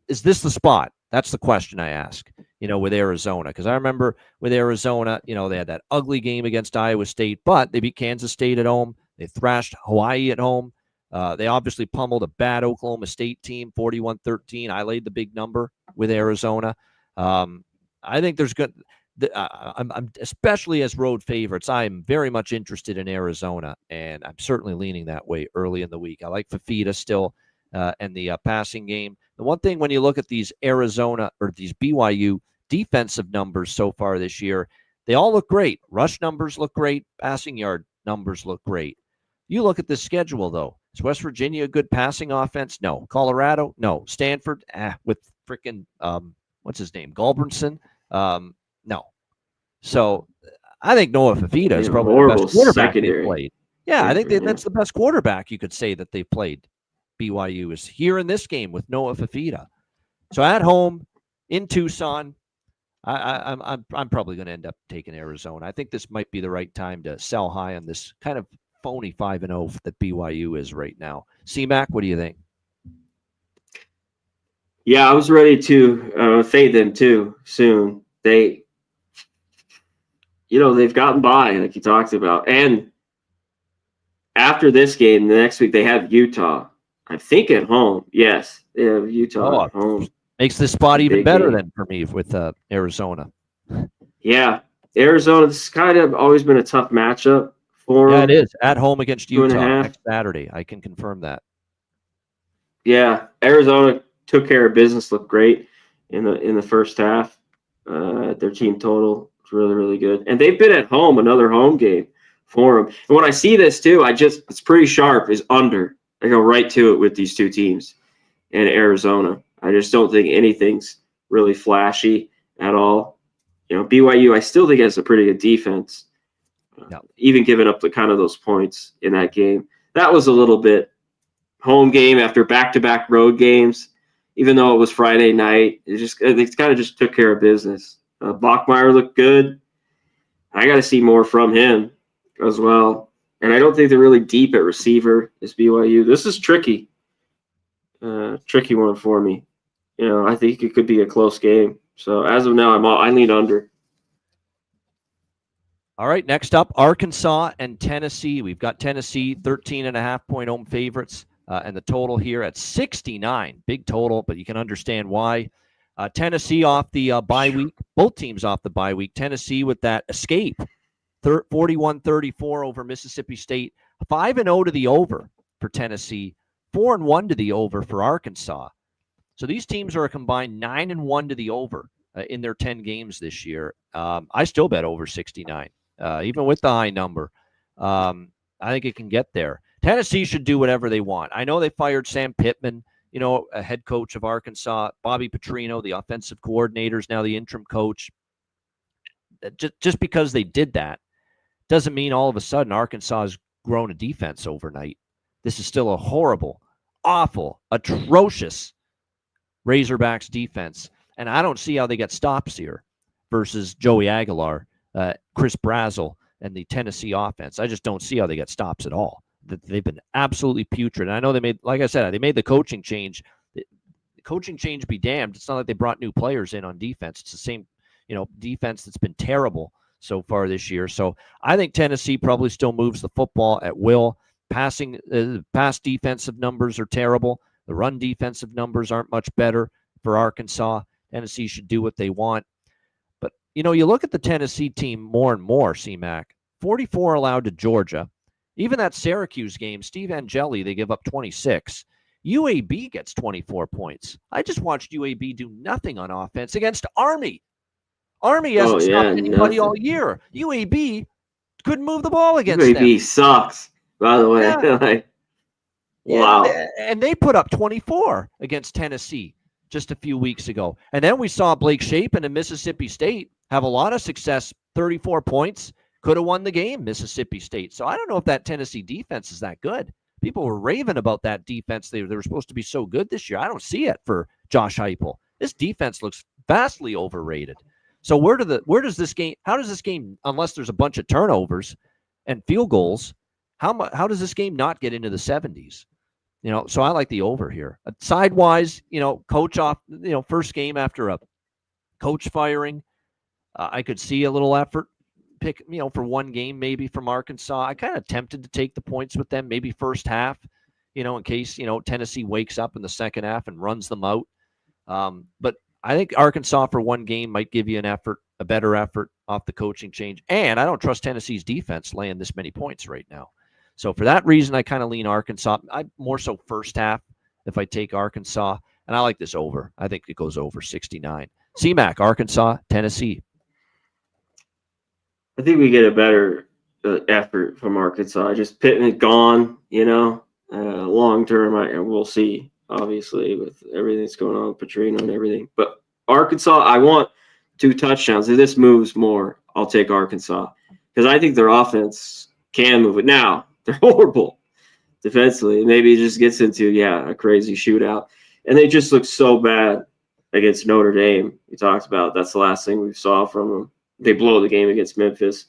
Is this the spot? That's the question I ask, with Arizona. Because I remember with Arizona, they had that ugly game against Iowa State, but they beat Kansas State at home. They thrashed Hawaii at home. They obviously pummeled a bad Oklahoma State team, 41-13. I laid the big number with Arizona. I think there's good. I'm especially as road favorites. I'm very much interested in Arizona, and I'm certainly leaning that way early in the week. I like Fafita still and the passing game. The one thing when you look at these Arizona or these BYU defensive numbers so far this year, they all look great. Rush numbers look great. Passing yard numbers look great. You look at the schedule, though. Is West Virginia a good passing offense? No. Colorado? No. Stanford? With freaking, what's his name? Gulbranson? No. So I think Noah Fafita is probably the best quarterback they've played. Yeah, I think that's the best quarterback you could say that they've played. BYU is here in this game with Noah Fafita. So at home in Tucson, I'm probably going to end up taking Arizona. I think this might be the right time to sell high on this kind of phony 5-0 that BYU is right now. C-Mac, what do you think? Yeah, I was ready to fade them too soon. They've gotten by, like you talked about. And after this game, the next week they have Utah. I think at home. Yes, they have Utah at home. Makes this spot even better than for me with Arizona. Yeah, Arizona, this has kind of always been a tough matchup for them. Yeah, it is. At home against Utah next Saturday. I can confirm that. Yeah, Arizona took care of business, looked great in the first half. Their team total was really, really good. And they've been at home, another home game for them. And when I see this too, it's pretty sharp, is under. I go right to it with these two teams in Arizona. I just don't think anything's really flashy at all. BYU, I still think has a pretty good defense, even giving up the kind of those points in that game. That was a little bit home game after back-to-back road games, even though it was Friday night. It kind of just took care of business. Bachmeier looked good. I got to see more from him as well. And I don't think they're really deep at receiver, is BYU. This is tricky. Tricky one for me. I think it could be a close game. So as of now, I lean under. All right, next up, Arkansas and Tennessee. We've got Tennessee 13.5-point home favorites, and the total here at 69. Big total, but you can understand why. Tennessee off the bye week. Both teams off the bye week. Tennessee with that escape. 41-34 over Mississippi State. 5-0 to the over for Tennessee. 4-1 to the over for Arkansas. So these teams are a combined 9-1 to the over in their 10 games this year. I still bet over 69, even with the high number. I think it can get there. Tennessee should do whatever they want. I know they fired Sam Pittman, a head coach of Arkansas. Bobby Petrino, the offensive coordinator, is now the interim coach. Just because they did that doesn't mean all of a sudden Arkansas has grown a defense overnight. This is still a horrible, awful, atrocious Razorbacks defense. And I don't see how they get stops here versus Joey Aguilar, Chris Brazzell, and the Tennessee offense. I just don't see how they get stops at all. They've been absolutely putrid. And I know they made the coaching change. The coaching change be damned. It's not like they brought new players in on defense. It's the same, defense that's been terrible so far this year. So I think Tennessee probably still moves the football at will. Pass defensive numbers are terrible. The run defensive numbers aren't much better for Arkansas. Tennessee should do what they want. But, you look at the Tennessee team more and more, C-Mac. 44 allowed to Georgia. Even that Syracuse game, Steve Angeli, they give up 26. UAB gets 24 points. I just watched UAB do nothing on offense against Army. Army hasn't stopped anybody all year. UAB couldn't move the ball against them. UAB sucks, by the way. Yeah. Wow. And they put up 24 against Tennessee just a few weeks ago. And then we saw Blake Shapen and Mississippi State have a lot of success, 34 points, could have won the game, Mississippi State. So I don't know if that Tennessee defense is that good. People were raving about that defense. They were supposed to be so good this year. I don't see it for Josh Heupel. This defense looks vastly overrated. So how does this game, unless there's a bunch of turnovers and field goals, how does this game not get into the 70s? So I like the over here. Sidewise, coach off, first game after a coach firing, I could see a little effort pick, for one game maybe from Arkansas. I kind of tempted to take the points with them, maybe first half, in case, Tennessee wakes up in the second half and runs them out. But I think Arkansas for one game might give you a better effort off the coaching change. And I don't trust Tennessee's defense laying this many points right now. So for that reason, I kind of lean Arkansas. I more so first half if I take Arkansas. And I like this over. I think it goes over 69. CMAC, Arkansas, Tennessee. I think we get a better effort from Arkansas. Just Pittman is gone, long term, we'll see, obviously, with everything that's going on with Petrino and everything. But Arkansas, I want 2 touchdowns. If this moves more, I'll take Arkansas because I think their offense can move it. Now, they're horrible defensively. Maybe it just gets into, a crazy shootout. And they just look so bad against Notre Dame. We talked about that's the last thing we saw from them. They blow the game against Memphis.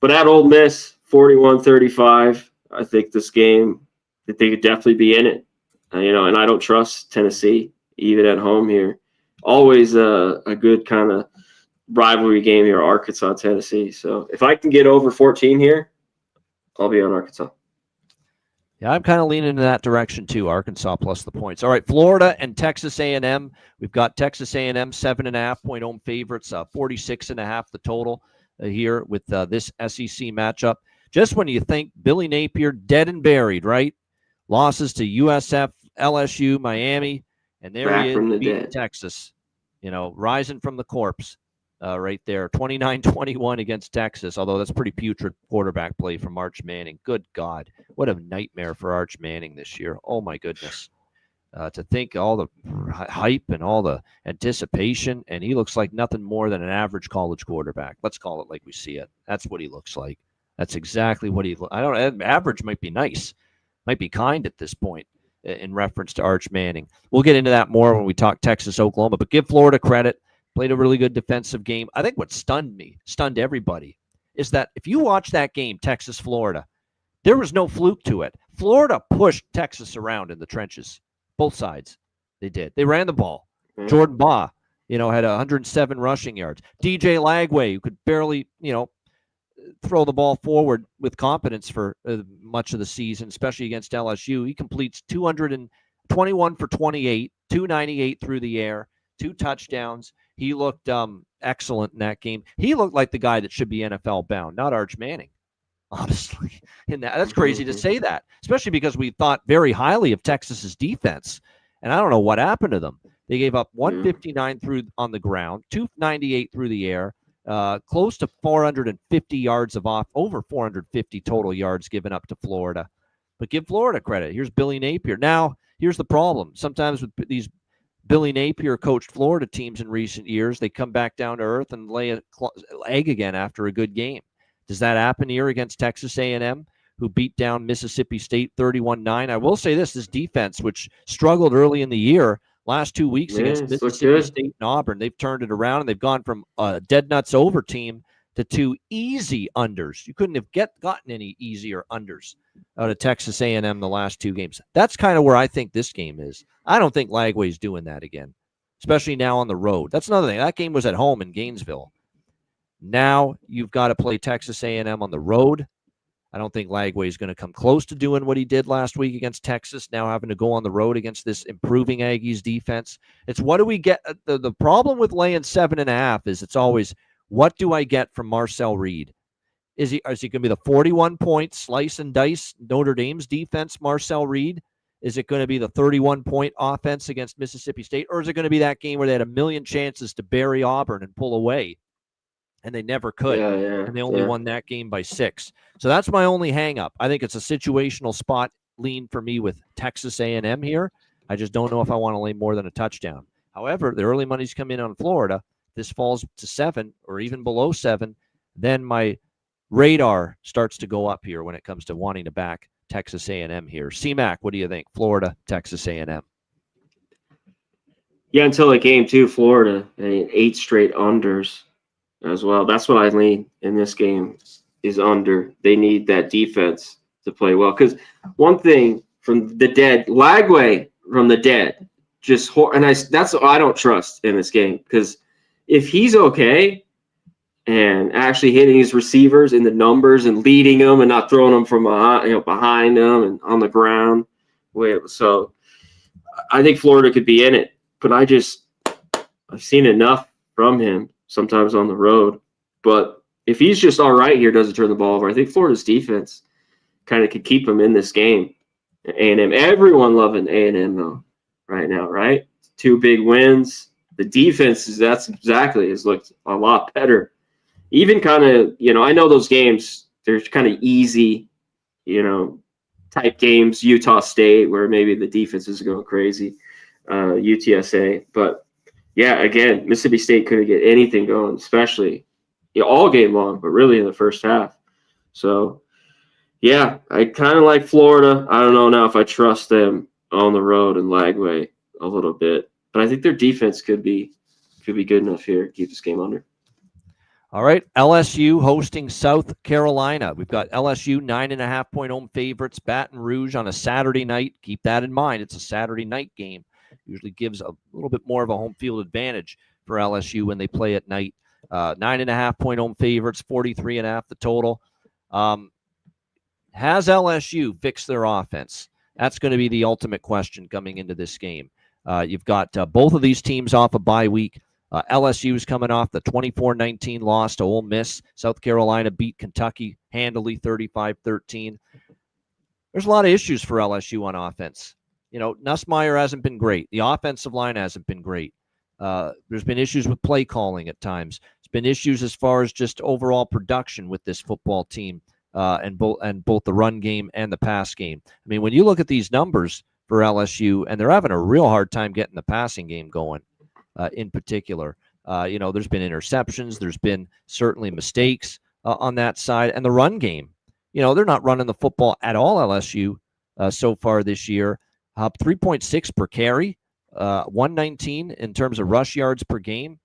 But at Ole Miss, 41-35, I think this game, that they could definitely be in it. And I don't trust Tennessee, even at home here. Always a good kind of rivalry game here, Arkansas, Tennessee. So if I can get over 14 here, I'll be on Arkansas. Yeah, I'm kind of leaning in that direction too. Arkansas plus the points. All right, Florida and Texas A&M. We've got Texas A&M 7.5-point home favorites, 46.5 the total here with this SEC matchup. Just when you think Billy Napier dead and buried, right? Losses to USF, LSU, Miami, and there Back he is, from the beating dead. Texas. Rising from the corpse. Right there, 29-21 against Texas, although that's pretty putrid quarterback play from Arch Manning. Good God, what a nightmare for Arch Manning this year. Oh, my goodness. To think all the hype and all the anticipation, and he looks like nothing more than an average college quarterback. Let's call it like we see it. That's what he looks like. That's exactly what average might be nice, might be kind at this point in reference to Arch Manning. We'll get into that more when we talk Texas, Oklahoma, but give Florida credit. Played a really good defensive game. I think what stunned everybody, is that if you watch that game, Texas-Florida, there was no fluke to it. Florida pushed Texas around in the trenches, both sides. They did. They ran the ball. Jordan Baugh, had 107 rushing yards. DJ Lagway, who could barely, throw the ball forward with competence for much of the season, especially against LSU. He completes 221 for 28, 298 through the air, 2 touchdowns. He looked excellent in that game. He looked like the guy that should be NFL bound, not Arch Manning, honestly. That's crazy to say that, especially because we thought very highly of Texas's defense. And I don't know what happened to them. They gave up 159 on the ground, 298 through the air, close to 450 yards over 450 total yards given up to Florida. But give Florida credit. Here's Billy Napier. Now, here's the problem. Sometimes with these Billy Napier coached Florida teams in recent years, they come back down to earth and lay an egg again after a good game. Does that happen here against Texas A&M, who beat down Mississippi State 31-9? I will say this defense, which struggled early in the year, last 2 weeks against Mississippi State and Auburn, they've turned it around, and they've gone from a dead nuts over team to 2 easy unders. You couldn't have gotten any easier unders out of Texas A&M the last 2 games. That's kind of where I think this game is. I don't think Lagway's doing that again, especially now on the road. That's another thing. That game was at home in Gainesville. Now you've got to play Texas A&M on the road. I don't think Lagway is going to come close to doing what he did last week against Texas, now having to go on the road against this improving Aggies defense. It's what do we get? The problem with laying 7.5 is it's always, what do I get from Marcel Reed? Is he going to be the 41-point slice and dice Notre Dame's defense, Marcel Reed? Is it going to be the 31-point offense against Mississippi State? Or is it going to be that game where they had a million chances to bury Auburn and pull away, and they never could, and they only won that game by 6? So that's my only hang-up. I think it's a situational spot lean for me with Texas A&M here. I just don't know if I want to lay more than a touchdown. However, the early money's come in on Florida. This falls to 7 or even below 7. Then my radar starts to go up here when it comes to wanting to back Texas A&M here. CMAC, what do you think? Florida, Texas A&M. Yeah, until like game 2, Florida, 8 straight unders as well. That's what I lean in this game is under. They need that defense to play well. Because one thing from the dead, Lagway from the dead, that's what I don't trust in this game. Because if he's okay and actually hitting his receivers in the numbers and leading them and not throwing them from behind them and on the ground, so I think Florida could be in it. But I've seen enough from him sometimes on the road. But if he's just all right here, doesn't turn the ball over, I think Florida's defense kind of could keep him in this game. A&M, everyone loving A&M though right now, right? 2 big wins. The defense has looked a lot better. Even kind of, I know those games, they're kind of easy, type games, Utah State, where maybe the defense is going crazy, UTSA. But, yeah, again, Mississippi State couldn't get anything going, especially all game long, but really in the first half. So, yeah, I kind of like Florida. I don't know now if I trust them on the road in Lagway a little bit. But I think their defense could be good enough here to keep this game under. All right, LSU hosting South Carolina. We've got LSU 9.5-point home favorites, Baton Rouge on a Saturday night. Keep that in mind. It's a Saturday night game. Usually gives a little bit more of a home field advantage for LSU when they play at night. 9.5-point home favorites, 43.5 the total. Has LSU fixed their offense? That's going to be the ultimate question coming into this game. You've got both of these teams off a bye week. LSU is coming off the 24-19 loss to Ole Miss. South Carolina beat Kentucky handily 35-13. There's a lot of issues for LSU on offense. Nussmeier hasn't been great. The offensive line hasn't been great. There's been issues with play calling at times. There's been issues as far as just overall production with this football team and both the run game and the pass game. I mean, when you look at these numbers for LSU, and they're having a real hard time getting the passing game going. In particular, there's been interceptions. There's been certainly mistakes on that side. And the run game, they're not running the football at all, LSU, so far this year. 3.6 per carry, 119 in terms of rush yards per game,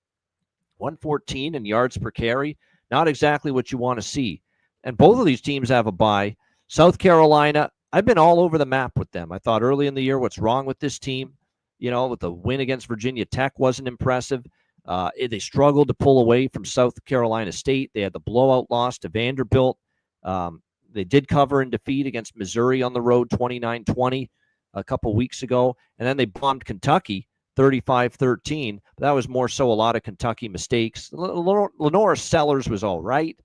114 in yards per carry. Not exactly what you want to see. And both of these teams have a bye. South Carolina, I've been all over the map with them. I thought early in the year, what's wrong with this team? With the win against Virginia Tech wasn't impressive. They struggled to pull away from South Carolina State. They had the blowout loss to Vanderbilt. They did cover and defeat against Missouri on the road 29-20 a couple weeks ago. And then they bombed Kentucky 35-13. That was more so a lot of Kentucky mistakes. Lenora Sellers was all right.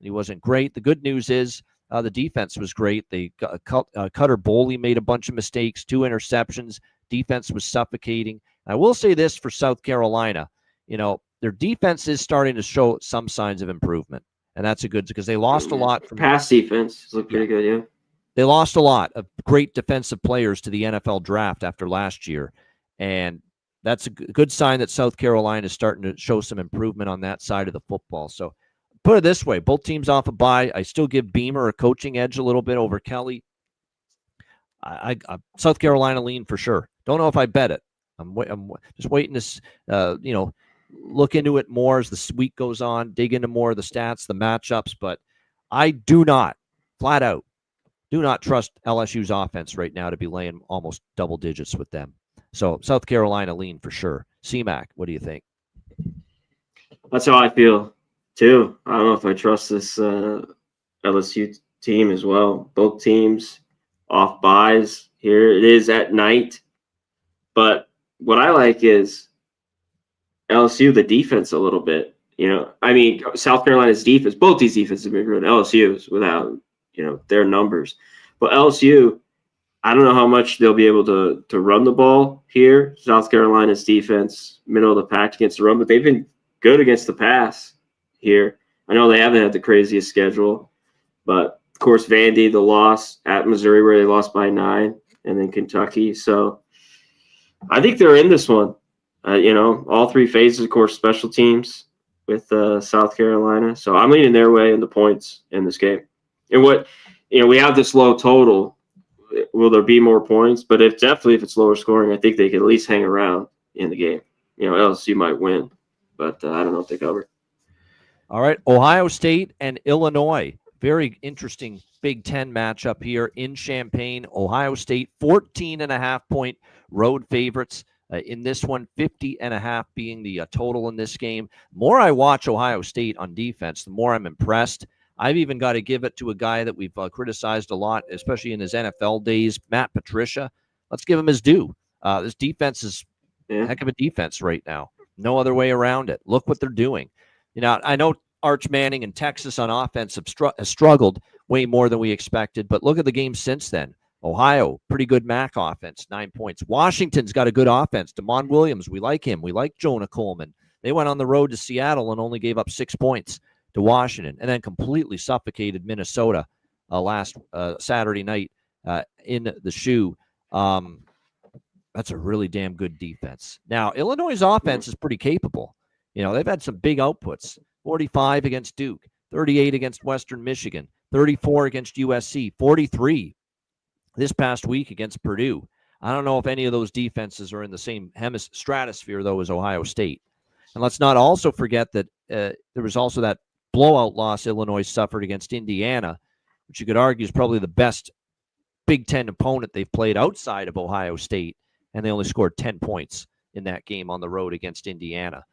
He wasn't great. The good news is the defense was great. Cutter Boley made a bunch of mistakes, 2 interceptions. Defense was suffocating. I will say this for South Carolina, their defense is starting to show some signs of improvement, and that's a good because they lost a lot from pass defense. Looked pretty good, yeah. They lost a lot of great defensive players to the NFL draft after last year, and that's a good sign that South Carolina is starting to show some improvement on that side of the football. So, put it this way: both teams off a bye. I still give Beamer a coaching edge a little bit over Kelly. I South Carolina lean for sure. Don't know if I bet it. I'm just waiting to, look into it more as the week goes on, dig into more of the stats, the matchups. But I do not, flat out, trust LSU's offense right now to be laying almost double digits with them. So South Carolina lean for sure. CMAC, what do you think? That's how I feel too. I don't know if I trust this LSU team as well. Both teams off buys here. It is at night. But what I like is LSU, the defense a little bit. South Carolina's defense, both these defenses have been good. LSU's without, their numbers. But LSU, I don't know how much they'll be able to run the ball here. South Carolina's defense, middle of the pack against the run, but they've been good against the pass here. I know they haven't had the craziest schedule, but of course, Vandy, the loss at Missouri where they lost by 9, and then Kentucky. So I think they're in this one. All 3 phases, of course, special teams with South Carolina. So I'm leaning their way in the points in this game. And we have this low total. Will there be more points? But if it's lower scoring, I think they can at least hang around in the game. LSU might win, but I don't know if they cover. All right, Ohio State and Illinois. Very interesting Big Ten matchup here in Champaign. Ohio State, 14.5-point road favorites. In this one, 50.5 being the total in this game. The more I watch Ohio State on defense, the more I'm impressed. I've even got to give it to a guy that we've criticized a lot, especially in his NFL days, Matt Patricia. Let's give him his due. This defense is a heck of a defense right now. No other way around it. Look what they're doing. I know Arch Manning and Texas on offense has struggled way more than we expected, but look at the game since then. Ohio, pretty good MAC offense, 9 points. Washington's got a good offense. Damon Williams, we like him. We like Jonah Coleman. They went on the road to Seattle and only gave up 6 points to Washington, and then completely suffocated Minnesota last Saturday night in the shoe. That's a really damn good defense. Now, Illinois' offense is pretty capable. They've had some big outputs. 45 against Duke, 38 against Western Michigan, 34 against USC, 43 this past week against Purdue. I don't know if any of those defenses are in the same stratosphere, though, as Ohio State. And let's not also forget that there was also that blowout loss Illinois suffered against Indiana, which you could argue is probably the best Big Ten opponent they've played outside of Ohio State, and they only scored 10 points in that game on the road against Indiana.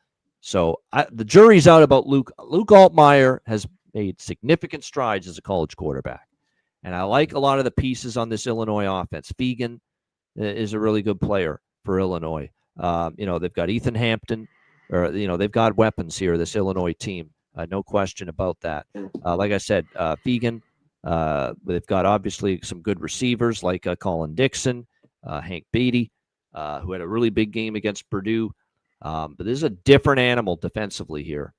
So the jury's out about Luke. Luke Altmaier has made significant strides as a college quarterback. And I like a lot of the pieces on this Illinois offense. Fegan is a really good player for Illinois. They've got Ethan Hampton, they've got weapons here, this Illinois team. No question about that. Like I said, Fegan, they've got obviously some good receivers like Colin Dixon, Hank Beatty, who had a really big game against Purdue. But this is a different animal defensively here,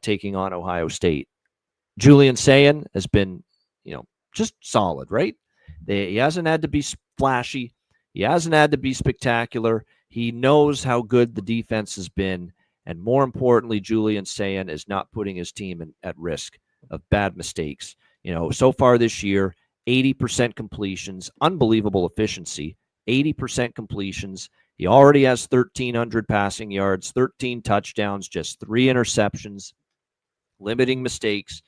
taking on Ohio State. Julian Sayin has been, just solid, right? He hasn't had to be flashy. He hasn't had to be spectacular. He knows how good the defense has been. And more importantly, Julian Sayin is not putting his team at risk of bad mistakes. So far this year, 80% completions, unbelievable efficiency, 80% completions. He already has 1,300 passing yards, 13 touchdowns, just 3 interceptions, limiting mistakes.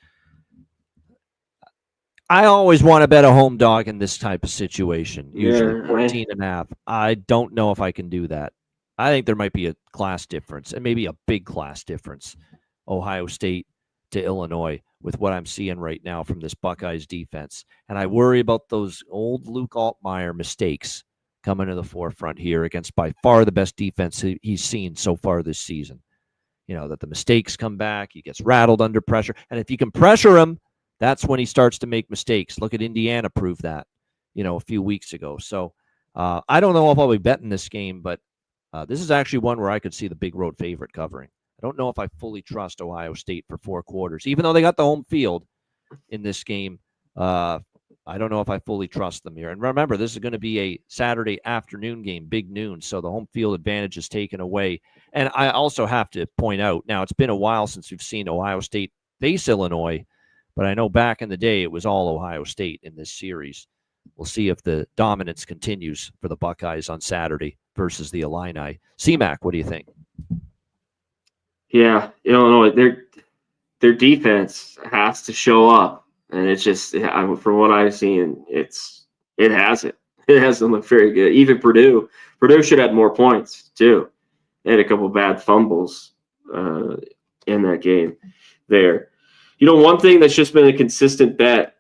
I always want to bet a home dog in this type of situation, usually 14.5. I don't know if I can do that. I think there might be a class difference, and maybe a big class difference, Ohio State to Illinois, with what I'm seeing right now from this Buckeyes defense. And I worry about those old Luke Altmaier mistakes coming to the forefront here against by far the best defense he's seen so far this season. That the mistakes come back, he gets rattled under pressure. And if you can pressure him, that's when he starts to make mistakes. Look at Indiana prove that, a few weeks ago. So I don't know if I'll be betting this game, but this is actually one where I could see the big road favorite covering. I don't know if I fully trust Ohio State for 4 quarters. Even though they got the home field in this game, I don't know if I fully trust them here. And remember, this is going to be a Saturday afternoon game, big noon, so the home field advantage is taken away. And I also have to point out, now it's been a while since we've seen Ohio State face Illinois, but I know back in the day it was all Ohio State in this series. We'll see if the dominance continues for the Buckeyes on Saturday versus the Illini. C-Mac, what do you think? Yeah, Illinois, their defense has to show up, and it's just, from what I've seen, it hasn't. It hasn't looked very good. Even Purdue should have more points too. They had a couple bad fumbles in that game there. One thing that's just been a consistent bet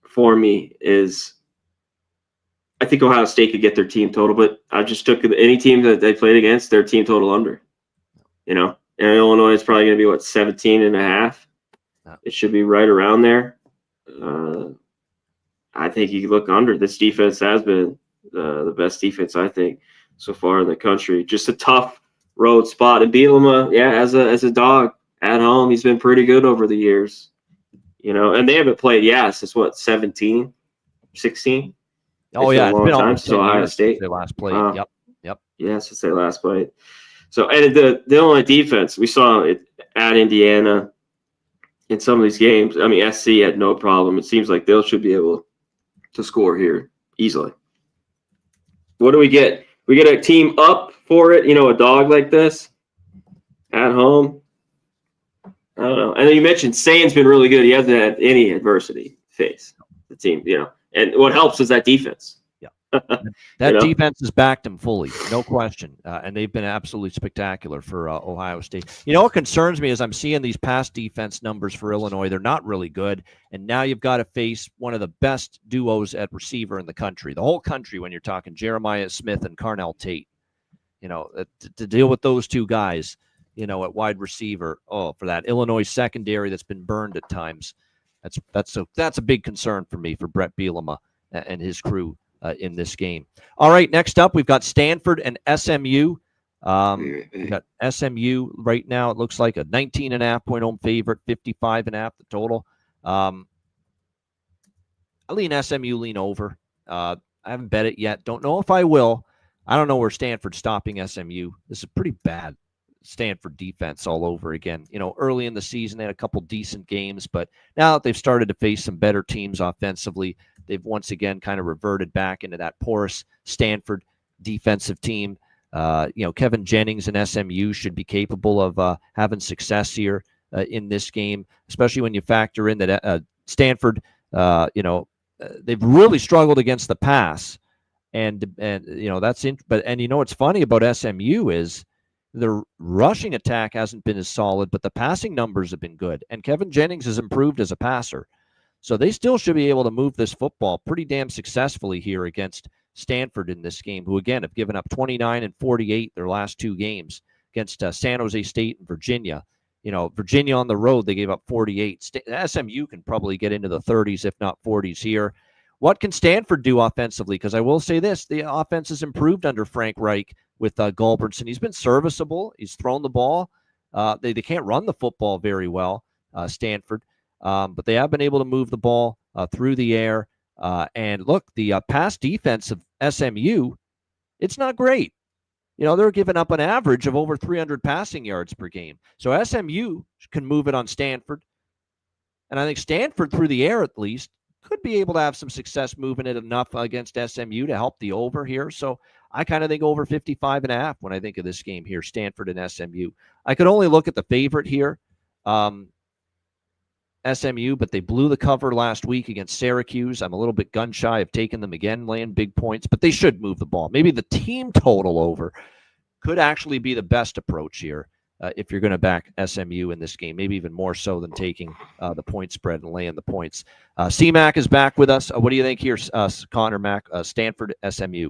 for me is I think Ohio State could get their team total, but I just took any team that they played against, their team total under. And Illinois is probably going to be, 17.5? It should be right around there. I think you can look under. This defense has been the best defense, I think, so far in the country. Just a tough road spot. And Bielema, as a dog at home, he's been pretty good over the years. And they haven't played, since 17, 16? Oh, yeah. It's been a long time since Ohio State. They last played. Yep. Yeah, since they last played. So, and the Illinois defense, we saw it at Indiana in some of these games. I mean, SC had no problem. It seems like they should be able to score here easily. What do we get? We get a team up for it, a dog like this at home. I don't know. And then you mentioned Sain's been really good. He hasn't had any adversity to face the team, And what helps is that defense. Yeah. That defense has backed him fully, no question. And they've been absolutely spectacular for Ohio State. What concerns me is I'm seeing these pass defense numbers for Illinois. They're not really good. And now you've got to face one of the best duos at receiver in the country, the whole country, when you're talking Jeremiah Smith and Carnell Tate. To deal with those two guys, at wide receiver, for that Illinois secondary that's been burned at times, that's a big concern for me, for Brett Bielema and his crew in this game. All right, next up we've got Stanford and SMU. We've got SMU right now. It looks like a 19.5 point home favorite, 55.5 the total. I lean SMU, lean over. I haven't bet it yet. Don't know if I will. I don't know where Stanford's stopping SMU. This is pretty bad. Stanford defense all over again. Early in the season, they had a couple decent games, but now that they've started to face some better teams offensively, they've once again kind of reverted back into that porous Stanford defensive team. Kevin Jennings and SMU should be capable of having success here in this game, especially when you factor in that Stanford, they've really struggled against the pass, and that's in. But what's funny about SMU is the rushing attack hasn't been as solid, but the passing numbers have been good. And Kevin Jennings has improved as a passer. So they still should be able to move this football pretty damn successfully here against Stanford in this game, who, again, have given up 29 and 48 their last two games against San Jose State and Virginia. Virginia on the road, they gave up 48. SMU can probably get into the 30s, if not 40s here. What can Stanford do offensively? Because I will say this, the offense has improved under Frank Reich with Gulbranson. He's been serviceable. He's thrown the ball. They can't run the football very well, Stanford, but they have been able to move the ball through the air. And look, the pass defense of SMU, it's not great. They're giving up an average of over 300 passing yards per game. So SMU can move it on Stanford. And I think Stanford, through the air at least, could be able to have some success moving it enough against SMU to help the over here. So I kind of think over 55.5 when I think of this game here, Stanford and SMU. I could only look at the favorite here, SMU, but they blew the cover last week against Syracuse. I'm a little bit gun shy of taking them again, laying big points, but they should move the ball. Maybe the team total over could actually be the best approach here if you're going to back SMU in this game, maybe even more so than taking the point spread and laying the points. C-Mac is back with us. What do you think here, Connor Mack, Stanford, SMU?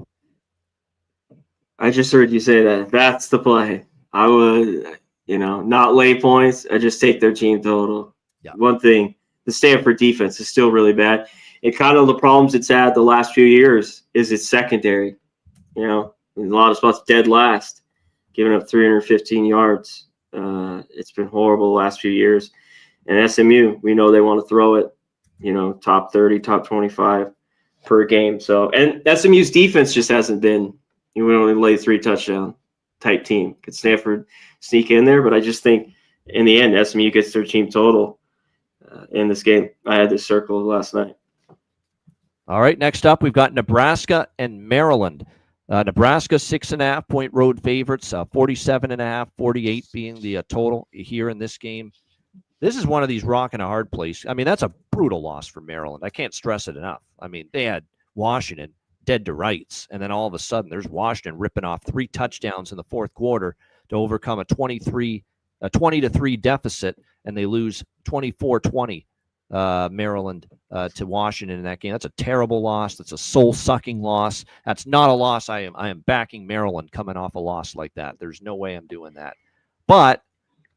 I just heard you say that. That's the play. I would, not lay points. I just take their team total. Yeah. One thing, the Stanford defense is still really bad. And kind of the problems it's had the last few years is its secondary. In a lot of spots, dead last, giving up 315 yards. It's been horrible the last few years. And SMU, we know they want to throw it, top 30, top 25 per game. So, and SMU's defense just hasn't been, we only lay 3 touchdown type team. Could Stanford sneak in there? But I just think in the end, SMU gets their team total in this game. I had this circled last night. All right, next up, we've got Nebraska and Maryland. Nebraska 6.5 point road favorites, 47.5, 48 being the total here in this game. This is one of these rock and a hard place. I mean, that's a brutal loss for Maryland. I can't stress it enough. I mean, they had Washington dead to rights, and then all of a sudden there's Washington ripping off 3 touchdowns in the fourth quarter to overcome a 20-3 deficit, and they lose 24-20. Maryland to Washington in that game. That's a terrible loss. That's a soul-sucking loss. That's not a loss. I am backing Maryland coming off a loss like that. There's no way I'm doing that. But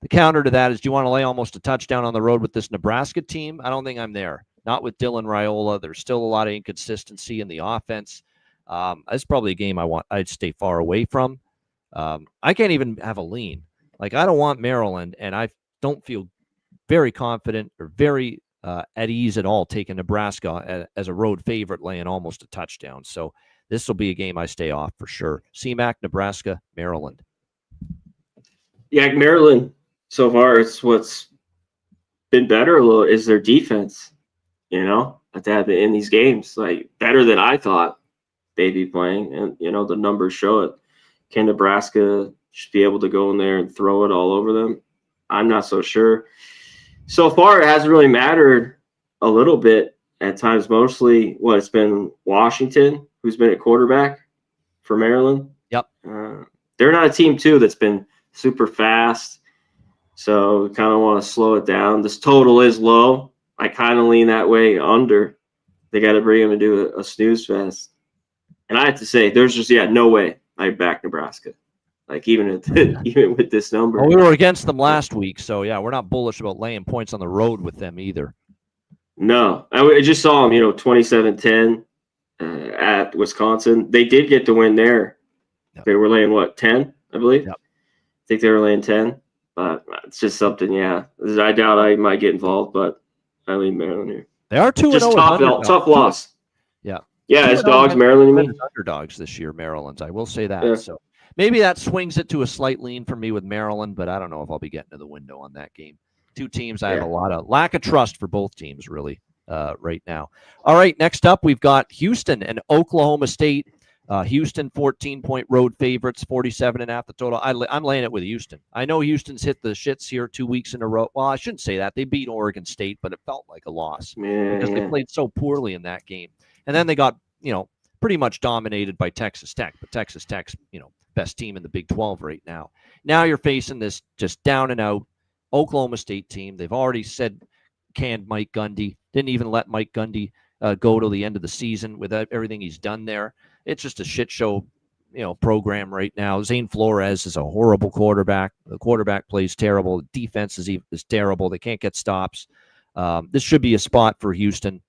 the counter to that is, do you want to lay almost a touchdown on the road with this Nebraska team? I don't think I'm there. Not with Dylan Raiola. There's still a lot of inconsistency in the offense. It's probably a game I'd stay far away from. I can't even have a lean. Like, I don't want Maryland, and I don't feel very confident or very at ease at all taking Nebraska as a road favorite, laying almost a touchdown. So this will be a game I stay off for sure. CMAC, Nebraska, Maryland. Yeah, Maryland so far, it's what's been better a little is their defense. At that in these games, like better than I thought they'd be playing, and the numbers show it. Can Nebraska just be able to go in there and throw it all over them? I'm not so sure. So far, it hasn't really mattered a little bit at times. Mostly, it's been Washington who's been at quarterback for Maryland. Yep. They're not a team too that's been super fast, so we kind of want to slow it down. This total is low. I kind of lean that way under. They got to bring him and do a snooze fest. And I have to say, there's just no way I back Nebraska. Like even with this number. Well, we were against them last week, so yeah, we're not bullish about laying points on the road with them either. No, I just saw them, 27-10 at Wisconsin. They did get the win there. Yep. They were laying 10, I believe. Yep. I think they were laying 10, but it's just something. Yeah, I doubt I might get involved, but I lean Maryland here. They are 2-0. Just tough loss. Yeah. Yeah, it's dogs, Maryland. You mean? Underdogs this year, Maryland's. I will say that. Yeah. So maybe that swings it to a slight lean for me with Maryland, but I don't know if I'll be getting to the window on that game. Two teams, I have a lot of lack of trust for both teams, really, right now. All right, next up, we've got Houston and Oklahoma State. Houston, 14-point road favorites, 47.5 the total. I'm laying it with Houston. I know Houston's hit the shits here 2 weeks in a row. Well, I shouldn't say that. They beat Oregon State, but it felt like a loss because they played so poorly in that game. And then they got, pretty much dominated by Texas Tech. But Texas Tech's, best team in the Big 12 right now. Now you're facing this just down and out Oklahoma State team. They've already said canned Mike Gundy. Didn't even let Mike Gundy go to the end of the season with everything he's done there. It's just a shit show, program right now. Zane Flores is a horrible quarterback. The quarterback plays terrible. The defense is terrible. They can't get stops. This should be a spot for Houston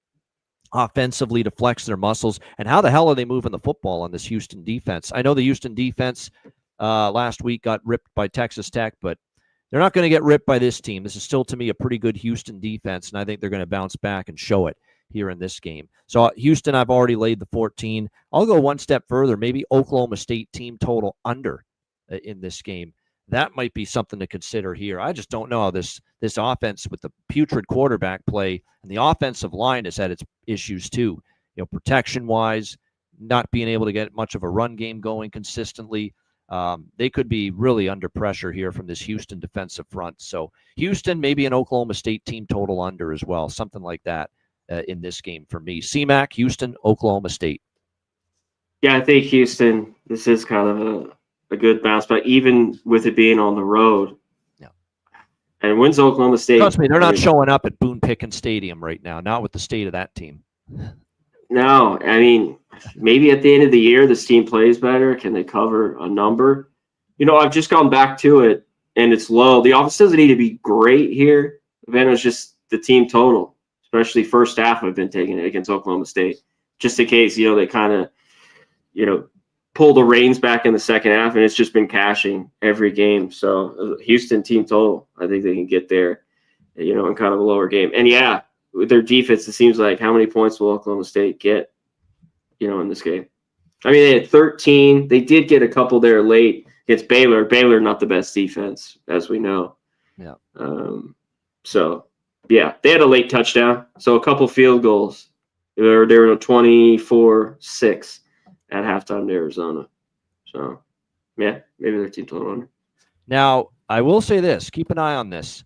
offensively to flex their muscles. And how the hell are they moving the football on this Houston defense? I know the Houston defense last week got ripped by Texas Tech, but they're not going to get ripped by this team. This is still, to me, a pretty good Houston defense, and I think they're going to bounce back and show it here in this game. So Houston, I've already laid the 14. I'll go one step further, maybe Oklahoma State team total under in this game. That might be something to consider here. I just don't know how this offense with the putrid quarterback play, and the offensive line has had its issues too. Protection-wise, not being able to get much of a run game going consistently. They could be really under pressure here from this Houston defensive front. So Houston, maybe an Oklahoma State team total under as well, something like that in this game for me. CMAC, Houston, Oklahoma State. Yeah, I think Houston, this is kind of a good bounce back, even with it being on the road. Yeah. And when's Oklahoma State? Trust me, they're not showing up at Boone Pickens Stadium right now, not with the state of that team. No, I mean, maybe at the end of the year, this team plays better. Can they cover a number? I've just gone back to it, and it's low. The offense doesn't need to be great here. Then it's just the team total, especially first half. I've been taking it against Oklahoma State, just in case, they kind of, pull the reins back in the second half, and it's just been cashing every game. So Houston team total, I think they can get there, in kind of a lower game. And yeah, with their defense, it seems like how many points will Oklahoma State get, in this game? I mean, they had 13. They did get a couple there late against Baylor. Baylor, not the best defense, as we know. Yeah. So, yeah, they had a late touchdown. So a couple field goals. They were 24-6 at halftime to Arizona. So, yeah, maybe their team total under. Now, I will say this. Keep an eye on this.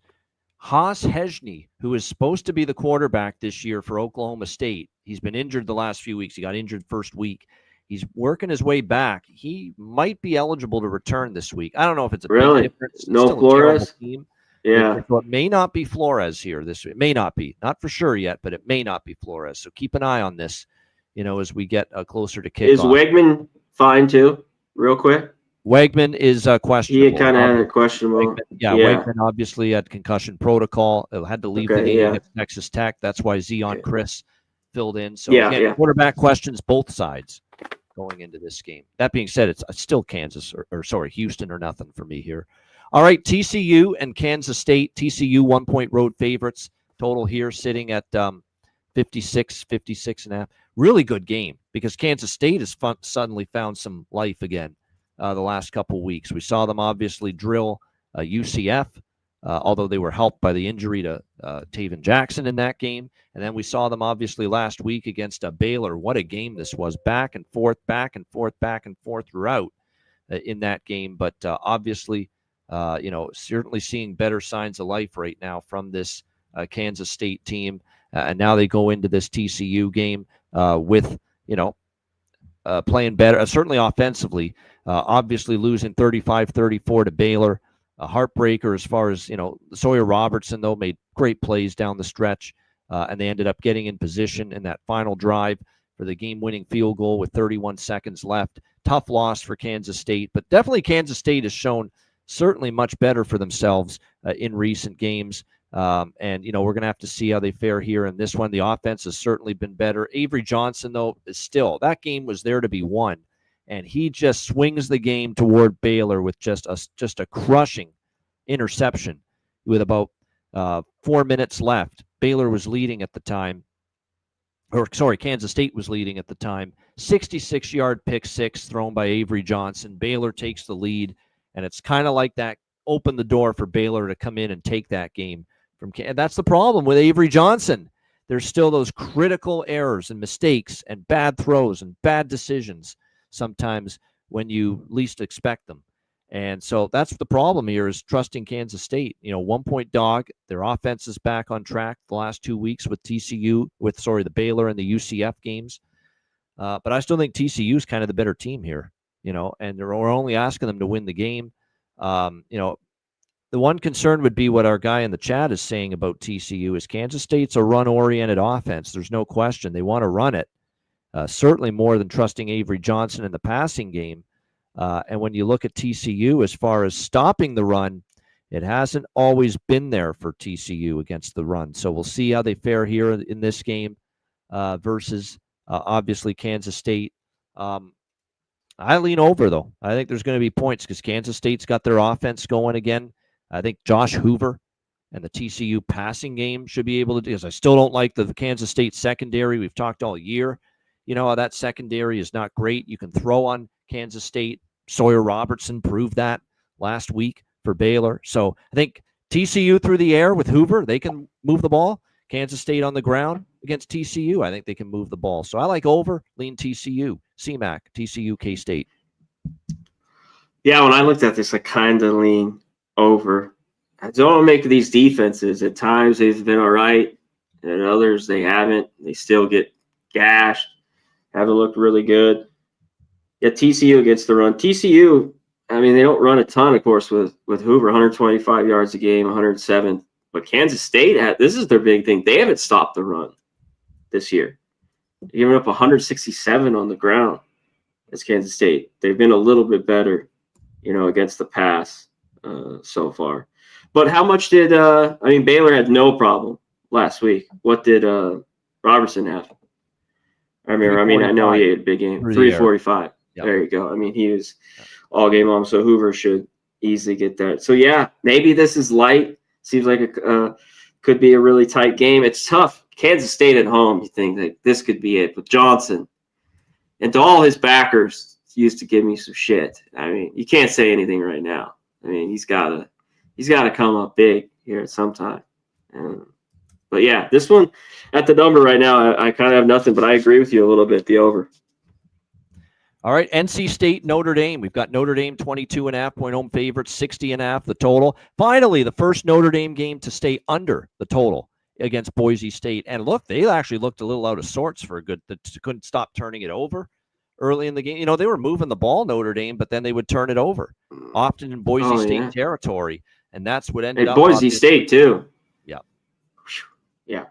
Haas Hejny, who is supposed to be the quarterback this year for Oklahoma State, he's been injured the last few weeks. He got injured first week. He's working his way back. He might be eligible to return this week. I don't know if it's a big difference. No Flores? Team. Yeah. So it may not be Flores here this week. It may not be. Not for sure yet, but it may not be Flores. So keep an eye on this, as we get closer to kickoff. Is Wegman fine too, real quick? Wegman is questionable. He kind of had a questionable. Wegman obviously had concussion protocol. It had to leave the game against Texas Tech. That's why Zion Chris filled in. So quarterback questions both sides going into this game. That being said, it's still Kansas or Houston or nothing for me here. All right, TCU and Kansas State. TCU 1-point road favorites. Total here sitting at 56.5. Really good game because Kansas State has suddenly found some life again the last couple weeks. We saw them obviously drill UCF although they were helped by the injury to Taven Jackson in that game. And then we saw them obviously last week against Baylor. What a game this was. Back and forth throughout in that game. But obviously, certainly seeing better signs of life right now from this Kansas State team. And now they go into this TCU game with, playing better, certainly offensively. Obviously losing 35-34 to Baylor. A heartbreaker as far as, Sawyer Robertson, though, made great plays down the stretch, and they ended up getting in position in that final drive for the game-winning field goal with 31 seconds left. Tough loss for Kansas State, but definitely Kansas State has shown certainly much better for themselves in recent games. And, we're going to have to see how they fare here in this one. The offense has certainly been better. Avery Johnson, though, is still, that game was there to be won. And he just swings the game toward Baylor with just a crushing interception with about 4 minutes left. Baylor was leading at the time. Kansas State was leading at the time. 66-yard pick six thrown by Avery Johnson. Baylor takes the lead, and it's kind of like that opened the door for Baylor to come in and take that game from. And that's the problem with Avery Johnson. There's still those critical errors and mistakes and bad throws and bad decisions sometimes when you least expect them. And so that's the problem here, is trusting Kansas State. 1-point dog. Their offense is back on track the last 2 weeks with the Baylor and the UCF games. But I still think TCU is kind of the better team here, and we're only asking them to win the game. The one concern would be what our guy in the chat is saying about TCU is Kansas State's a run-oriented offense. There's no question. They want to run it. Certainly more than trusting Avery Johnson in the passing game. And when you look at TCU, as far as stopping the run, it hasn't always been there for TCU against the run. So we'll see how they fare here in this game versus obviously Kansas State. I lean over, though. I think there's going to be points because Kansas State's got their offense going again. I think Josh Hoover and the TCU passing game should be able to do this. I still don't like the Kansas State secondary. We've talked all year. That secondary is not great. You can throw on Kansas State. Sawyer Robertson proved that last week for Baylor. So I think TCU through the air with Hoover, they can move the ball. Kansas State on the ground against TCU, I think they can move the ball. So I like over, lean TCU. CMAC, TCU, K-State. Yeah, when I looked at this, I kind of lean over. I don't make these defenses. At times they've been all right. At others they haven't. They still get gashed. Haven't looked really good. Yeah, TCU against the run. TCU, they don't run a ton, of course, with Hoover, 125 yards a game, 107. But Kansas State, this is their big thing. They haven't stopped the run this year. They're giving up 167 on the ground as Kansas State. They've been a little bit better, against the pass so far. But how much did Baylor had no problem last week. What did Robertson have? I know he had a big game. 345. Yep. There you go. He was all game long, so Hoover should easily get that. So, yeah, maybe this is light. Seems like it could be a really tight game. It's tough. Kansas State at home, you think that this could be it. But Johnson, and to all his backers, used to give me some shit. You can't say anything right now. He's got to come up big here at some time. But, yeah, this one at the number right now, I kind of have nothing, but I agree with you a little bit, the over. All right, NC State, Notre Dame. We've got Notre Dame 22.5-point home favorites, 60.5 the total. Finally, the first Notre Dame game to stay under the total against Boise State. And look, they actually looked a little out of sorts for a good – couldn't stop turning it over early in the game. They were moving the ball, Notre Dame, but then they would turn it over, often in Boise State territory. And that's what ended up – Boise State, too. Yeah. Yeah,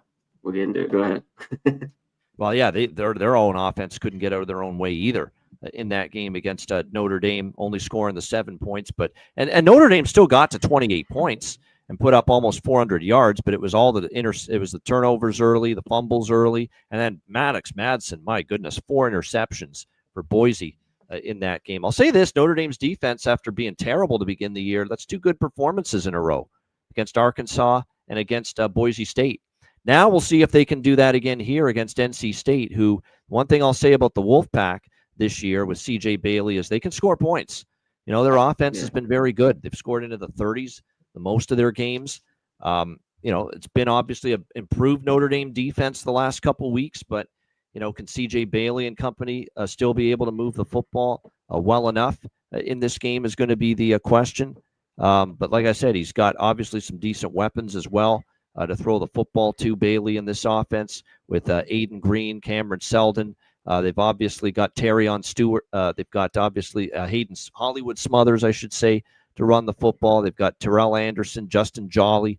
we'll get into it. Go ahead. Well, yeah, their own offense couldn't get out of their own way either in that game against Notre Dame, only scoring the 7 points. But and Notre Dame still got to 28 points and put up almost 400 yards, but it was all it was the turnovers early, the fumbles early, and then Madsen, my goodness, 4 interceptions for Boise in that game. I'll say this, Notre Dame's defense, after being terrible to begin the year, that's 2 good performances in a row against Arkansas and against Boise State. Now we'll see if they can do that again here against NC State, who, one thing I'll say about the Wolfpack this year with C.J. Bailey is they can score points. Their offense has been very good. They've scored into the 30s most of their games. It's been obviously an improved Notre Dame defense the last couple weeks, but can CJ Bailey and company still be able to move the football well enough in this game is going to be the question. But like I said, he's got obviously some decent weapons as well to throw the football to Bailey in this offense with Aiden Green, Cameron Seldon. They've obviously got Terrion Stewart. They've got obviously Hayden Hollywood Smothers, I should say, to run the football. They've got Terrell Anderson, Justin Jolly,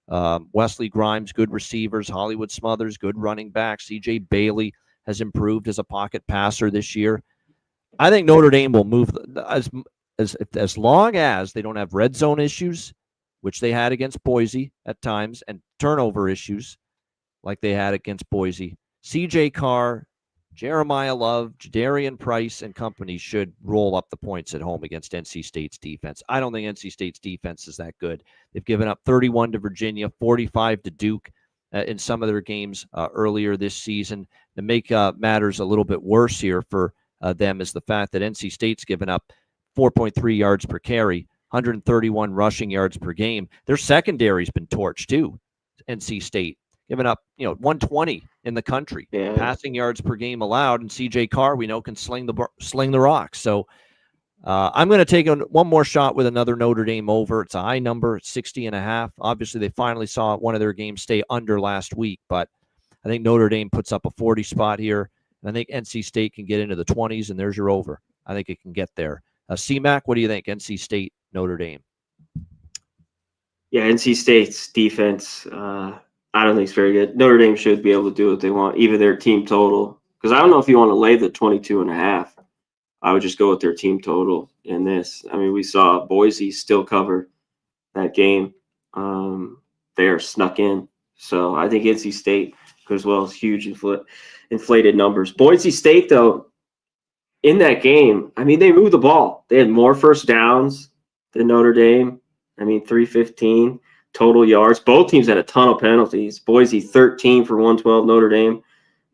Wesley Grimes, good receivers. Hollywood Smothers, good running back. CJ Bailey has improved as a pocket passer this year. I think Notre Dame will move as long as they don't have red zone issues, which they had against Boise at times, and turnover issues like they had against Boise. CJ Carr, Jeremiah Love, Jadarian Price, and company should roll up the points at home against NC State's defense. I don't think NC State's defense is that good. They've given up 31 to Virginia, 45 to Duke in some of their games earlier this season. To make matters a little bit worse here for them is the fact that NC State's given up 4.3 yards per carry, 131 rushing yards per game. Their secondary's been torched too, NC State, giving up 120 in the country, passing yards per game allowed, and CJ Carr we know can sling the rock. So I'm going to take one more shot with another Notre Dame over. It's a high number, 60.5. Obviously, they finally saw one of their games stay under last week, but I think Notre Dame puts up a 40 spot here, and I think NC State can get into the 20s, and there's your over. I think it can get there. C-Mac, what do you think? NC State, Notre Dame. Yeah, NC State's defense, I don't think it's very good. Notre Dame should be able to do what they want, even their team total. Because I don't know if you want to lay the 22.5. I would just go with their team total in this. I mean, we saw Boise still cover that game. They are snuck in. So I think NC State as well as huge inflated numbers. Boise State, though, in that game, I mean, they moved the ball. They had more first downs than Notre Dame. I mean, 315 total yards. Both teams had a ton of penalties. Boise 13 for 112, Notre Dame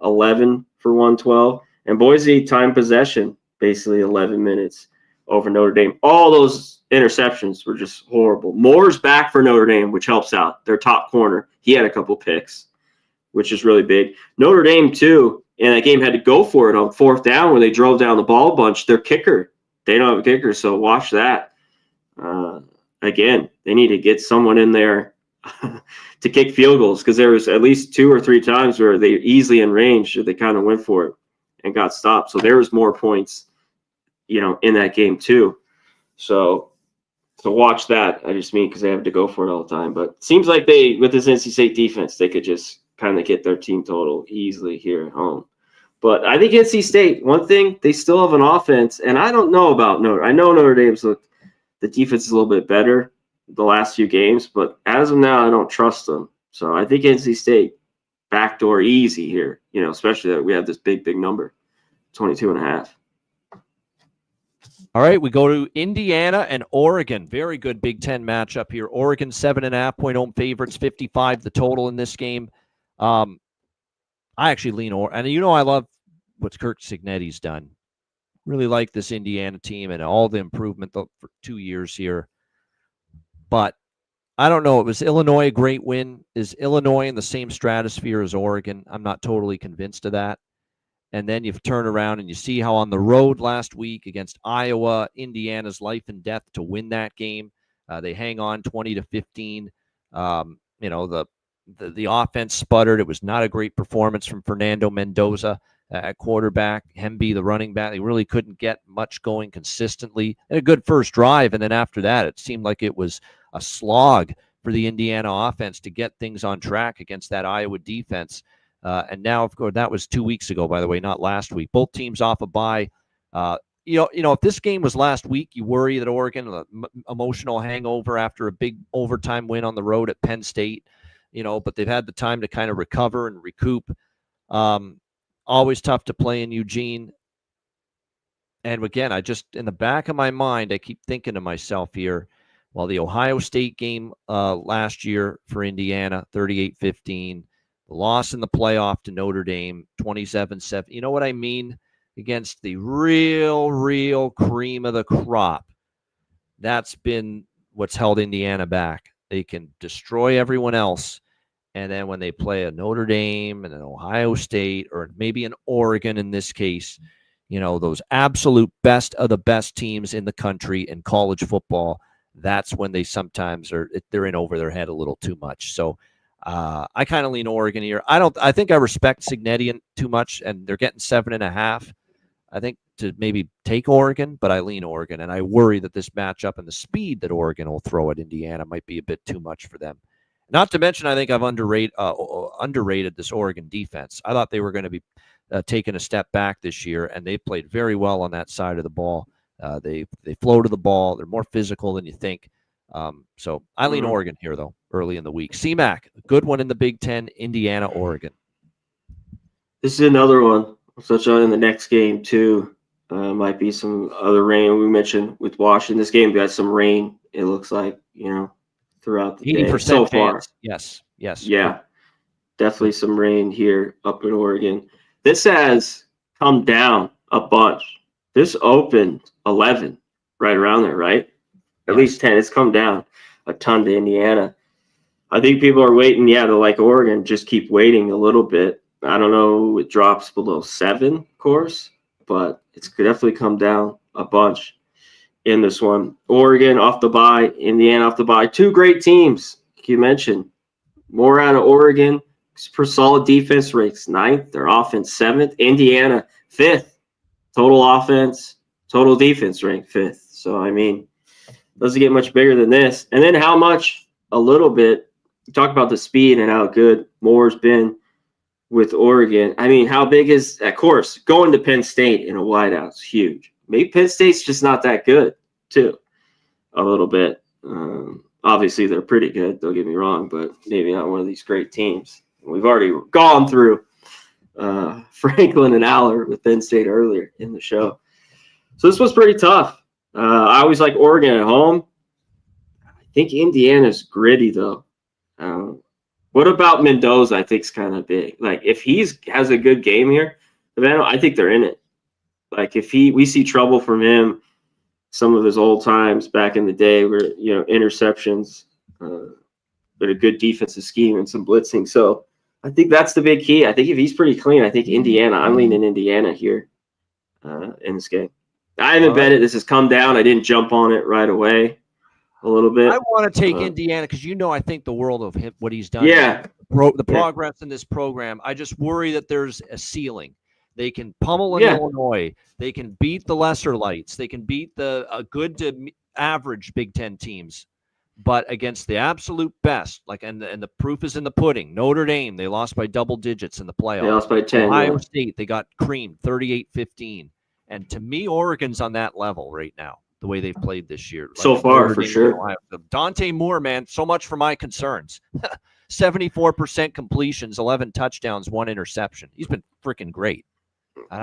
11 for 112. And Boise time possession, basically 11 minutes over Notre Dame. All those interceptions were just horrible. Moore's back for Notre Dame, which helps out. Their top corner. He had a couple picks, which is really big. Notre Dame, too, in that game had to go for it on fourth down when they drove down the ball a bunch. Their kicker, they don't have a kicker, so watch that. Again, they need to get someone in there to kick field goals because there was at least 2 or 3 times where they easily in range, they kind of went for it and got stopped. So there was more points, in that game too. So watch that. I just mean because they have to go for it all the time. But it seems like with this NC State defense, they could just kind of get their team total easily here at home. But I think NC State, one thing, they still have an offense, and I don't know about Notre. I know Notre Dame's the defense is a little bit better the last few games, but as of now, I don't trust them. So I think NC State backdoor easy here, especially that we have this big number, 22.5. All right, we go to Indiana and Oregon. Very good Big Ten matchup here. Oregon 7.5-point home favorites, 55 the total in this game. I actually lean Oregon, and I love what Kirk Cignetti's done. Really like this Indiana team and all the improvement for 2 years here. But I don't know. It was Illinois a great win. Is Illinois in the same stratosphere as Oregon? I'm not totally convinced of that. And then you turn around and you see how on the road last week against Iowa, Indiana's life and death to win that game. They hang on 20-15. The offense sputtered. It was not a great performance from Fernando Mendoza at quarterback. Hemby, the running back, they really couldn't get much going consistently. And a good first drive, and then after that, it seemed like it was a slog for the Indiana offense to get things on track against that Iowa defense. And now, of course, that was 2 weeks ago, by the way, not last week. Both teams off a bye. If this game was last week, you worry that Oregon, emotional hangover after a big overtime win on the road at Penn State, but they've had the time to kind of recover and recoup. Always tough to play in Eugene. And again, in the back of my mind, I keep thinking to myself here, well, the Ohio State game last year for Indiana, 38-15, the loss in the playoff to Notre Dame, 27-7. You know what I mean? Against the real cream of the crop. That's been what's held Indiana back. They can destroy everyone else. And then when they play a Notre Dame and an Ohio State, or maybe an Oregon in this case, those absolute best of the best teams in the country in college football, that's when they sometimes they're in over their head a little too much. So I kind of lean Oregon here. I think I respect Signetti too much, and they're getting 7.5. I think to maybe take Oregon, but I lean Oregon, and I worry that this matchup and the speed that Oregon will throw at Indiana might be a bit too much for them. Not to mention, I think I've underrated this Oregon defense. I thought they were going to be taking a step back this year, and they played very well on that side of the ball. They flow to the ball. They're more physical than you think. So I lean Oregon here, though, early in the week. CMAC, a good one in the Big Ten, Indiana, Oregon. This is another one. We'll touch on in the next game, too. Might be some other rain. We mentioned with Washington. This game got some rain, it looks like, throughout the 80% day so far. Chance. Yes. Yeah, definitely some rain here up in Oregon. This has come down a bunch. This opened 11, right around there, right? At least 10. It's come down a ton to Indiana. I think people are waiting, to like Oregon, just keep waiting a little bit. I don't know, it drops below 7, of course, but it's definitely come down a bunch in this one. Oregon off the bye, Indiana off the bye. Two great teams, you mentioned. More out of Oregon per solid defense rates, 9th. Their offense, 7th. Indiana, 5th. Total offense, total defense ranked 5th. So, doesn't get much bigger than this. And then how much, a little bit, talk about the speed and how good Moore's been with Oregon. How big is, of course, going to Penn State in a wideout is huge. Maybe Penn State's just not that good, too, a little bit. Obviously, they're pretty good, don't get me wrong, but maybe not one of these great teams. We've already gone through Franklin and Aller with Penn State earlier in the show. So this was pretty tough. I always like Oregon at home. I think Indiana's gritty, though. What about Mendoza? I think is kind of big. Like, if he has a good game here, I think they're in it. Like, if we see trouble from him, some of his old times back in the day where, interceptions, but a good defensive scheme and some blitzing. So I think that's the big key. I think if he's pretty clean, I think Indiana, I'm leaning Indiana here in this game. I haven't bet it. This has come down. I didn't jump on it right away a little bit. I want to take Indiana because, I think the world of him, what he's done. Yeah. The progress in this program. I just worry that there's a ceiling. They can pummel in Illinois. They can beat the lesser lights. They can beat the good to average Big Ten teams. But against the absolute best, and the proof is in the pudding. Notre Dame, they lost by double digits in the playoffs. They lost by 10. Ohio State, they got creamed 38-15. And to me, Oregon's on that level right now, the way they've played this year. So far, for sure. Dante Moore, man, so much for my concerns. 74% completions, 11 touchdowns, 1 interception. He's been freaking great.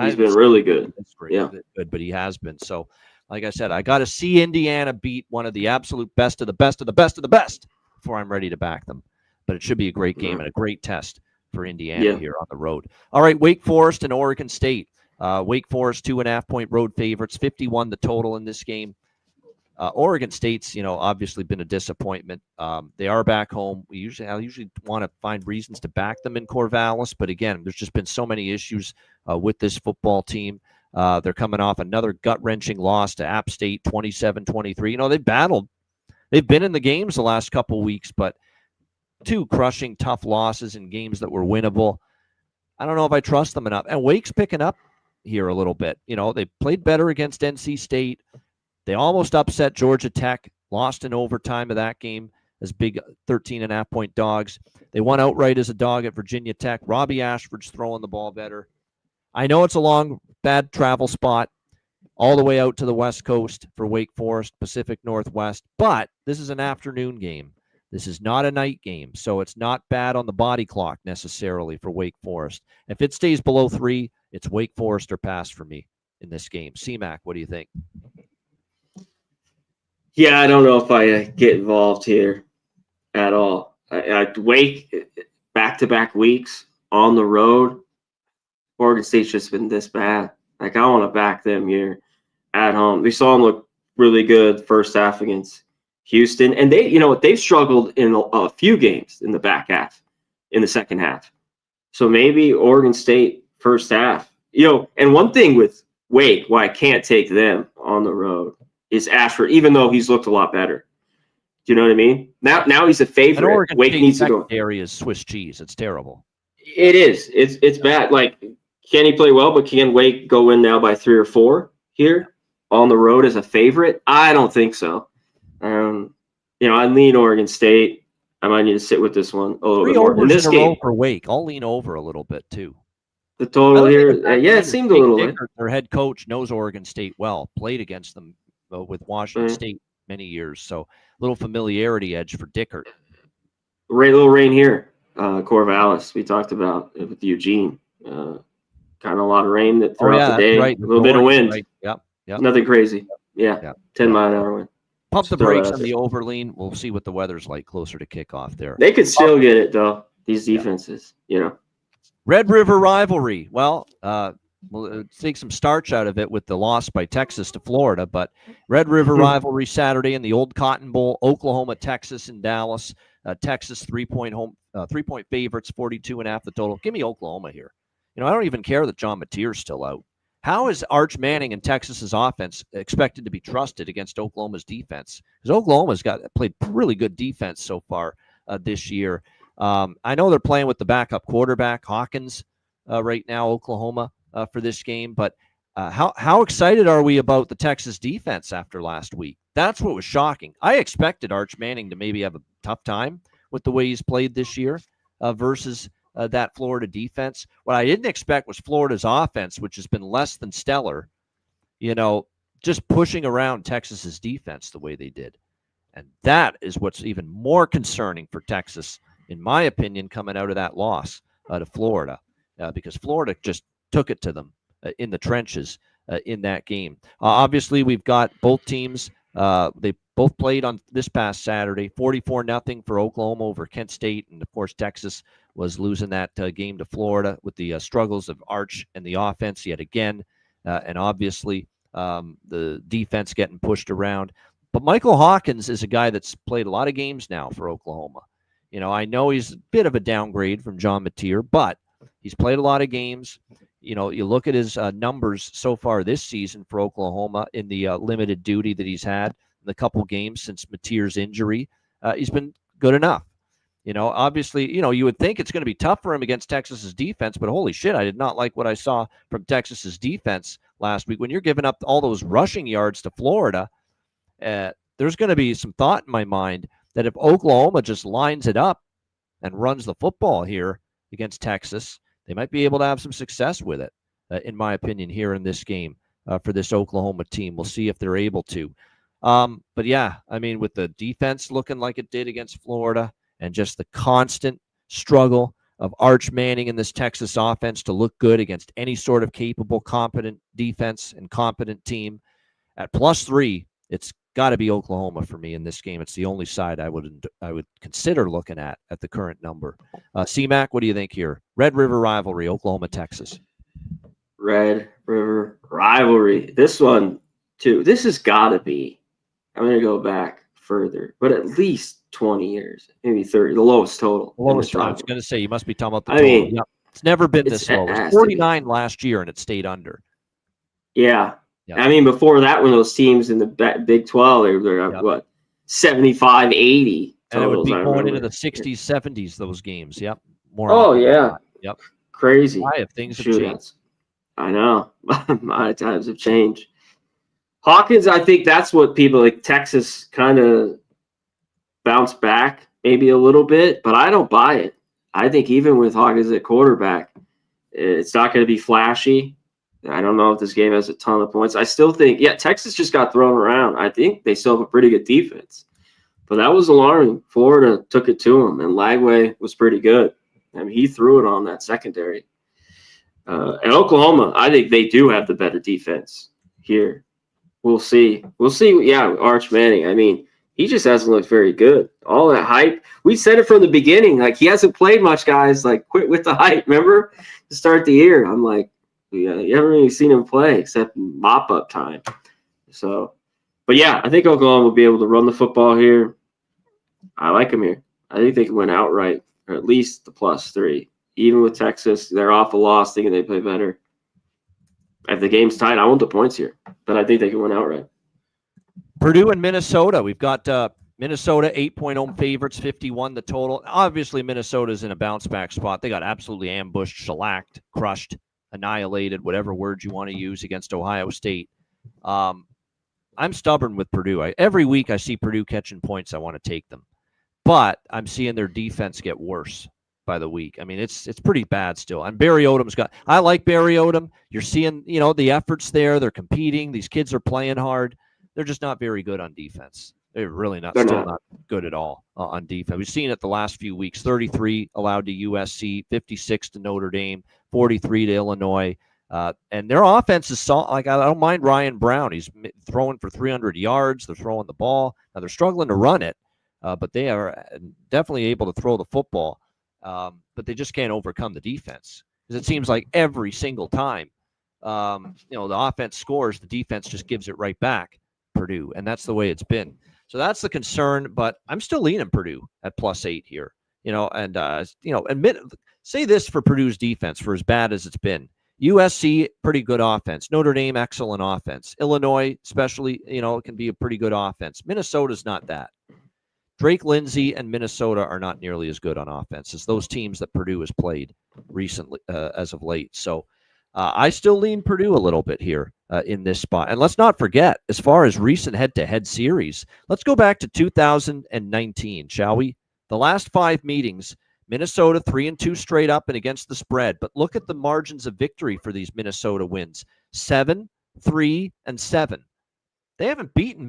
He's been really good. That's great. Yeah. Good, but he has been. So, like I said, I got to see Indiana beat one of the absolute best of the best of the best of the best before I'm ready to back them. But it should be a great game and a great test for Indiana here on the road. All right, Wake Forest and Oregon State. Wake Forest, 2.5-point road favorites, 51 the total in this game. Oregon State's, obviously been a disappointment. They are back home. I usually want to find reasons to back them in Corvallis, but again, there's just been so many issues with this football team. They're coming off another gut-wrenching loss to App State, 27-23. They've battled. They've been in the games the last couple weeks, but 2 crushing, tough losses in games that were winnable. I don't know if I trust them enough. And Wake's picking up here a little bit. They played better against NC State. They almost upset Georgia Tech, lost in overtime of that game as big 13.5-point dogs. They won outright as a dog at Virginia Tech. Robbie Ashford's throwing the ball better. I know it's a long, bad travel spot all the way out to the West Coast for Wake Forest, Pacific Northwest, but this is an afternoon game. This is not a night game, so it's not bad on the body clock necessarily for Wake Forest. If it stays below 3, it's Wake Forest or pass for me in this game. CMAC, what do you think? Yeah, I don't know if I get involved here at all. Wake, back-to-back weeks on the road. Oregon State's just been this bad. I want to back them here at home. We saw them look really good first half against Houston, and they've struggled in a few games in the back half, in the second half. So maybe Oregon State first half. And one thing with Wake, why I can't take them on the road is Ashford, even though he's looked a lot better. Do you know what I mean? Now he's a favorite. And Oregon Wake State needs to go. Area is Swiss cheese. It's terrible. It is. It's bad. Like, can he play well? But can Wake go in now by 3 or 4 here on the road as a favorite? I don't think so. I lean Oregon State. I might need to sit with this one a little bit more. In this game for Wake, I'll lean over a little bit too. The total here, it seemed a little bit. Their head coach knows Oregon State well, played against them with Washington State many years, so a little familiarity edge for Dickert. Little rain here, Corvallis. We talked about it with Eugene. Kind of a lot of rain throughout the day. Right. A little bit of wind. Right. Yep. Nothing crazy. Yeah. 10-mile-an-hour wind. Pump the brakes on the overlean. We'll see what the weather's like closer to kickoff there. They could still get it, though, these defenses, Red River rivalry. Well, we'll take some starch out of it with the loss by Texas to Florida, but Red River rivalry Saturday in the old Cotton Bowl, Oklahoma, Texas, and Dallas. Texas 3-point favorites, 42.5 the total. Give me Oklahoma here. I don't even care that John Mateer's still out. How is Arch Manning and Texas's offense expected to be trusted against Oklahoma's defense? Because Oklahoma's played really good defense so far this year. I know they're playing with the backup quarterback, Hawkins, right now, Oklahoma, for this game. But how excited are we about the Texas defense after last week? That's what was shocking. I expected Arch Manning to maybe have a tough time with the way he's played this year versus that Florida defense. What I didn't expect was Florida's offense, which has been less than stellar, just pushing around Texas's defense the way they did. And that is what's even more concerning for Texas, in my opinion, coming out of that loss to Florida, because Florida just took it to them in the trenches in that game. Obviously, we've got both teams. They both played on this past Saturday, 44-0 for Oklahoma over Kent State. And, of course, Texas was losing that game to Florida with the struggles of Arch and the offense yet again. And obviously the defense getting pushed around. But Michael Hawkins is a guy that's played a lot of games now for Oklahoma. I know he's a bit of a downgrade from John Mateer, but he's played a lot of games. You look at his numbers so far this season for Oklahoma in the limited duty that he's had in the couple games since Mateer's injury. He's been good enough. Obviously, you would think it's going to be tough for him against Texas's defense, but holy shit, I did not like what I saw from Texas's defense last week. When you're giving up all those rushing yards to Florida, there's going to be some thought in my mind that if Oklahoma just lines it up and runs the football here against Texas, they might be able to have some success with it, in my opinion, here in this game for this Oklahoma team. We'll see if they're able to. But yeah, with the defense looking like it did against Florida and just the constant struggle of Arch Manning in this Texas offense to look good against any sort of capable, competent defense and competent team, at +3, it's got to be Oklahoma for me in this game. It's the only side I would consider looking at the current number. C-Mac, what do you think here? Red River rivalry, Oklahoma, Texas. Red River rivalry. This one, too. This has got to be, I'm going to go back further, but at least 20 years, maybe 30, the lowest total. I was going to say, you must be talking about the total. Yep. It's never been this low. It was 49 last year, and it stayed under. Yeah. Yep. Before that, when those teams in the Big 12, they were what, 75, 80 totals, and it would be going into the 60s, 70s, those games. Yep. Yeah. Yep. Crazy. Why have things have changed? I know. A lot of times have changed. Hawkins, I think that's what people like Texas kind of bounced back maybe a little bit, but I don't buy it. I think even with Hawkins at quarterback, it's not going to be flashy. I don't know if this game has a ton of points. I still think, Texas just got thrown around. I think they still have a pretty good defense. But that was alarming. Florida took it to him, and Lagway was pretty good. He threw it on that secondary. And Oklahoma, I think they do have the better defense here. We'll see. Arch Manning. He just hasn't looked very good. All that hype. We said it from the beginning. Like, he hasn't played much, guys. Like, quit with the hype. Remember? To start the year, I'm like, you haven't really seen him play except mop-up time. So, But yeah, I think Oklahoma will be able to run the football here. I like them here. I think they can win outright, or at least the +3. Even with Texas, they're off a loss, thinking they play better. If the game's tight, I want the points here, but I think they can win outright. Purdue and Minnesota. We've got Minnesota 8-point home favorites, 51 the total. Obviously, Minnesota's in a bounce back spot. They got absolutely ambushed, shellacked, crushed, annihilated, whatever words you want to use against Ohio State. I'm stubborn with Purdue. Every week I see Purdue catching points. I want to take them, but I'm seeing their defense get worse by the week. I mean, it's pretty bad still. And Barry Odom's got. I like Barry Odom. You're seeing, the efforts there. They're competing. These kids are playing hard. They're just not very good on defense. They're really not. Not good at all on defense. We've seen it the last few weeks. 33 allowed to USC, 56 to Notre Dame, 43 to Illinois. And their offense is like, I don't mind Ryan Brown. He's throwing for 300 yards. They're throwing the ball. Now they're struggling to run it, but they are definitely able to throw the football. But they just can't overcome the defense, because it seems like every single time, the offense scores, the defense just gives it right back, Purdue, and that's the way it's been. So that's the concern. But I'm still leaning Purdue at +8 here. Say this for Purdue's defense, for as bad as it's been. USC, pretty good offense. Notre Dame, excellent offense. Illinois, especially, it can be a pretty good offense. Minnesota's not that. Drake Lindsey and Minnesota are not nearly as good on offense as those teams that Purdue has played recently, as of late. So I still lean Purdue a little bit here in this spot. And let's not forget, as far as recent head-to-head series, let's go back to 2019, shall we? The last 5 meetings, Minnesota 3-2 straight up and against the spread. But look at the margins of victory for these Minnesota wins: 7, 3, and 7. They haven't beaten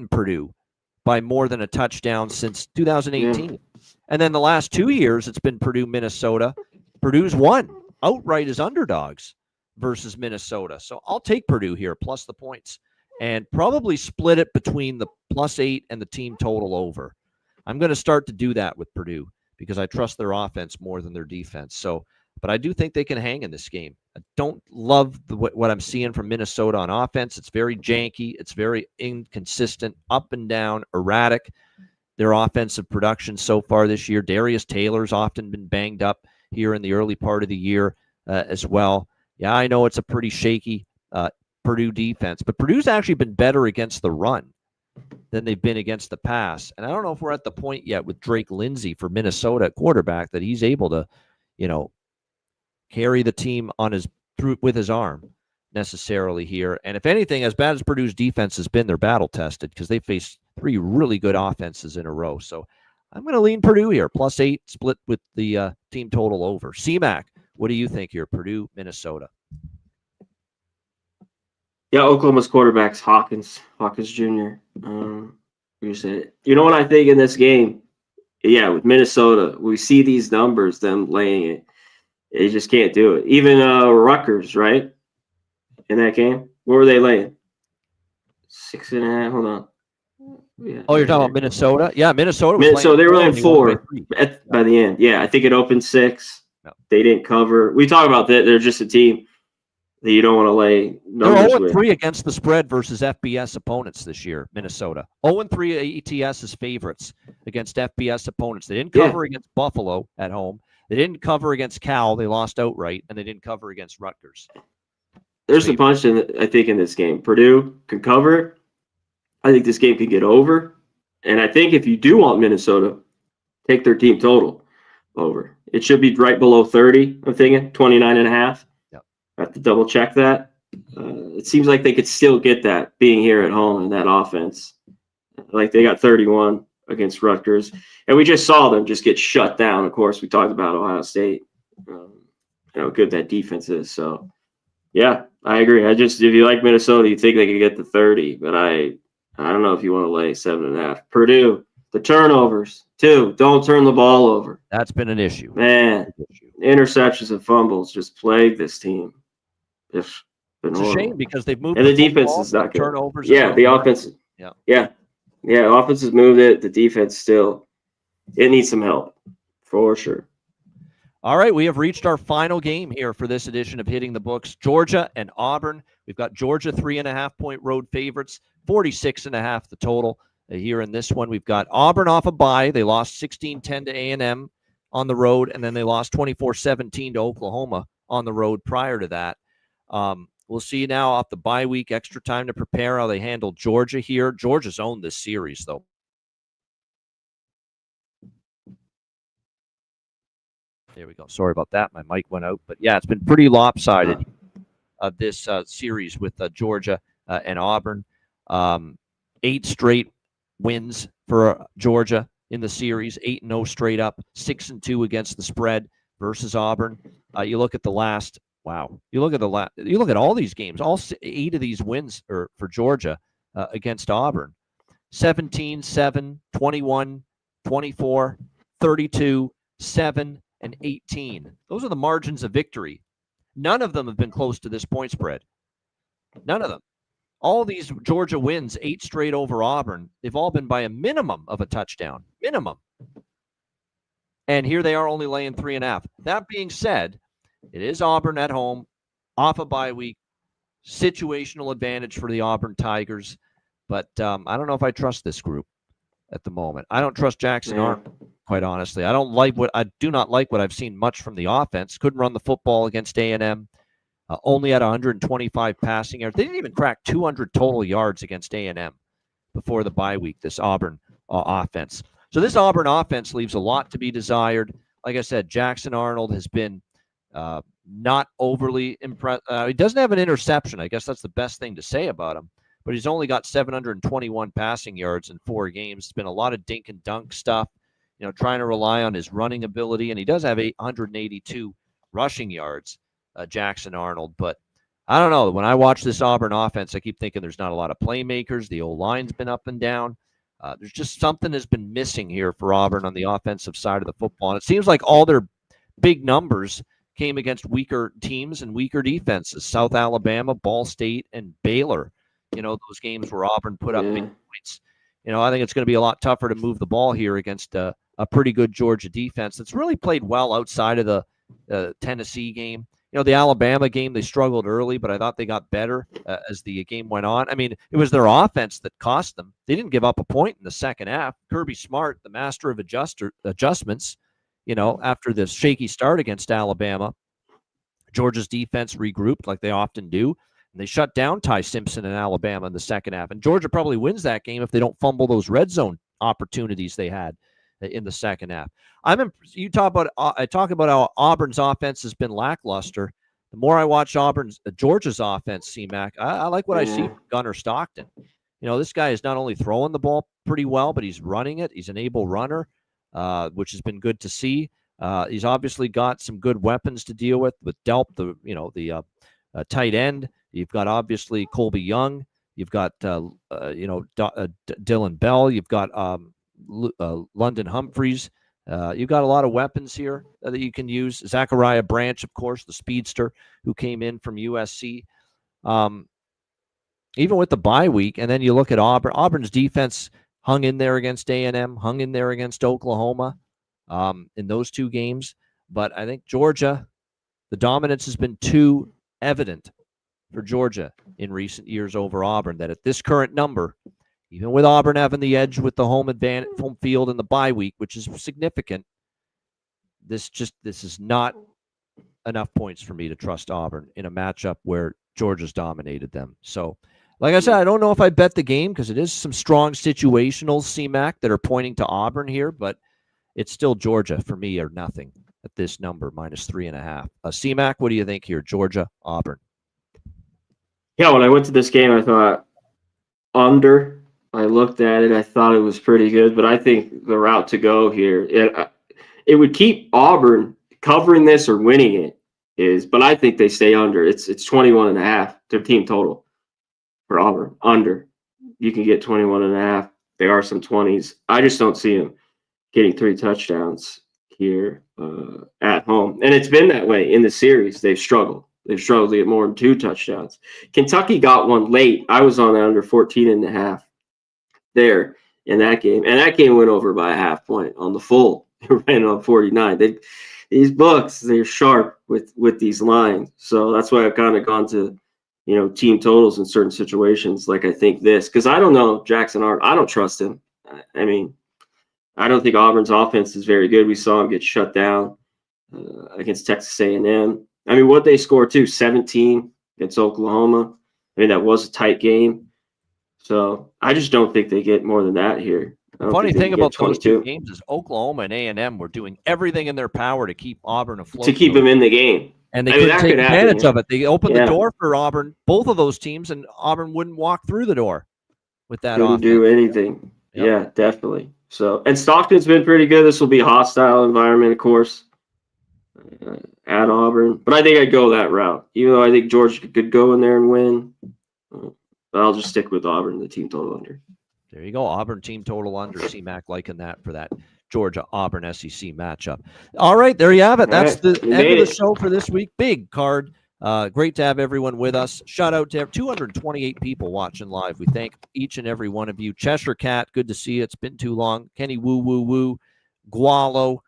Purdue by more than a touchdown since 2018. Yeah. And then the last 2 years, it's been Purdue, Minnesota. Purdue's won outright as underdogs versus Minnesota. So I'll take Purdue here, plus the points, and probably split it between the +8 and the team total over. I'm going to start to do that with Purdue because I trust their offense more than their defense. So, but I do think they can hang in this game. I don't love what I'm seeing from Minnesota on offense. It's very janky. It's very inconsistent, up and down, erratic. Their offensive production so far this year. Darius Taylor's often been banged up here in the early part of the year as well. Yeah, I know it's a pretty shaky Purdue defense, but Purdue's actually been better against the run than they've been against the pass. And I don't know if we're at the point yet with Drake Lindsey for Minnesota at quarterback that he's able to, carry the team with his arm necessarily here. And if anything, as bad as Purdue's defense has been, they're battle tested because they faced 3 really good offenses in a row. So I'm going to lean Purdue here, +8, split with the team total over. CMAC, what do you think here? Purdue, Minnesota. Yeah, Oklahoma's quarterback's Hawkins Jr. You said, what I think in this game? Yeah, with Minnesota, we see these numbers, them laying it. They just can't do it. Even Rutgers, right? In that game, what were they laying? 6.5. Hold on. Yeah. Oh, you're talking about Minnesota? Yeah, Minnesota. They were laying 4 by the end. Yeah, I think it opened 6. No. They didn't cover. We talk about that. They're just a team that you don't want to lay numbers with. They're 0-3 against the spread versus FBS opponents this year, Minnesota. 0-3 ATS as favorites against FBS opponents. They didn't cover against Buffalo at home. They didn't cover against Cal. They lost outright, and they didn't cover against Rutgers. There's a punch, I think, in this game. Purdue can cover. I think this game could get over. And I think if you do want Minnesota, take their team total over. It should be right below 30, I'm thinking, 29.5. Yep. I have to double check that. It seems like they could still get that being here at home in that offense. Like they got 31 against Rutgers. And we just saw them just get shut down. Of course, we talked about Ohio State, how good that defense is. So, yeah, I agree. If you like Minnesota, you think they could get to 30. But I don't know if you want to lay 7.5. Purdue, the turnovers, 2. Don't turn the ball over. That's been an issue. Man, interceptions and fumbles just plague this team. It's a shame because they've moved. And the defense is not good. Turnovers. Yeah, the offense. Yeah. Offense has moved it. The defense still, it needs some help for sure. All right, we have reached our final game here for this edition of Hitting the Books. Georgia and Auburn. We've got Georgia 3.5-point road favorites, 46.5 the total here in this one. We've got Auburn off a bye. They lost 16-10 to A&M on the road, and then they lost 24-17 to Oklahoma on the road prior to that. We'll see now off the bye week, extra time to prepare how they handle Georgia here. Georgia's owned this series, though. There we go. Sorry about that. My mic went out. But, yeah, it's been pretty lopsided of this series with Georgia and Auburn. 8 straight wins for Georgia in the series, 8-0 straight up, 6-2 against the spread versus Auburn. You look at the last – wow. You look at all these games. All 8 of these wins are for Georgia against Auburn. 17-7, 21, 24, 32, 7, and 18. Those are the margins of victory. None of them have been close to this point spread. None of them. All these Georgia wins, 8 straight over Auburn, they've all been by a minimum of a touchdown. Minimum. And here they are only laying 3.5. That being said, it is Auburn at home, off a bye week, situational advantage for the Auburn Tigers. But I don't know if I trust this group at the moment. I don't trust Jackson Arnold, quite honestly. I do not like what I've seen much from the offense. Couldn't run the football against A&M. Only at 125 passing yards. They didn't even crack 200 total yards against A&M before the bye week, this Auburn offense. So this Auburn offense leaves a lot to be desired. Like I said, Jackson Arnold has been not overly impressed. He doesn't have an interception. I guess that's the best thing to say about him. But he's only got 721 passing yards in 4 games. It's been a lot of dink and dunk stuff, trying to rely on his running ability. And he does have 882 rushing yards, Jackson Arnold. But I don't know. When I watch this Auburn offense, I keep thinking there's not a lot of playmakers. The O-line's been up and down. There's just something has been missing here for Auburn on the offensive side of the football. And it seems like all their big numbers came against weaker teams and weaker defenses. South Alabama, Ball State, and Baylor. Those games where Auburn put up big points. I think it's going to be a lot tougher to move the ball here against a pretty good Georgia defense that's really played well outside of the Tennessee game. The Alabama game, they struggled early, but I thought they got better as the game went on. I mean, it was their offense that cost them. They didn't give up a point in the second half. Kirby Smart, the master of adjustments, after this shaky start against Alabama, Georgia's defense regrouped like they often do. And they shut down Ty Simpson in Alabama in the second half. And Georgia probably wins that game if they don't fumble those red zone opportunities they had in the second half. I talk about how Auburn's offense has been lackluster. The more I watch Georgia's offense, C-Mac, I like what I see from Gunnar Stockton. This guy is not only throwing the ball pretty well, but he's running it. He's an able runner, which has been good to see. He's obviously got some good weapons to deal with Delp, the tight end. You've got obviously Colby Young. You've got Dylan Bell. You've got London Humphreys. You've got a lot of weapons here that you can use. Zachariah Branch, of course, the speedster who came in from USC. Even with the bye week, and then you look at Auburn. Auburn's defense hung in there against A&M, hung in there against Oklahoma in those 2 games. But I think Georgia, the dominance has been too evident for Georgia in recent years over Auburn, that at this current number, even with Auburn having the edge with the home field in the bye week, which is significant, this is not enough points for me to trust Auburn in a matchup where Georgia's dominated them. So, like I said, I don't know if I bet the game because it is some strong situationals, C-Mac, that are pointing to Auburn here, but it's still Georgia for me or nothing at this number, -3.5. C-Mac, what do you think here? Georgia, Auburn. Yeah, when I went to this game, I thought under. I looked at it. I thought it was pretty good, but I think the route to go here, it would keep Auburn covering this or winning it but I think they stay under. It's 21.5, their team total for Auburn. Under. You can get 21.5. There are some 20s. I just don't see them getting 3 touchdowns here at home. And it's been that way in the series. They've struggled. They've struggled to get more than 2 touchdowns. Kentucky got one late. I was on under 14.5 there in that game. And that game went over by a half point on the full. It ran on 49. these books, they're sharp with these lines. So that's why I've kind of gone to, team totals in certain situations. Like I think this, because I don't know Jackson Art. I don't trust him. I mean, I don't think Auburn's offense is very good. We saw him get shut down against Texas A&M. I mean, what they scored too, 17 against Oklahoma. I mean, that was a tight game. So I just don't think they get more than that here. The funny thing about those two games is Oklahoma and A&M were doing everything in their power to keep Auburn afloat. To keep them in the game. And they couldn't take advantage of it. They opened the door for Auburn, both of those teams, and Auburn wouldn't walk through the door with that offense. Couldn't do anything. Yep. Yeah, definitely. So, and Stockton's been pretty good. This will be a hostile environment, of course, at Auburn. But I think I'd go that route, even though I think Georgia could go in there and win. But I'll just stick with Auburn, the team total under. There you go. Auburn team total under. CMAC liking that for that Georgia-Auburn SEC matchup. All right, there you have it. That's the end of the show for this week. Big card. Great to have everyone with us. Shout out to 228 people watching live. We thank each and every one of you. Cheshire Cat, good to see you. It's been too long. Kenny Woo Woo Woo, Gualo,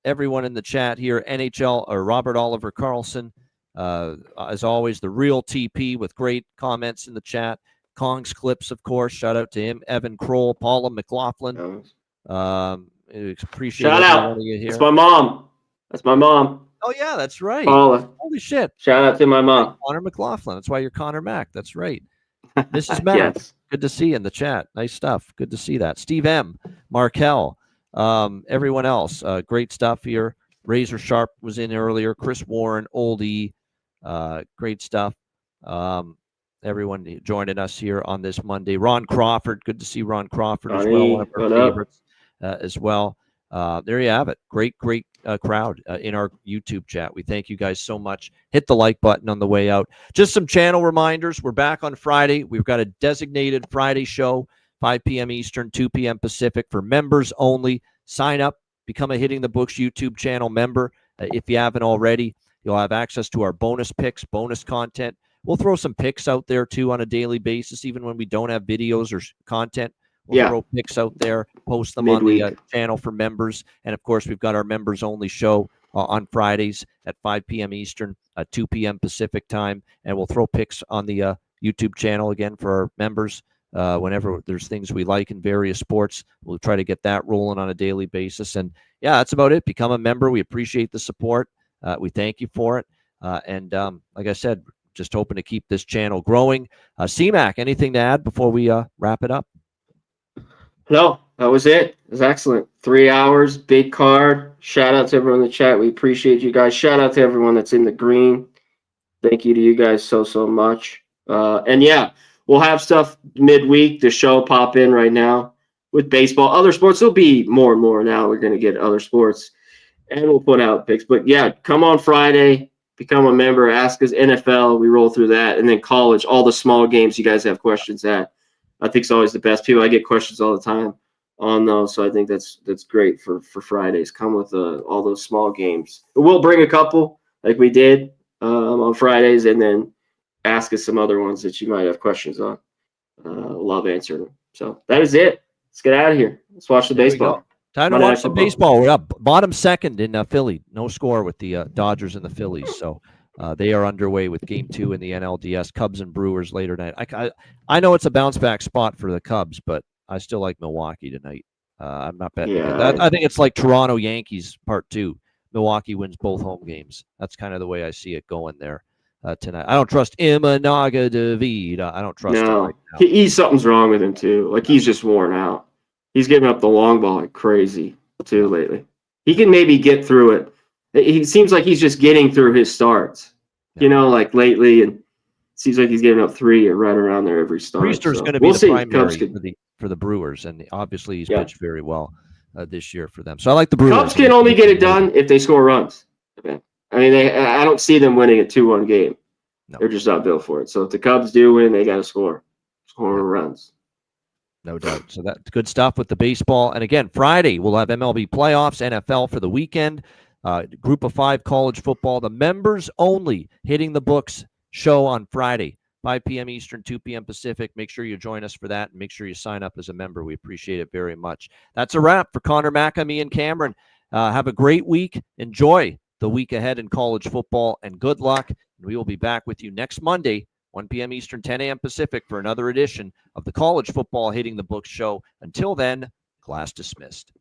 everyone in the chat here. NHL or Robert Oliver Carlson. As always, the real TP with great comments in the chat. Kong's Clips, of course. Shout out to him. Evan Kroll, Paula McLaughlin. Appreciate shout out. You here. That's my mom. That's my mom. Oh yeah, that's right. Paula. Holy shit! Shout out to my mom. Connor McLaughlin. That's why you're Connor Mack. That's right. Mrs. Mack. Yes. Good to see you in the chat. Nice stuff. Good to see that. Steve M. Markel. Everyone else. Great stuff here. Razor Sharp was in earlier. Chris Warren. Oldie. Great stuff. Everyone joining us here on this Monday. Ron Crawford. Good to see Ron Crawford as well. One of our favorites as well. There you have it. Great crowd in our YouTube chat. We thank you guys so much. Hit the like button on the way out. Just some channel reminders. We're back on Friday. We've got a designated Friday show, 5 p.m. Eastern, 2 p.m. Pacific for members only. Sign up. Become a Hitting the Books YouTube channel member. If you haven't already, you'll have access to our bonus picks, bonus content. We'll throw some picks out there, too, on a daily basis, even when we don't have videos or content. We'll throw picks out there, post them midweek on the channel for members. And, of course, we've got our members-only show on Fridays at 5 p.m. Eastern, 2 p.m. Pacific time. And we'll throw picks on the YouTube channel, again, for our members. Whenever there's things we like in various sports, we'll try to get that rolling on a daily basis. And, yeah, that's about it. Become a member. We appreciate the support. We thank you for it. And like I said, just hoping to keep this channel growing. CMAC, anything to add before we wrap it up? No, that was it. It was excellent. 3 hours, big card. Shout out to everyone in the chat. We appreciate you guys. Shout out to everyone that's in the green. Thank you to you guys so much. And yeah, we'll have stuff midweek. The show pop in right now with baseball. Other sports, there'll be more and more now. We're going to get other sports. And we'll put out picks. But yeah, come on Friday. Become a member. Ask us NFL. We roll through that. And then college, all the small games you guys have questions at. I think it's always the best. People, I get questions all the time on those, so I think that's great for Fridays. Come with all those small games. We'll bring a couple like we did on Fridays, and then ask us some other ones that you might have questions on. Love answering them. So that is it. Let's get out of here. Let's watch the baseball. Time to watch some baseball. We're up bottom second in Philly. No score with the Dodgers and the Phillies. So they are underway with Game 2 in the NLDS. Cubs and Brewers later tonight. I know it's a bounce back spot for the Cubs, but I still like Milwaukee tonight. I'm not betting. Yeah, I think it's like Toronto Yankees Part 2. Milwaukee wins both home games. That's kind of the way I see it going there tonight. I don't trust Imanaga David. I don't trust him right now. Something's wrong with him too. Like he's just worn out. He's giving up the long ball like crazy too lately. He can maybe get through it. He seems like he's just getting through his starts, like lately, and it seems like he's giving up 3 right around there every start. Priester's going to be the primary for the Brewers, and obviously he's pitched very well this year for them. So I like the Brewers. Cubs can only get it done if they score runs. I mean, I don't see them winning a 2-1 game. No. They're just not built for it. So if the Cubs do win, they got to score runs. No doubt. So that's good stuff with the baseball. And again, Friday, we'll have MLB playoffs, NFL for the weekend, Group of 5 college football, the members only Hitting the Books show on Friday, 5 p.m. Eastern, 2 p.m. Pacific. Make sure you join us for that, and make sure you sign up as a member. We appreciate it very much. That's a wrap for Connor Mack, me, and Cameron. Have a great week. Enjoy the week ahead in college football, and good luck. And we will be back with you next Monday, 1 p.m. Eastern, 10 a.m. Pacific, for another edition of the College Football Hitting the Books show. Until then, class dismissed.